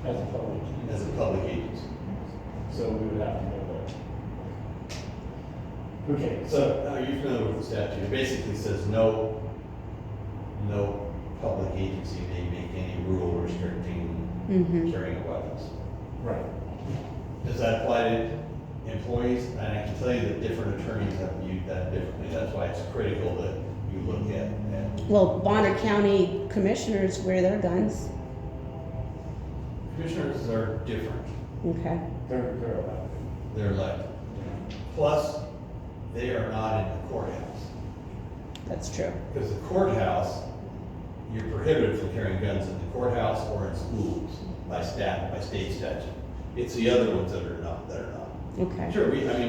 As a public. as a public agency. So we would have to go there. Okay, So, are you familiar with the statute? It basically says no public agency may make any rule restricting carrying of weapons. right. Does that apply to employees? And I can tell you that different attorneys have viewed that differently. That's why it's critical that you look at. Well, Bonner County commissioners wear their guns. Commissioners are different. Okay. They're allowed. They're elected. Plus, they are not in the courthouse. That's true. Because the courthouse, you're prohibited from carrying guns in the courthouse or in schools by state statute. It's the other ones that are not. Okay. Sure, we have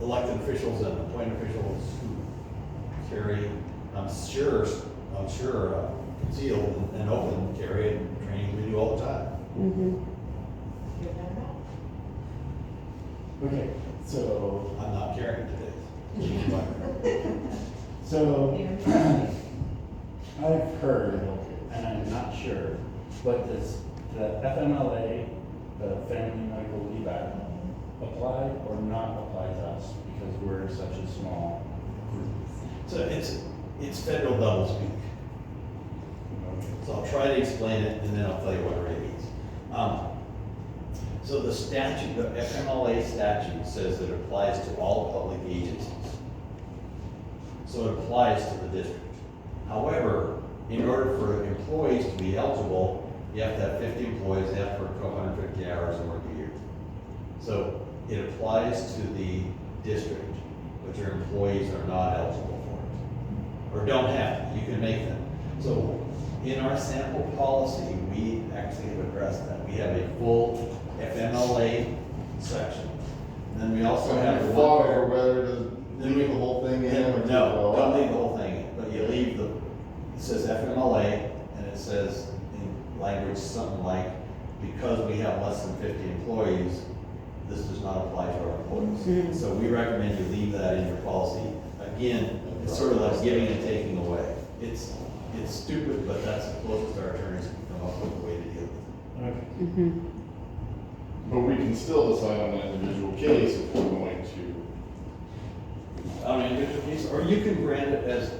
elected officials and appointed officials who carry, I'm sure, concealed and open carry and training we do all the time. Mm-hmm. You never know. Okay, so, I'm not carrying today. so I've heard, and I'm not sure, but does the FMLA, the Family Medical Leave Act, apply or not apply to us because we're such a small group? So it's federal doublespeak. So I'll try to explain it and then I'll tell you what it really means. So the statute, the FMLA statute says that it applies to all public agencies. So it applies to the district. However, in order for employees to be eligible, you have to have 50 employees, they have to work 150 hours and work a year. So it applies to the district, but your employees are not eligible for it. Or don't have to, you can make them. So in our sample policy, we actually have addressed that. We have a full FMLA section. And then we also have the Fought one over where, whether to leave the whole thing in or. no, don't leave the whole thing in, but you leave it says FMLA, and it says in language something like, because we have less than 50 employees, this does not apply to our employees. So we recommend you leave that in your policy. Again, it's sort of like giving and taking away. It's stupid, but that's the closest our attorneys can come up with a way to deal with it. Okay. Mm-hmm. But we can still decide on an individual case if we're going to. On an individual case, or you can grant it as a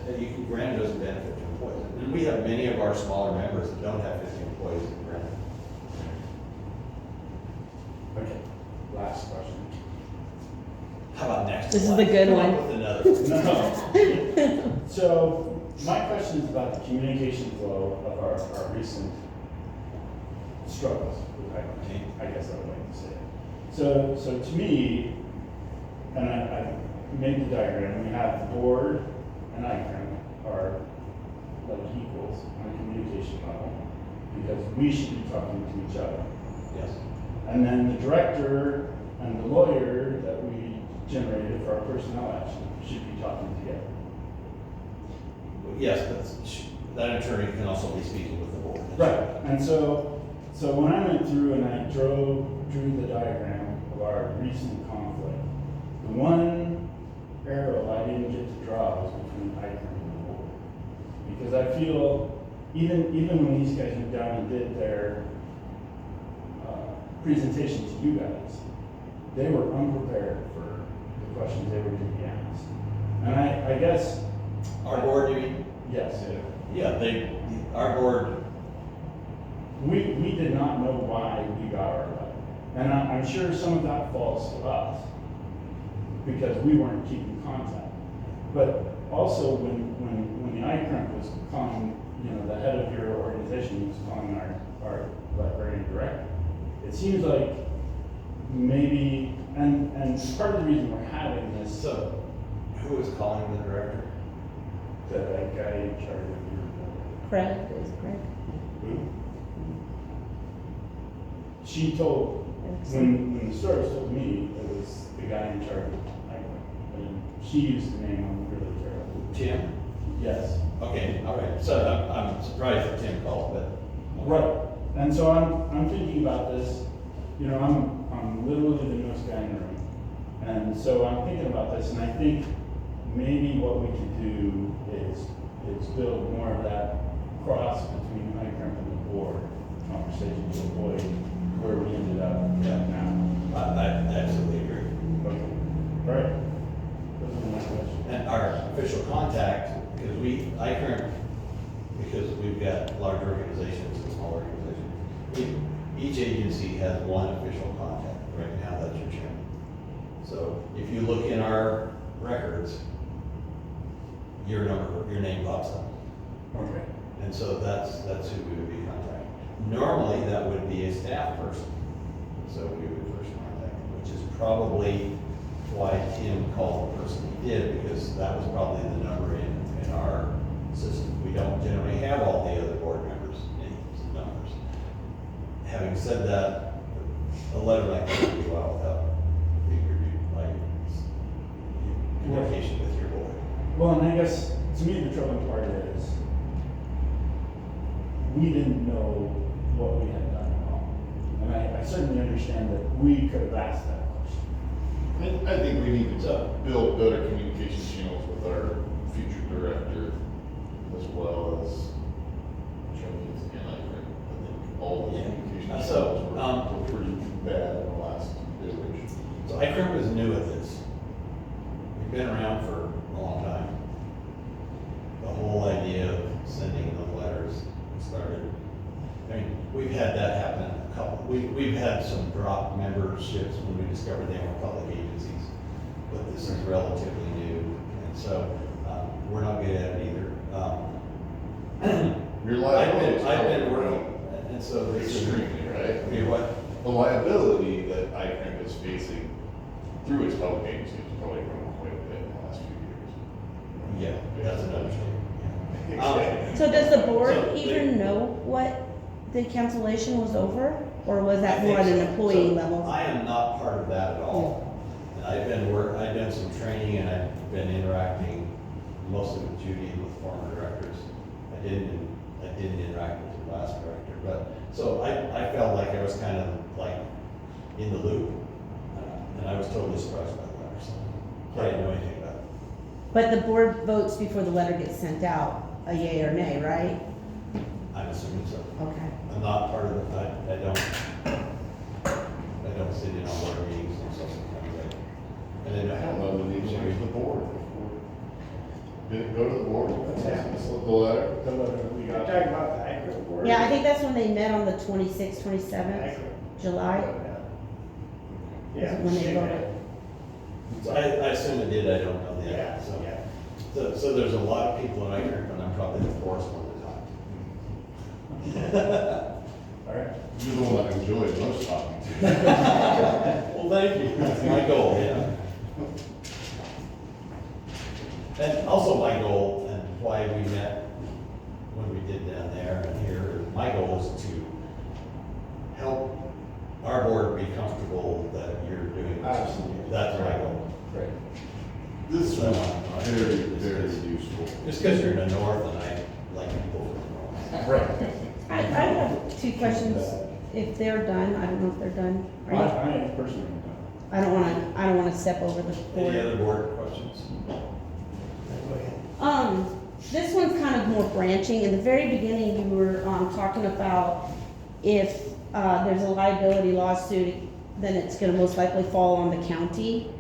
benefit to employees. And we have many of our smaller members that don't have 50 employees that grant it. Okay, last question. How about next? This is the good Come up one. with another. No. So, my question is about the communication flow of our recent struggles with ICRMP, I guess I would like to say it. So to me, and I made the diagram, we have the board and ICRMP are like equals on a communication level, because we should be talking to each other. Yes. And then the director and the lawyer that we generated for our personnel action should be talking together. Yes, but that attorney can also be speaking with the board. Right, and so when I went through and I drew the diagram of our recent conflict, the one arrow I didn't get to draw was between ICRMP and the board. Because I feel, even when these guys went down and did their presentation to you guys, they were unprepared for the questions they were going to be asked. And I guess. Our board, you mean? Yes. Yeah, our board, We did not know why we got our letter. And I'm sure some of that falls to us because we weren't keeping contact. But also when the ICRMP was calling, the head of your organization was calling our librarian director, it seems like maybe, and part of the reason we're having this, so who is calling the director? that guy in charge of your. Craig, is Craig? She told, when the story was told me, it was the guy in charge of ICRMP. And she used the name I'm really terrible. Tim? Yes. Okay, all right. So I'm surprised that Tim called, but. Right. And so I'm thinking about this, I'm literally the newest guy in the room. And so I'm thinking about this, and I think maybe what we could do is build more of that cross between ICRMP and the board conversation to avoid where we ended up now. I absolutely agree. Okay. All right. Those are my questions. And our official contact, because ICRMP, because we've got large organizations and small organizations, each agency has one official contact. Right now, that's your chairman. So if you look in our records, your name pops up. Okay. And so that's who we would be contacting. Normally, that would be a staff person. So we would first contact him, which is probably why Tim called the person he did, because that was probably the number in our system. We don't generally have all the other board members' names and numbers. Having said that, a letter like that would go out without being reviewed by communication with your board. Well, and I guess, to me, the troubling part is, we didn't know what we had done wrong. And I certainly understand that we could have asked that question. I think we need to build better communication channels with our future director as well as attorneys and ICRMP. I think all the communication channels were pretty bad in the last iteration. So ICRMP is new at this. We've been around for a long time. The whole idea of sending the letters started. I mean, we've had that happen we've had some drop memberships when we discovered they were public agencies, but this is relatively new, and so we're not good at it either. Your liability is I've been probably working, and so this is extremely, right? I mean, what? The liability that ICRMP is facing through its public agency is probably grown quite a bit in the last few years. Yeah, that's an understatement. So does the board So even know what the cancellation was over? Or was I that think more on an so. employee So level? I am not part of that at all. And I've done some training and I've been interacting mostly with Judy and with former directors. I didn't interact with the last director, but, so I felt like I was kind of like in the loop. And I was totally surprised by the letter, so I didn't know anything about it. But the board votes before the letter gets sent out, a yay or nay, right? I'm assuming so. Okay. I'm not part of it, I don't don't sit in on board meetings and stuff like that. And then I don't know, we need to change the board. Did it go to the board? Let's look the letter. The letter we You're got. talking about the ICRMP board? Yeah, I think that's when they met on the 26th, 27th, ICRMP. July. Yeah. When they Yeah. voted. So I assume it did, I don't know the Yeah, answer, so. yeah. So there's a lot of people in ICRMP, and I'm probably the fourth one to talk. All right. You're the one that enjoyed most talking to. Well, thank you, that's my goal, yeah. And also my goal, and why we met when we did down there and here, my goal is to help our board be comfortable that you're doing this. Absolutely. That's my goal. Great. This was very, very useful. Just because you're in the north and I like people from the north. Right. I have two questions, if they're done, I don't know if they're done. Are you- I personally I don't wanna step over the board. Any other board questions? Go ahead. This one's kind of more branching. In the very beginning, you were, talking about if, there's a liability lawsuit, then it's gonna most likely fall on the county,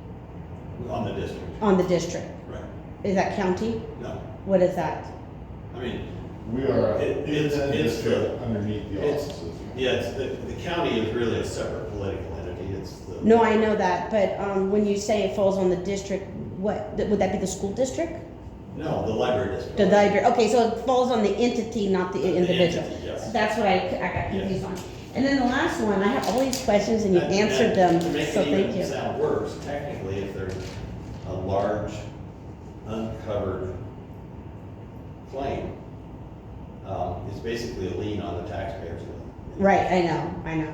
On the district, on the district. right? Is that county? No, What is that? I mean, We are It's district underneath the it's- offices. yeah, it's, the county is really a separate political entity, it's the. No, I know that, but, when you say it falls on the district, what, would that be the school district? No, the library district. The library, okay, so it falls on the entity, not the The individual. entity, yes. That's what I got confused on. And then the last one, I have all these questions and you And- answered and them, To make so it thank even you. sound worse, technically, if there's a large uncovered claim, it's basically a lien on the taxpayers. Right, I know. And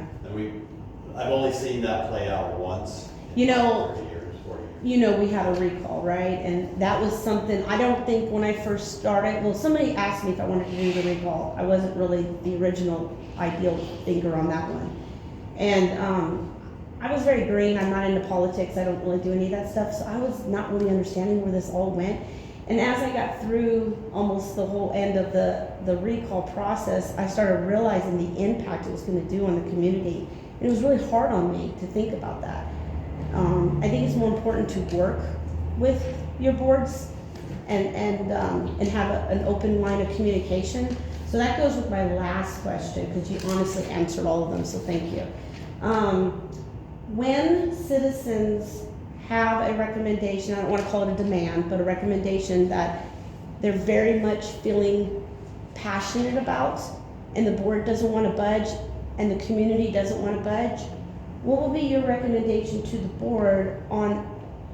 I've only seen that play out once. in You know- 30 years, 40 years. You know, we had a recall, right? And that was something, I don't think when I first started, well, somebody asked me if I wanted to do the recall. I wasn't really the original ideal thinker on that one. And, I was very green, I'm not into politics, I don't really do any of that stuff, so I was not really understanding where this all went. And as I got through almost the whole end of the recall process, I started realizing the impact it was gonna do on the community. And it was really hard on me to think about that. I think it's more important to work with your boards and have an open line of communication. So that goes with my last question, because you honestly answered all of them, so thank you. When citizens have a recommendation, I don't want to call it a demand, but a recommendation that they're very much feeling passionate about, and the board doesn't want to budge, and the community doesn't want to budge, what will be your recommendation to the board on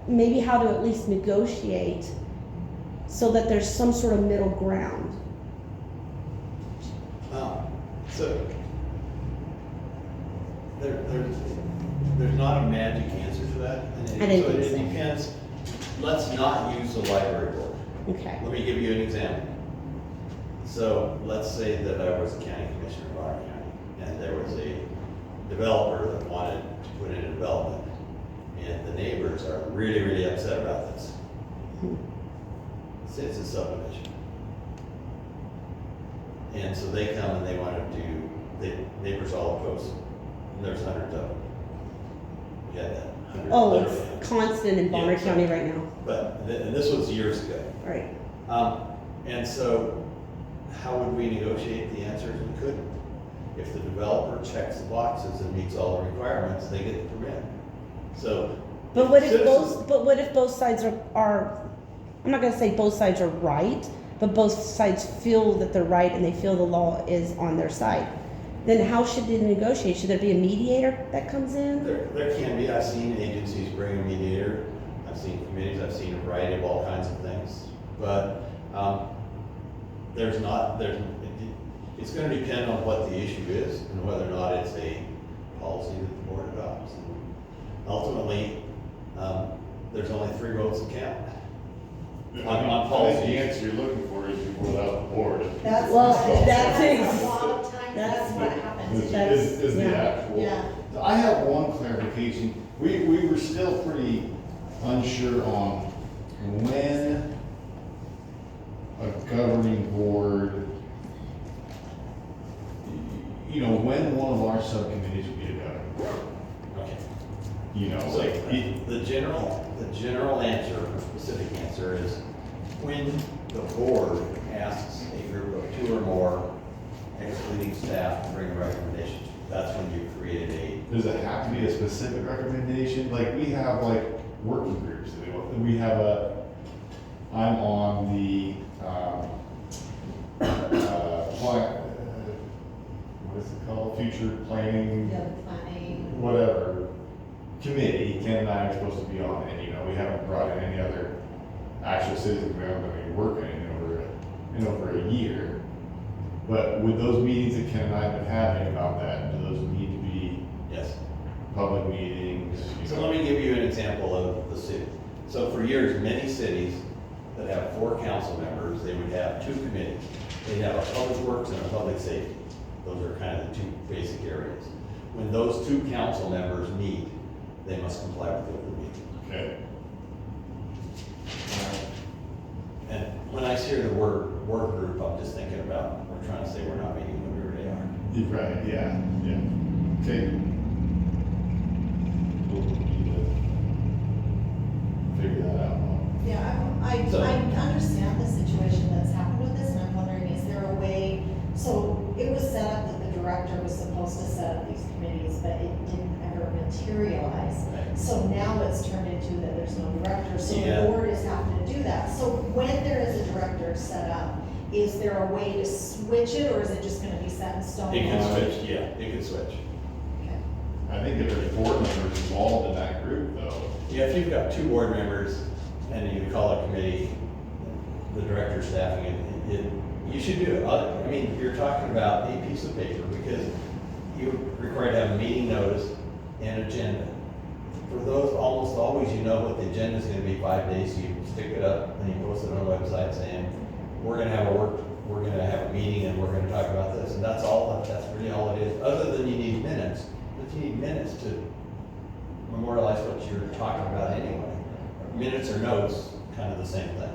maybe how to at least negotiate so that there's some sort of middle ground? So, there's not a magic answer to that. And I didn't so think it so. depends, let's not use the library board. Okay. Let me give you an example. So let's say that I was a county commissioner of our county, and there was a developer that wanted to put in a development, and the neighbors are really, really upset about this. It's a subdivision. And so they come and they want to do, the neighbors all oppose it, and there's hundreds of them. We had that. hundred Oh, literally. it's constant in Bonner Yeah. County right now. But, and this was years ago. Right. And so, how would we negotiate? The answer is we couldn't. If the developer checks the boxes and meets all the requirements, they get the permit. So. But what if citizens- both sides are, I'm not gonna say both sides are right, but both sides feel that they're right and they feel the law is on their side? Then how should they negotiate? Should there be a mediator that comes in? There can be, I've seen agencies bring a mediator, I've seen committees, I've seen a variety of all kinds of things. But, it's gonna depend on what the issue is and whether or not it's a policy that the board adopts. Ultimately, there's only 3 votes that count. On I think policy. the answer you're looking for is before without the board. That's, Well, that's that's a lot of times, that's what happens. Is the yeah. actual. Yeah. I have one clarification. We were still pretty unsure on when a governing board, when one of our subcommittees would be a governing board. Okay. You know, So like, the general answer, or specific answer is when the board asks a group of 2 or more excluding staff to bring a recommendation, that's when you created a, does it have to be a specific recommendation? Like, we have like working groups, we have I'm on the, what is it called, future planning, Yeah, the planning. whatever, committee. Ken and I are supposed to be on it, you know, we haven't brought in any other actual citizens, we haven't been working in over a year. But with those meetings that Ken and I have been having about that, do those need to be yes. public meetings? So let me give you an example of the city. So for years, many cities that have 4 council members, they would have 2 committees. They'd have a public works and a public safety. Those are kind of the 2 basic areas. When those 2 council members meet, they must comply with the open meeting. Okay. And when I hear the word work group, I'm just thinking about, we're trying to say we're not meeting when we really are. You're right, yeah. Okay. We'll need to figure that out. Yeah, I So- understand the situation that's happened with this, and I'm wondering, is there a way, so it was set up that the director was supposed to set up these committees, but it didn't ever materialize. Right. So now it's turned into that there's no director, so Yeah. the board is having to do that. So when there is a director set up, is there a way to switch it, or is it just gonna be set in stone? It can switch, yeah, it can switch. Okay. I think if there's board members involved in that group though. Yeah, if you've got 2 board members and you call a committee, the director staffing it, you should do it. I mean, you're talking about a piece of paper because you require to have a meeting notice and agenda. For those, almost always you know what the agenda is gonna be 5 days, so you stick it up and you post it on the website saying, we're gonna have a meeting and we're gonna talk about this. And that's really all it is, other than you need minutes. But you need minutes to memorialize what you're talking about anyway. Minutes or notes, kind of the same thing.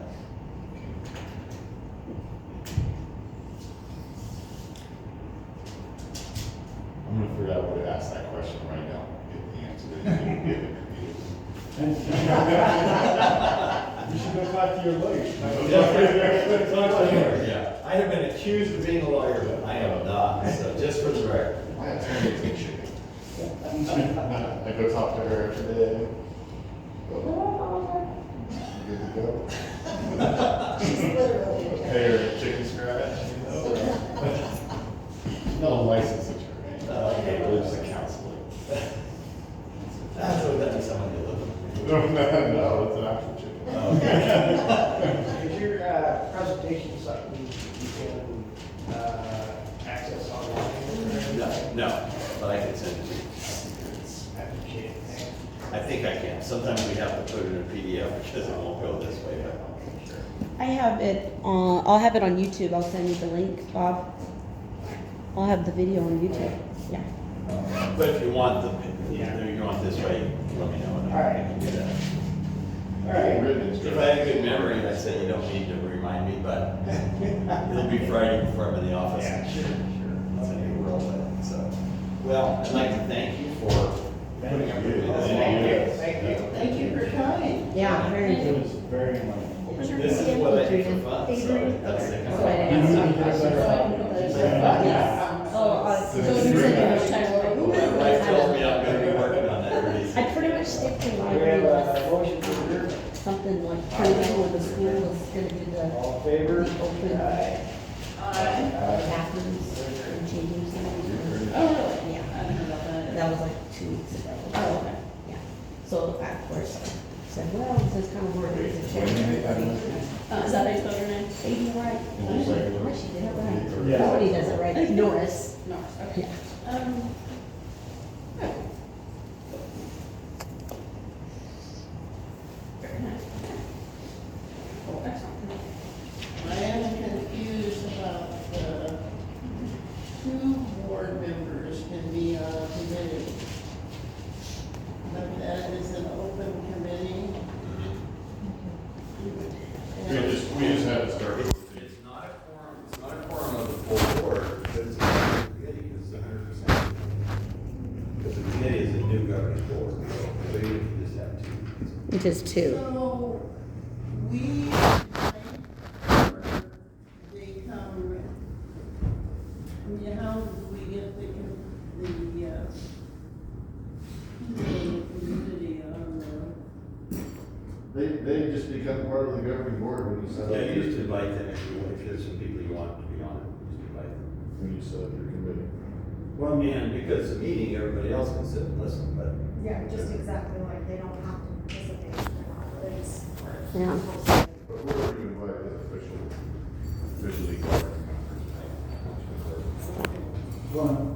I'm gonna figure out where to ask that question right now, get the answer that you give it. You should go talk to your lawyer. Yeah, I have been accused of being a lawyer, but I am not, so just for the record. My attorney thinks you. I go talk to her today. Good to go. She's literally. a Pay her a chicken scratch, you know? Not a licensed attorney. Okay. Just a counselor. So that means someone you live with. No, it's an actual chicken. Oh, okay. Is your presentation something you can access online? No, but I can send it to you. Appreciate it. I think I can. Sometimes we have to put it in a PDF because it won't go this way, but sure. I have it on, I'll have it on YouTube. I'll send you the link, Bob. I'll have the video on YouTube. Yeah. But if you want you want this way, let me know and All right. I can do that. All right. Written If instructions. I had a good memory, I'd say you don't need to remind me, but it'll be Friday before I'm in the office. Yeah, sure. That's a new world, so. Well, I'd like to thank you for putting up with this. Thank you. Thank you for coming. Yeah, very It good. was very enlightening. This is what I do for fun, so that's the That's what I Yes. So you said you My wife tells me I'm gonna be working on that pretty soon. I pretty much stick to my We have a list. motion to adjourn. Something like trying to with the school is gonna do the All in favor? open Aye. bathrooms and changing something. Oh, Yeah, I don't know about that. that was like 2 weeks ago. Oh, okay. Yeah. So I, of course, said, well, this is kind of work as a change. Is that how you spell your name? Baby, right? Second. She did it right. Yeah. Nobody does it right. Norris. Norris, okay. Yeah. Okay. Very nice. Oh, excellent. I am confused about the 2 board members can be on a committee. But that is an open committee. We just had to start. It's not a quorum of the full board, but it's a committee, because it's 100%. is two. So, we, invite, or they come, I mean, how do we get the community on They just become part of the governing board when you set up. Yeah, you just invite them if there's some people you want to be on it, just invite them. When you set up your committee. Well, man, because the meeting, everybody else can sit and listen, but. Yeah, just exactly like, they don't have to participate in all of this. Yeah. But who are you invited as officially governing members? Well,